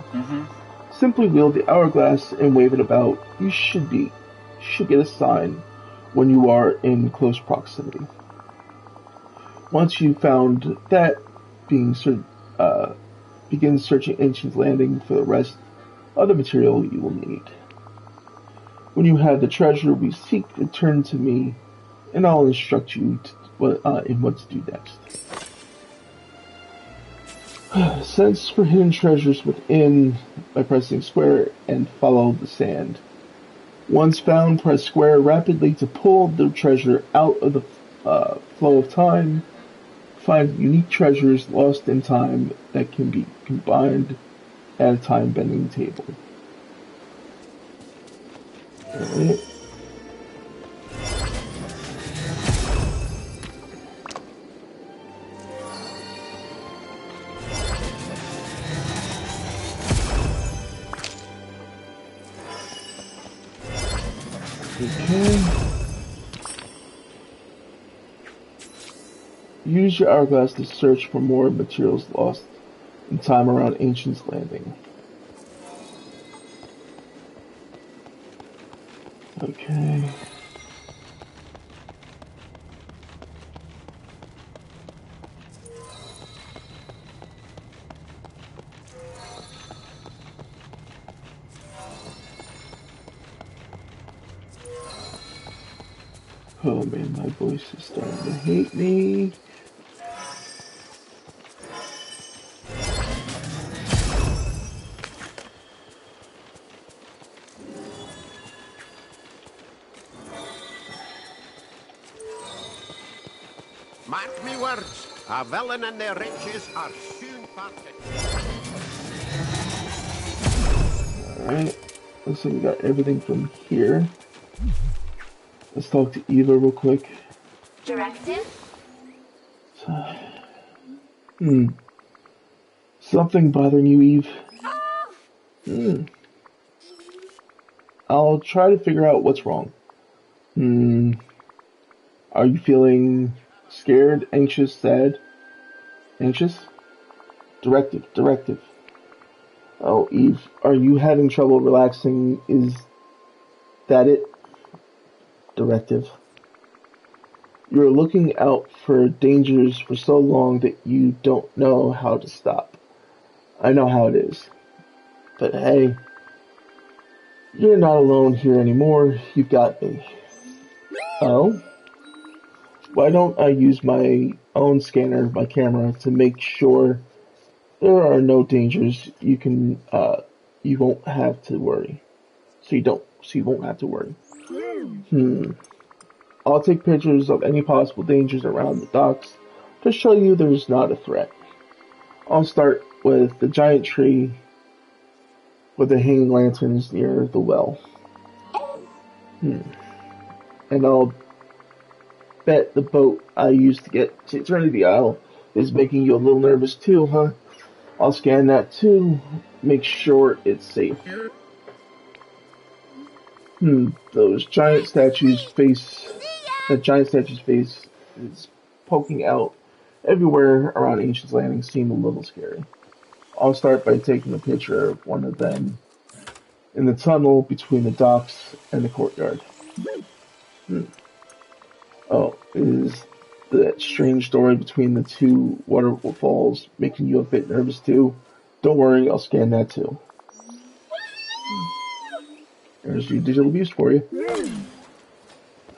Simply wield the hourglass and wave it about. You should get a sign when you are in close proximity. Once you've found that, begin searching Ancient's Landing for the rest of the material you will need. When you have the treasure we seek, return to me, and I'll instruct you in what to do next. Search for hidden treasures within by pressing square and follow the sand. Once found, press square rapidly to pull the treasure out of the flow of time. Find unique treasures lost in time that can be combined at a time-bending table. Alright. Okay. Use your hourglass to search for more materials lost in time around Ancient's Landing. Okay. Oh man, my voice is starting to hate me. Mark me words, a villain and their riches are soon parted. Alright, looks like we got everything from here. Let's talk to Eva real quick. Directive? Something bothering you, Eve? I'll try to figure out what's wrong. Are you feeling scared, anxious, sad? Anxious? Directive. Oh, Eve, are you having trouble relaxing? Is that it? Directive. You're looking out for dangers for so long that you don't know how to stop. I know how it is. But hey, you're not alone here anymore. You've got me. Oh? Why don't I use my own scanner, my camera, to make sure there are no dangers you won't have to worry. So you won't have to worry. I'll take pictures of any possible dangers around the docks to show you there's not a threat. I'll start with the giant tree with the hanging lanterns near the well. And I'll bet the boat I used to get to Eternity Isle is making you a little nervous too, huh? I'll scan that too, make sure it's safe. That giant statue's face is poking out everywhere around Ancient's Landing seemed a little scary. I'll start by taking a picture of one of them in the tunnel between the docks and the courtyard. Oh, is that strange story between the two waterfalls making you a bit nervous too? Don't worry, I'll scan that too. There's your digital beast for you.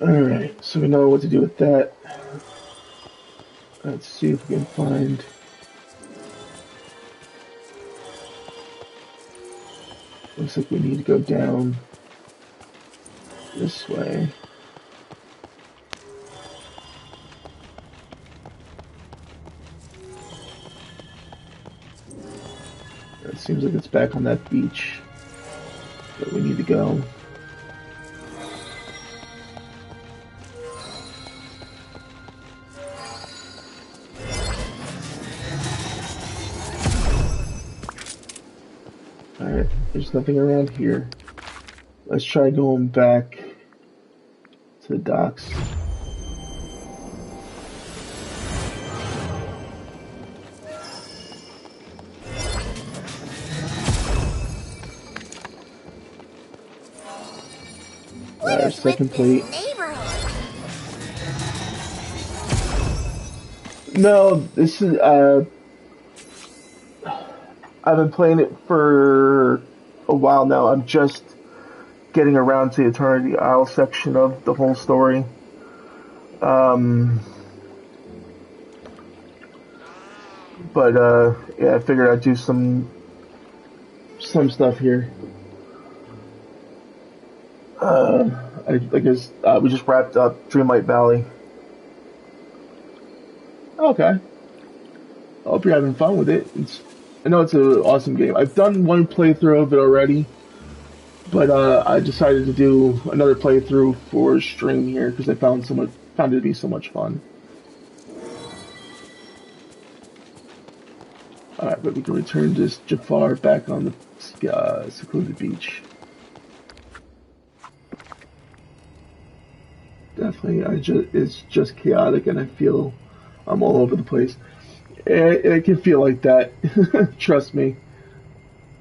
Alright, so we know what to do with that. Let's see if we can find... Looks like we need to go down this way. It seems like it's back on that beach that we need to go. Alright, there's nothing around here. Let's try going back to the docks. Our second plate. No, this is, I've been playing it for a while now. I'm just getting around to the Eternity Isle section of the whole story. Yeah, I figured I'd do some stuff here. I guess we just wrapped up Dreamlight Valley. Okay. I hope you're having fun with it. I know it's an awesome game. I've done one playthrough of it already, but I decided to do another playthrough for stream here because I found it to be so much fun. Alright, but we can return to Jafar back on the secluded beach. Definitely, it's just chaotic, and I feel I'm all over the place. It can feel like that. Trust me.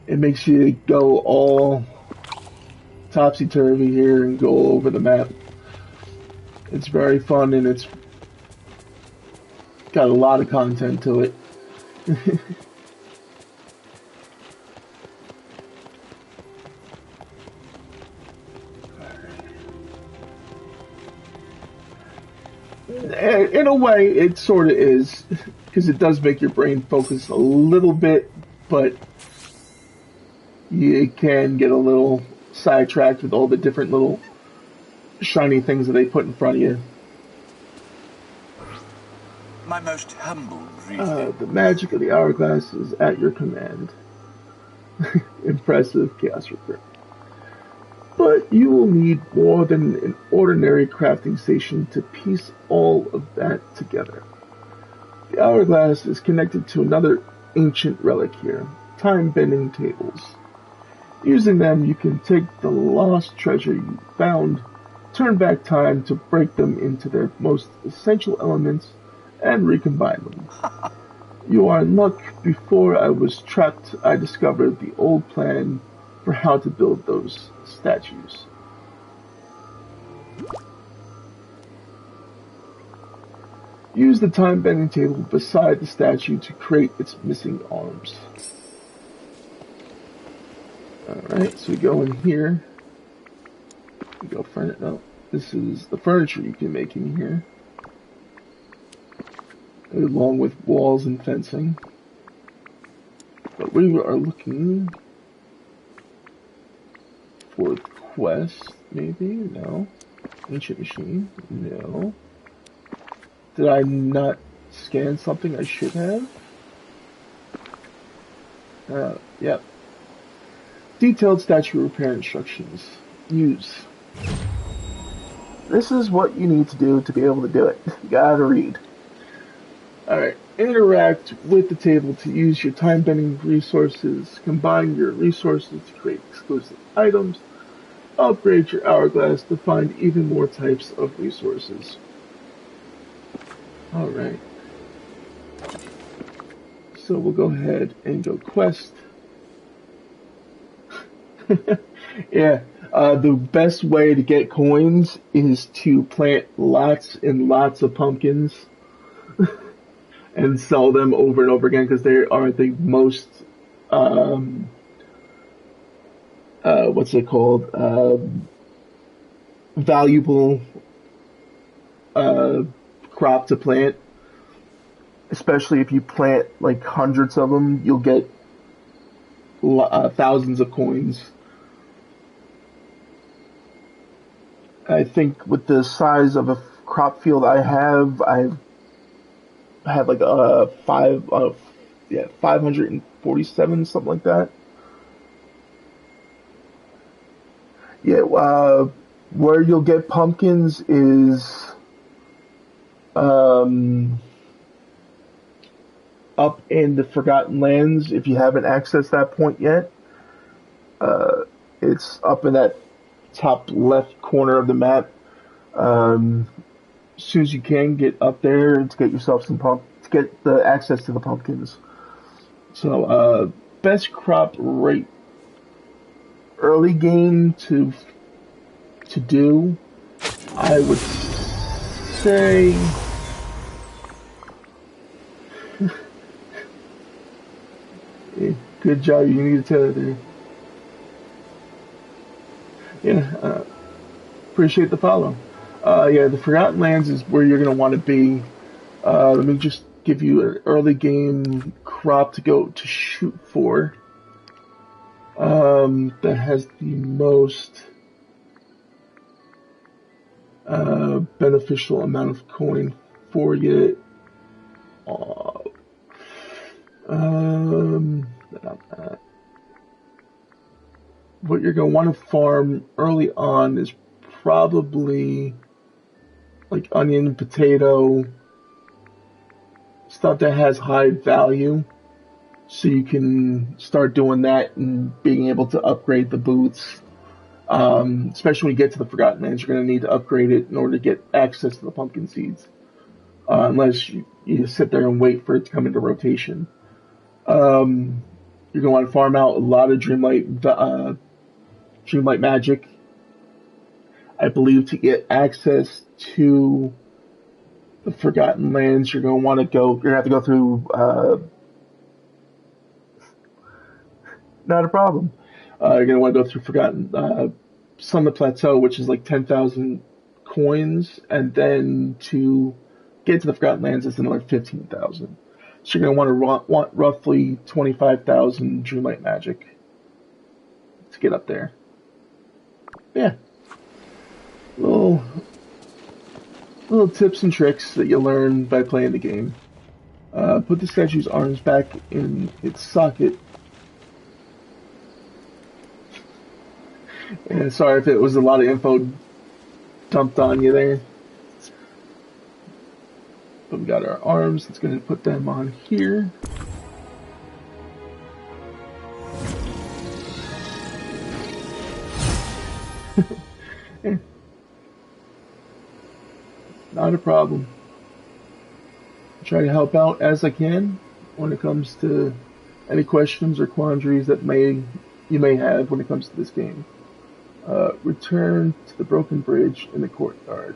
It makes you go all topsy-turvy here and go over the map. It's very fun, and it's got a lot of content to it. In a way, it sort of is, because it does make your brain focus a little bit, but you can get a little sidetracked with all the different little shiny things that they put in front of you. My most humble greeting. The magic of the hourglass is at your command. Impressive, Chaos Reaper. But you will need more than an ordinary crafting station to piece all of that together. The hourglass is connected to another ancient relic here, time-bending tables. Using them, you can take the lost treasure you found, turn back time to break them into their most essential elements, and recombine them. You are in luck. Before I was trapped, I discovered the old plan for how to build those statues. Use the time-bending table beside the statue to create its missing arms. Alright, so we go in here. We go no, this is the furniture you can make in here, along with walls and fencing. But we are looking for quest, maybe? No. Ancient machine? No. Did I not scan something I should have? Yep. Detailed statue repair instructions. Use. This is what you need to do to be able to do it. You gotta read. Alright. Interact with the table to use your time-bending resources. Combine your resources to create exclusive items. Upgrade your hourglass to find even more types of resources. Alright. So we'll go ahead and go quest. Yeah, the best way to get coins is to plant lots and lots of pumpkins and sell them over and over again, because they are the most, what's it called, valuable crop to plant. Especially if you plant like hundreds of them, you'll get thousands of coins. I think with the size of a crop field I have like 547, something like that. Yeah, where you'll get pumpkins is up in the Forgotten Lands. If you haven't accessed that point yet, it's up in that top left corner of the map. As soon as you can, get up there to get yourself some to get the access to the pumpkins. So, best crop rate early game to do, I would say. Good job, you need to tell it there. Yeah, appreciate the follow. Yeah, the Forgotten Lands is where you're going to want to be. Let me just give you an early game crop to go to shoot for. That has the most beneficial amount of coin for you. What you're going to want to farm early on is probably like onion, potato, stuff that has high value, so you can start doing that and being able to upgrade the boots. Especially when you get to the Forgotten Lands, you're going to need to upgrade it in order to get access to the pumpkin seeds, unless you sit there and wait for it to come into rotation. You're going to want to farm out a lot of Dreamlight Magic. I believe to get access to the Forgotten Lands, you're going to want to go. You're going to have to go through. Not a problem. You're going to want to go through Forgotten Summit Plateau, which is like 10,000 coins, and then to get to the Forgotten Lands, it's another 15,000. So you're going to want roughly 25,000 Dreamlight Magic to get up there. Yeah. Little tips and tricks that you learn by playing the game. Put the statue's arms back in its socket. And sorry if it was a lot of info dumped on you there. But we got our arms. Let's go ahead and put them on here. Yeah. Not a problem. I try to help out as I can when it comes to any questions or quandaries that you may have when it comes to this game. Return to the broken bridge in the courtyard.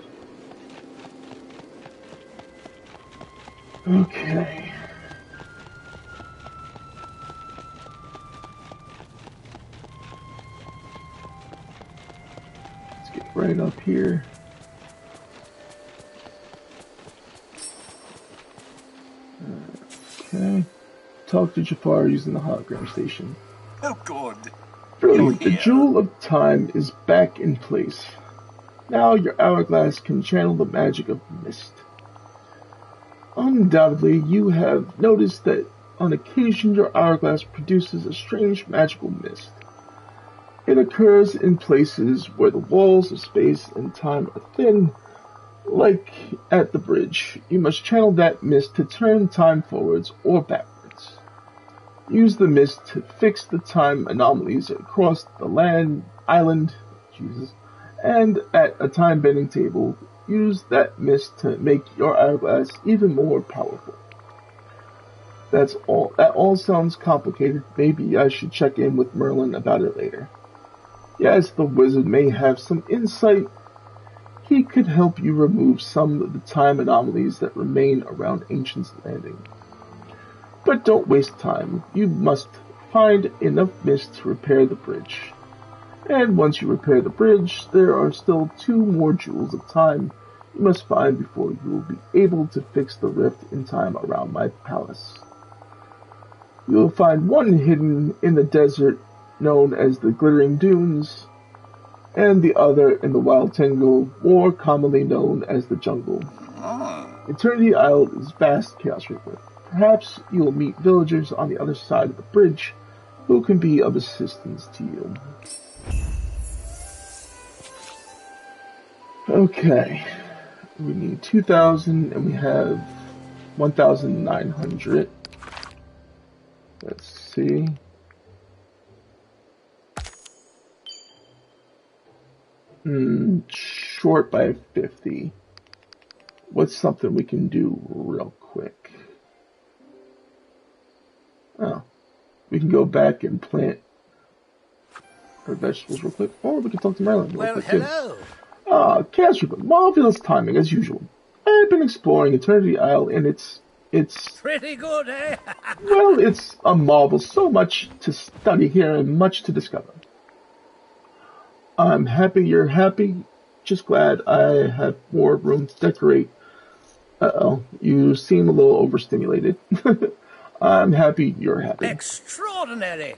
Okay. Let's get right up here. Okay. Talk to Jafar using the hologram station. Oh, God. Brilliant. The Jewel of Time is back in place. Now your hourglass can channel the magic of mist. Undoubtedly, you have noticed that on occasion your hourglass produces a strange magical mist. It occurs in places where the walls of space and time are thin, like at the bridge. You must channel that mist to turn time forwards or backwards. Use the mist to fix the time anomalies across the island, and at a time-bending table, use that mist to make your hourglass even more powerful. That's all. That all sounds complicated. Maybe I should check in with Merlin about it later. Yes, the wizard may have some insight. He could help you remove some of the time anomalies that remain around Ancient's Landing. But don't waste time. You must find enough mist to repair the bridge. And once you repair the bridge, there are still 2 more jewels of time you must find before you will be able to fix the rift in time around my palace. You will find one hidden in the desert known as the Glittering Dunes, and the other in the Wild Tangle, more commonly known as the Jungle. Eternity Isle is vast chaos river. Perhaps you will meet villagers on the other side of the bridge who can be of assistance to you. Okay, we need 2,000 and we have 1,900. Let's see. Short by 50. What's something we can do real quick? Oh, we can go back and plant our vegetables real quick, or we can talk to Merlin real quick too. Chaos Reaper, marvelous timing as usual. I've been exploring Eternity Isle, and it's pretty good, eh? well, it's a marvel. So much to study here and much to discover. I'm happy you're happy. Just glad I have more room to decorate. Uh-oh, you seem a little overstimulated. I'm happy you're happy. Extraordinary!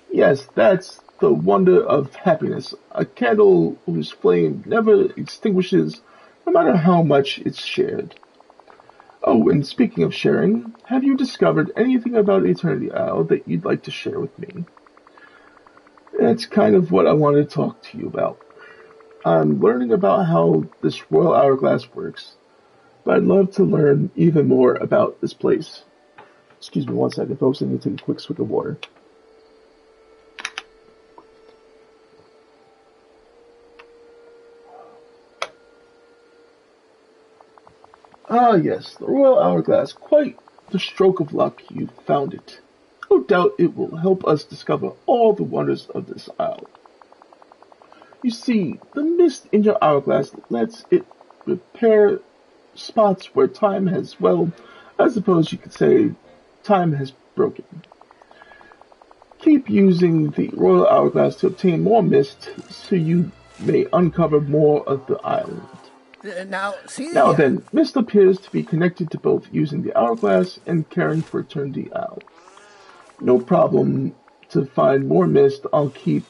Yes, that's the wonder of happiness. A candle whose flame never extinguishes, no matter how much it's shared. Oh, and speaking of sharing, have you discovered anything about Eternity Isle that you'd like to share with me? That's kind of what I wanted to talk to you about. I'm learning about how this Royal Hourglass works, but I'd love to learn even more about this place. Excuse me 1 second, folks. I need to take a quick swig of water. Ah, yes, the Royal Hourglass. Quite the stroke of luck you found it. No doubt it will help us discover all the wonders of this isle. You see, the mist in your hourglass lets it repair spots where time has, well, I suppose you could say, time has broken. Keep using the Royal Hourglass to obtain more mist so you may uncover more of the island. Now then, mist appears to be connected to both using the hourglass and caring for Eternity Isle. No problem to find more mist. I'll keep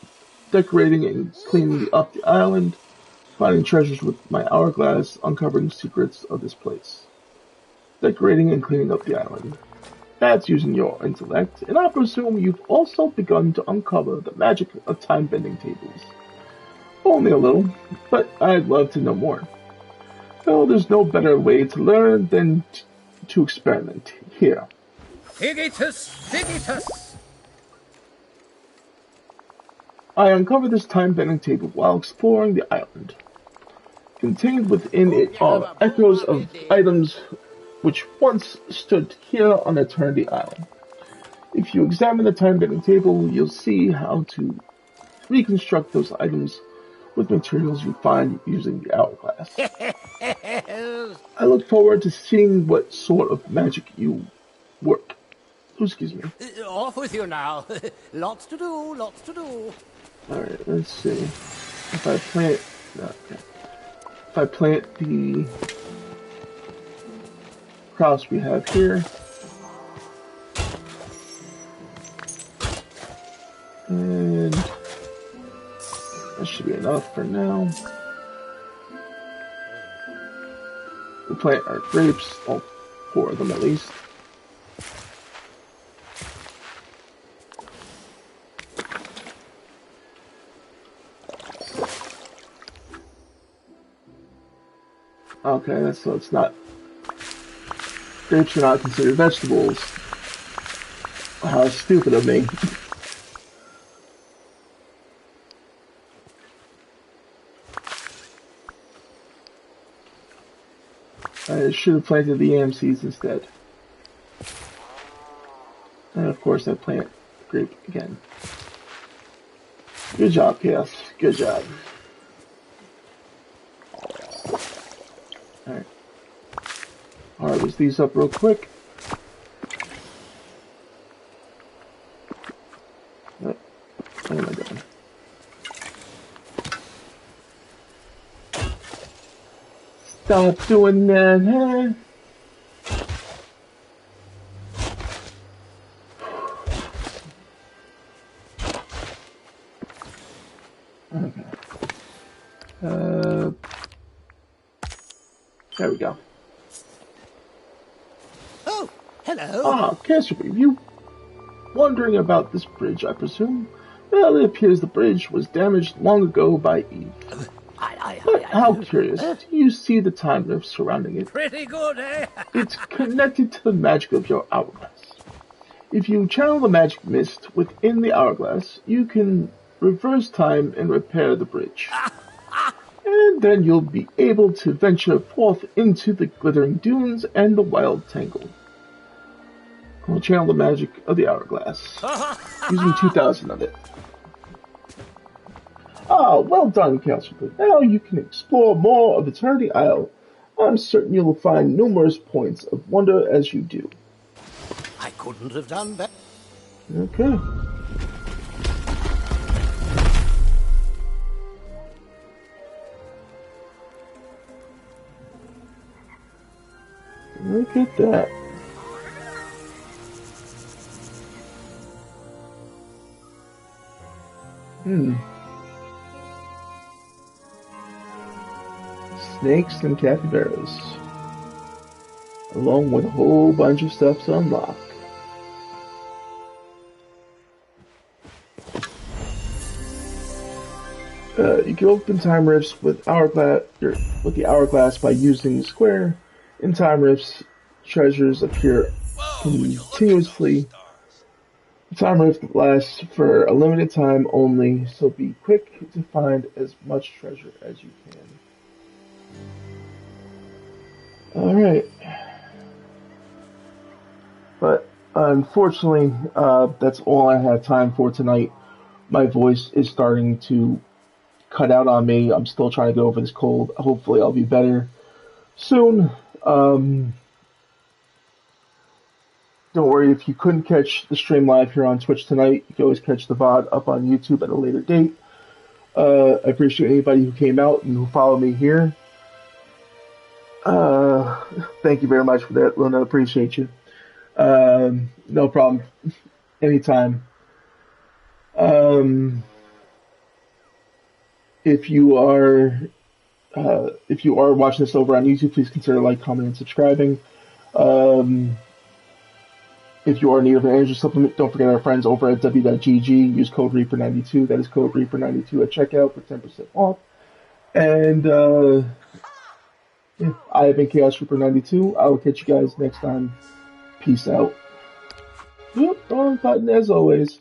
decorating and cleaning up the island, finding treasures with my hourglass, uncovering secrets of this place. Decorating and cleaning up the island. That's using your intellect, and I presume you've also begun to uncover the magic of time-bending tables. Only a little, but I'd love to know more. Well, there's no better way to learn than to experiment. Here. Figitus, Figitus! I uncovered this time-bending table while exploring the island. Contained within it are echoes of items which once stood here on Eternity Isle. If you examine the time-bending table, you'll see how to reconstruct those items with materials you find using the hourglass. I look forward to seeing what sort of magic you work. Oh, excuse me. Off with you now. Lots to do, lots to do. Alright, let's see. If I plant... Okay. If I plant the crops we have here. And that should be enough for now. We plant our grapes, all 4 of them at least. Okay, so it's not... Grapes are not considered vegetables. How stupid of me. I should have planted the yam seeds instead. And of course that plant grape again. Good job, Chaos. Good job. Alright. Harvest these up real quick. What am I doing? Stop doing that, huh? Okay. There we go. Oh, hello. Ah, Cancer, you wondering about this bridge, I presume? Well, it appears the bridge was damaged long ago by Eve. But how curious, do you see the time rift surrounding it? Pretty good, eh? It's connected to the magic of your hourglass. If you channel the magic mist within the hourglass, you can reverse time and repair the bridge. And then you'll be able to venture forth into the glittering dunes and the wild tangle. I'll channel the magic of the hourglass, using 2,000 of it. Ah, well done, Counselor. Now you can explore more of Eternity Isle. I'm certain you'll find numerous points of wonder as you do. I couldn't have done that. Okay. Look at that. Snakes and capybaras. Along with a whole bunch of stuff to unlock. You can open time rifts with the hourglass by using the square. In time rifts, treasures appear continuously. The time rift lasts for a limited time only, so be quick to find as much treasure as you can. Alright. But unfortunately, that's all I have time for tonight. My voice is starting to cut out on me. I'm still trying to get over this cold. Hopefully I'll be better soon. Don't worry, if you couldn't catch the stream live here on Twitch tonight, you can always catch the VOD up on YouTube at a later date. I appreciate anybody who came out and who followed me here. Thank you very much for that, Luna. Appreciate you. No problem. Anytime. If you are watching this over on YouTube, please consider like, commenting, and subscribing. If you are in need of an energy supplement, don't forget our friends over at W.GG. Use code Reaper92. That is code Reaper92 at checkout for 10% off. And I have been Chaos Reaper 92. I will catch you guys next time. Peace out. Wrong button as always.